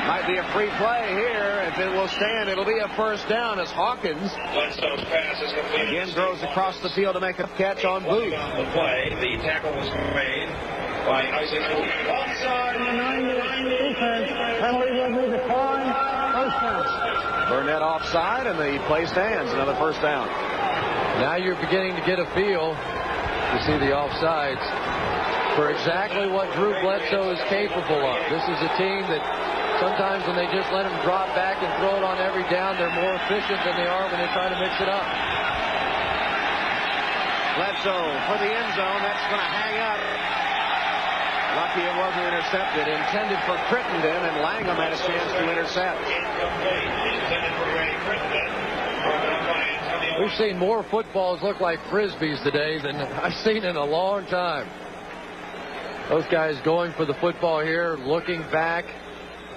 Might be a free play here. If it will stand, it'll be a first down as Hawkins again throws across the field to make a catch on Booth. The play, the tackle was made by Isaac Booth. Offside on the 98 defense. Penalty will be declined. First down. Burnett offside, and the play stands. Another first down. Now you're beginning to get a feel, you see the offsides, for exactly what Drew Bledsoe is capable of. This is a team that sometimes when they just let him drop back and throw it on every down, they're more efficient than they are when they try to mix it up. Bledsoe for the end zone. That's going to hang up. Lucky it wasn't intercepted. Intended for Crittenden, and Langham had a chance to intercept. We've seen more footballs look like Frisbees today than I've seen in a long time. Those guys going for the football here, looking back.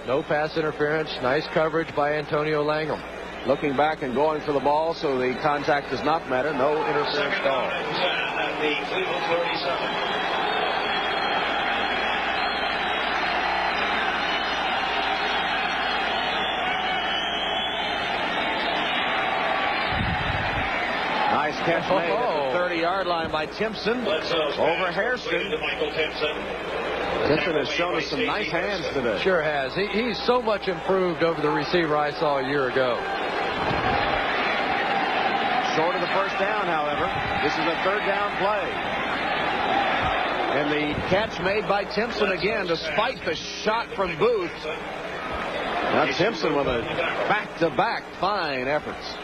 No pass interference. Nice coverage by Antonio Langham. Looking back and going for the ball, so the contact does not matter. No interference call. The Cleveland 37. Nice catch made at the 30-yard line by Timpson over Hairston. Timpson has shown us some nice hands today. Sure has. He's so much improved over the receiver I saw a year ago. Short of the first down, however. This is a third down play. And the catch made by Timpson again, despite the shot from Booth. Now Timpson with a back-to-back fine efforts.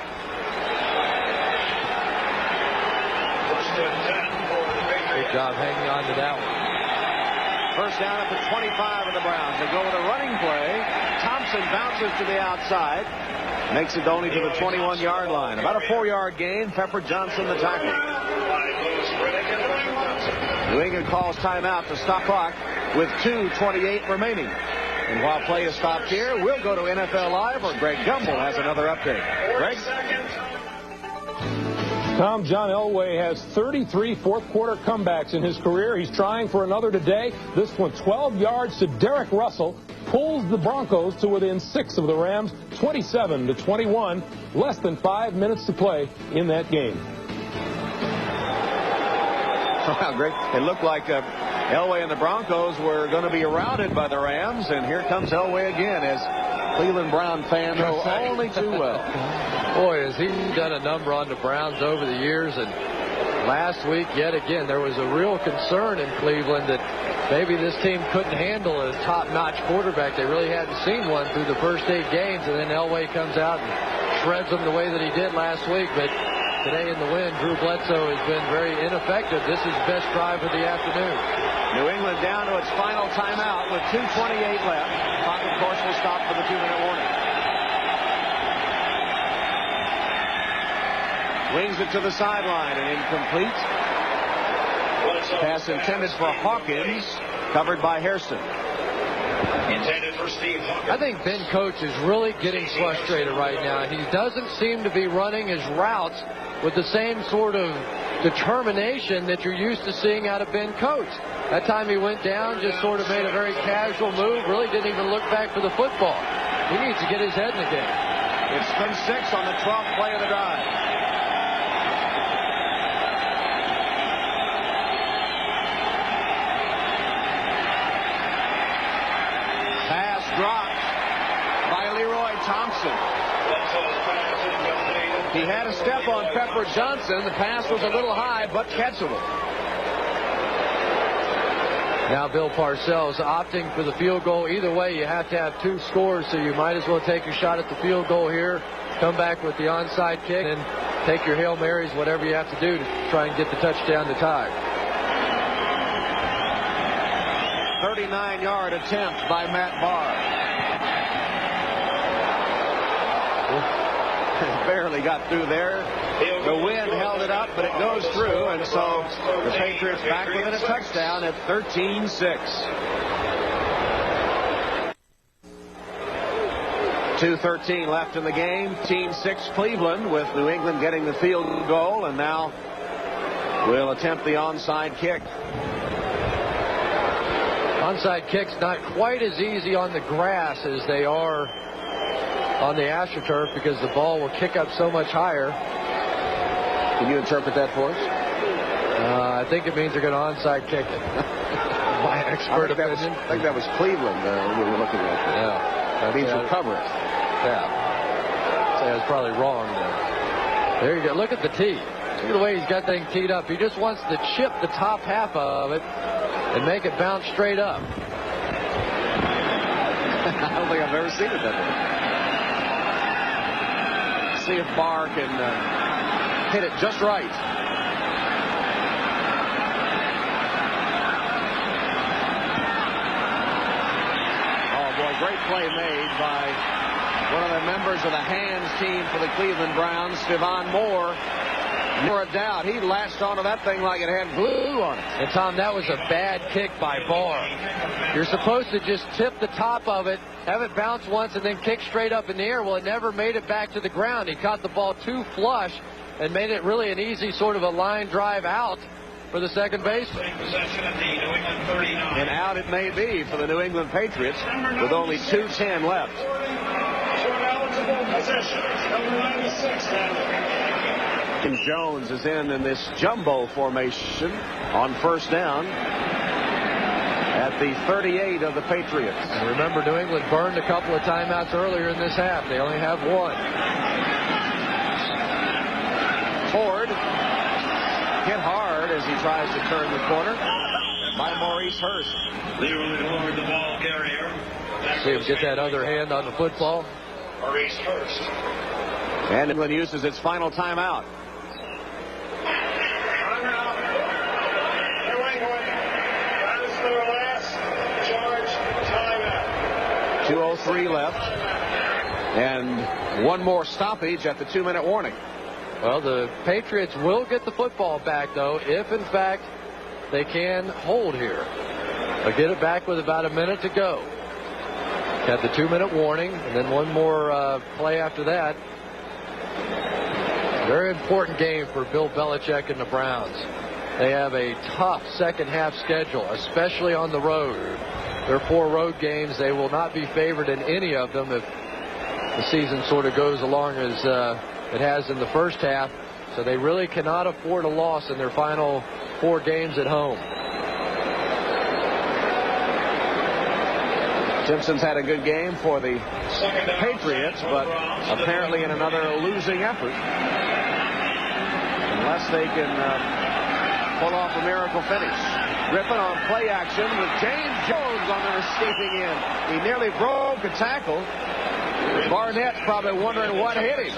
Good job hanging on to that one. First down at the 25 of the Browns. They go with a running play. Thompson bounces to the outside. Makes it only to the 21-yard line. About a 4-yard gain. Pepper Johnson the tackle. New England calls timeout to stop clock with 2:28 remaining. And while play is stopped here, we'll go to NFL Live where Greg Gumbel has another update. Greg? Tom, John Elway has 33 fourth-quarter comebacks in his career. He's trying for another today. This one 12 yards to Derek Russell. Pulls the Broncos to within 6 of the Rams, 27-21. Less than 5 minutes to play in that game. Wow, great. It looked like Elway and the Broncos were going to be routed by the Rams, and here comes Elway again, as Cleveland Brown fans know only too well. Boy, has he done a number on the Browns over the years, and last week, yet again, there was a real concern in Cleveland that maybe this team couldn't handle a top-notch quarterback. They really hadn't seen one through the first 8 games, and then Elway comes out and shreds them the way that he did last week. But today in the win, Drew Bledsoe has been very ineffective. This is the best drive of the afternoon. New England down to its final timeout with 2:28 left. Clock, of course, will stop for the 2-minute warning. Wings it to the sideline and incomplete. Pass intended for Hawkins, covered by Hairston. Intended for Steve Hawkins. I think Ben Coates is really getting frustrated right now. He doesn't seem to be running his routes with the same sort of determination that you're used to seeing out of Ben Coates. That time he went down, just sort of made a very casual move, really didn't even look back for the football. He needs to get his head in the game. It's been 6 on the 12th play of the drive. Pass dropped by Leroy Thompson. He had a step on Pepper Johnson. The pass was a little high, but catchable. Now Bill Parcells opting for the field goal. Either way, you have to have 2 scores, so you might as well take your shot at the field goal here, come back with the onside kick, and take your Hail Marys, whatever you have to do to try and get the touchdown to tie. 39-yard attempt by Matt Barr. Barely got through there. The wind held it up, but it goes through, and so the Patriots back within a touchdown at 13-6. 2:13 left in the game. 13-6 Cleveland, with New England getting the field goal, and now will attempt the onside kick. Onside kicks not quite as easy on the grass as they are on the AstroTurf because the ball will kick up so much higher. Can you interpret that for us? I think it means they're going to onside kick it. My expert opinion. I think that was Cleveland we were looking at. Yeah. That means recover it. Yeah. So I was probably wrong there. There you go. Look at the tee. Look at the way he's got things teed up. He just wants to chip the top half of it and make it bounce straight up. I don't think I've ever seen it that way. See if Barr can hit it just right. Oh, boy, great play made by one of the members of the hands team for the Cleveland Browns, Stevan Moore. For a doubt, he latched onto that thing like it had glue on it. And, Tom, that was a bad kick by Barr. You're supposed to just tip the top of it, have it bounce once, and then kick straight up in the air. Well, it never made it back to the ground. He caught the ball too flush and made it really an easy sort of a line drive out for the second baseman. And out it may be for the New England Patriots with only 2:10 left. And Jones is in this jumbo formation on first down at the 38 of the Patriots. And remember, New England burned a couple of timeouts earlier in this half. They only have 1. Ford hit hard as he tries to turn the corner by Maurice Hurst. Leroy Ford, the ball carrier. See him get that other hand on the football. Maurice Hurst. And England uses its final timeout. 2:03 left. And one more stoppage at the 2-minute warning. Well, the Patriots will get the football back, though, if, in fact, they can hold here. They'll get it back with about a minute to go. Got the 2-minute warning, and then one more play after that. Very important game for Bill Belichick and the Browns. They have a tough second-half schedule, especially on the road. Their 4 road games, they will not be favored in any of them if the season sort of goes along as it has in the first half. So they really cannot afford a loss in their final 4 games at home. Simpson's had a good game for the Patriots, but apparently in another losing effort. Unless they can pull off a miracle finish. Griffin on play action with James Jones on the escaping end. He nearly broke a tackle. Barnett's probably wondering what hit him.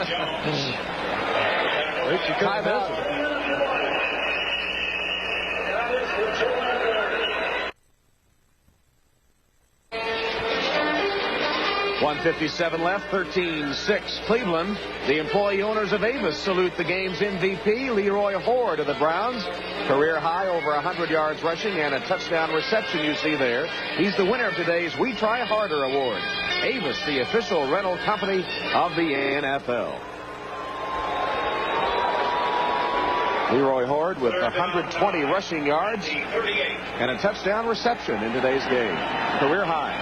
Timeout. 1:57 left, 13-6 Cleveland. The employee owners of Avis salute the game's MVP, Leroy Hoard of the Browns. Career high over 100 yards rushing and a touchdown reception you see there. He's the winner of today's We Try Harder award. Avis, the official rental company of the NFL. Leroy Hoard with 120 rushing yards and a touchdown reception in today's game. Career high.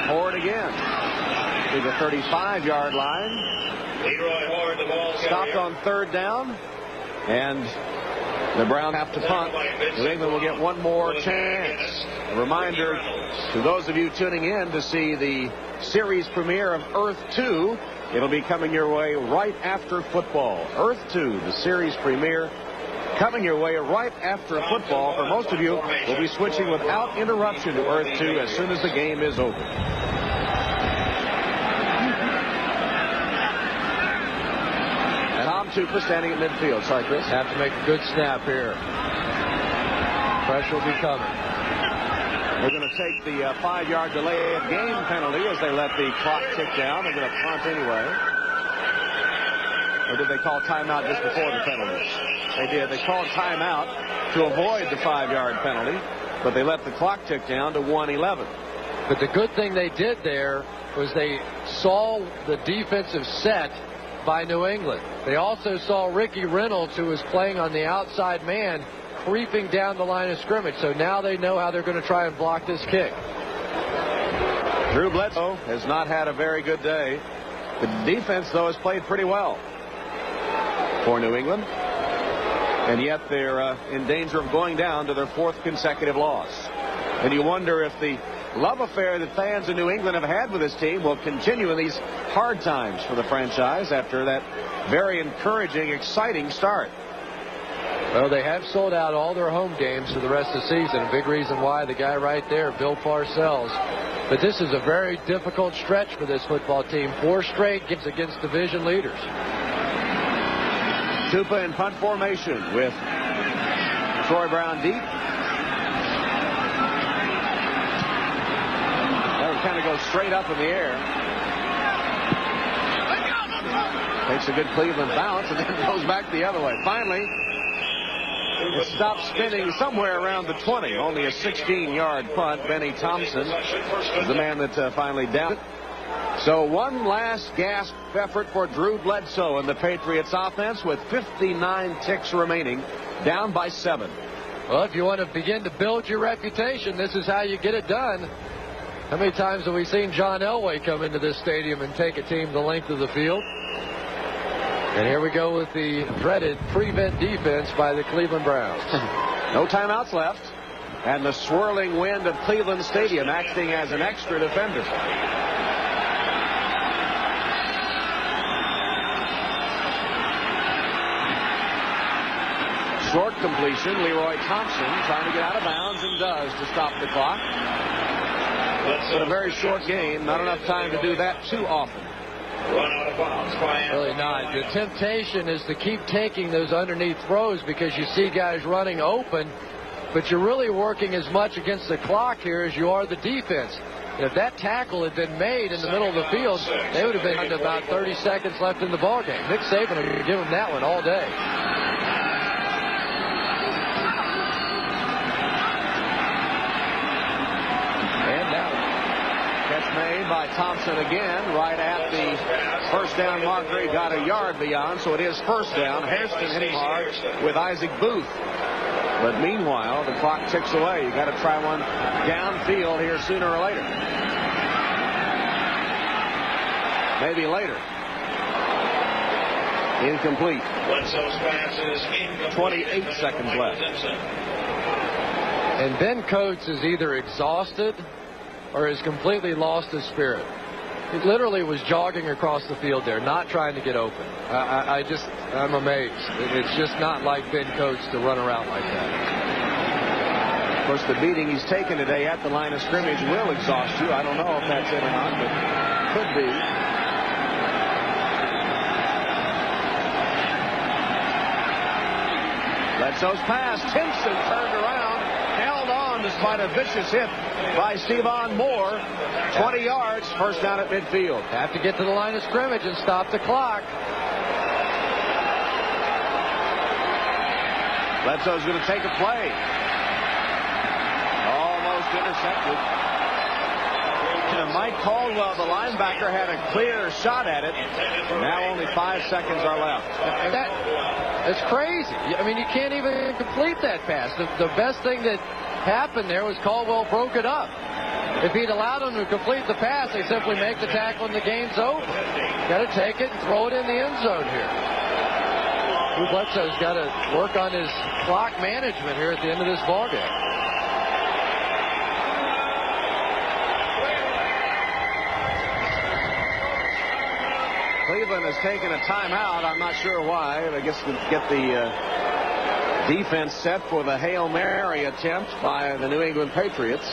Hoard again to the 35-yard line. Leroy Hoard, the ball Stopped on third down. And the Browns have to punt. New England will get one more chance. A reminder to those of you tuning in to see the series premiere of Earth 2. It'll be coming your way right after football. Earth 2, the series premiere, coming your way right after football. For most of you, we'll be switching without interruption to Earth 2 as soon as the game is over. And Tom Tupa standing at midfield. Sorry, Chris. Have to make a good snap here. Pressure will be coming. They're going to take the 5-yard delay of game penalty as they let the clock tick down. They're going to punt anyway. Or did they call timeout just before the penalty? They did. They called timeout to avoid the 5-yard penalty, but they let the clock tick down to 1:11. But the good thing they did there was they saw the defensive set by New England. They also saw Ricky Reynolds, who was playing on the outside man, creeping down the line of scrimmage. So now they know how they're going to try and block this kick. Drew Bledsoe has not had a very good day. The defense, though, has played pretty well for New England. And yet they're in danger of going down to their 4th consecutive loss. And you wonder if the love affair that fans in New England have had with this team will continue in these hard times for the franchise after that very encouraging, exciting start. Well, they have sold out all their home games for the rest of the season. A big reason why, the guy right there, Bill Parcells. But this is a very difficult stretch for this football team. 4 straight games against division leaders. Tupa in punt formation with Troy Brown deep. That would kind of go straight up in the air. Takes a good Cleveland bounce and then goes back the other way. Finally, it stops spinning somewhere around the 20. Only a 16-yard punt. Benny Thompson is the man that finally downed it. So one last gasp effort for Drew Bledsoe and the Patriots offense with 59 ticks remaining, down by 7. Well, if you want to begin to build your reputation, this is how you get it done. How many times have we seen John Elway come into this stadium and take a team the length of the field? And here we go with the dreaded prevent defense by the Cleveland Browns. No timeouts left. And the swirling wind of Cleveland Stadium acting as an extra defender. Short completion. Leroy Thompson trying to get out of bounds and does to stop the clock. But a very short game. Not enough time to do that too often. Really not. The temptation is to keep taking those underneath throws because you see guys running open, but you're really working as much against the clock here as you are the defense. If that tackle had been made in the middle of the field, they would have been under about 30 seconds left in the ballgame. Nick Saban would give them that one all day. Made by Thompson again right at the first down marker. He got a yard beyond, so it is first down. Hairston hitting hard with Isaac Booth. But meanwhile, the clock ticks away. You got to try one downfield here sooner or later. Maybe later. Incomplete. 28 seconds left. And Ben Coates is either exhausted or has completely lost his spirit. He literally was jogging across the field there, not trying to get open. I'm amazed. It's just not like Ben Coates to run around like that. Of course, the beating he's taken today at the line of scrimmage will exhaust you. I don't know if that's it or not, but could be. Bledsoe's pass. Timpson turned around, held on despite a vicious hit by Stevan Moore. 20 yards, first down at midfield. Have to get to the line of scrimmage and stop the clock. Bledsoe's going to take a play. Almost intercepted. And Mike Caldwell, the linebacker, had a clear shot at it. Now only 5 seconds are left. That's crazy. I mean, you can't even complete that pass. The best thing that happened there was Caldwell broke it up. If he'd allowed him to complete the pass, they simply make the tackle and the game's over. Got to take it and throw it in the end zone here. Drew Bledsoe's got to work on his clock management here at the end of this ballgame. Cleveland has taken a timeout. I'm not sure why. I guess to get the defense set for the Hail Mary attempt by the New England Patriots.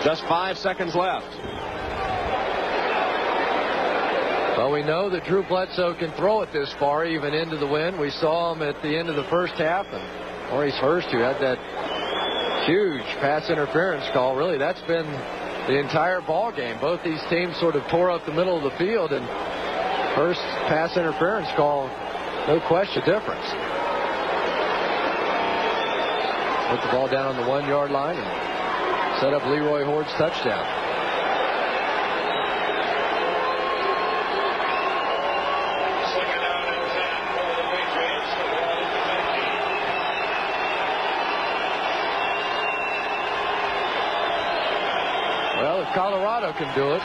Just 5 seconds left. Well, we know that Drew Bledsoe can throw it this far, even into the wind. We saw him at the end of the first half, and Maurice Hurst, who had that huge pass interference call. Really, that's been the entire ball game. Both these teams sort of tore up the middle of the field, and Hurst's pass interference call, no question difference. Put the ball down on the 1 yard line and set up Leroy Hoard's touchdown. Well, if Colorado can do it.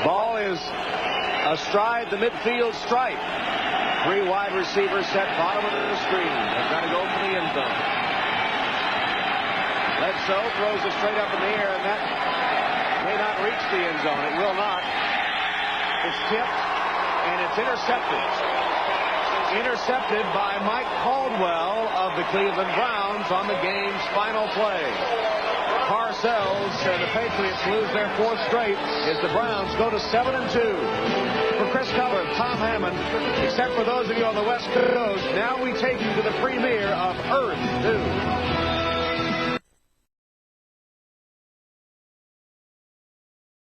Ball is astride the midfield stripe. 3 wide receivers set bottom of the screen. They've got to go for the end zone. Bledsoe throws it straight up in the air, and that may not reach the end zone. It will not. It's tipped, and it's intercepted. Intercepted by Mike Caldwell of the Cleveland Browns on the game's final play. Parcells and the Patriots lose their 4th straight as the Browns go to 7-2. For Chris Keller, Tom Hammond, except for those of you on the West Coast, now we take you to the premiere of Earth 2.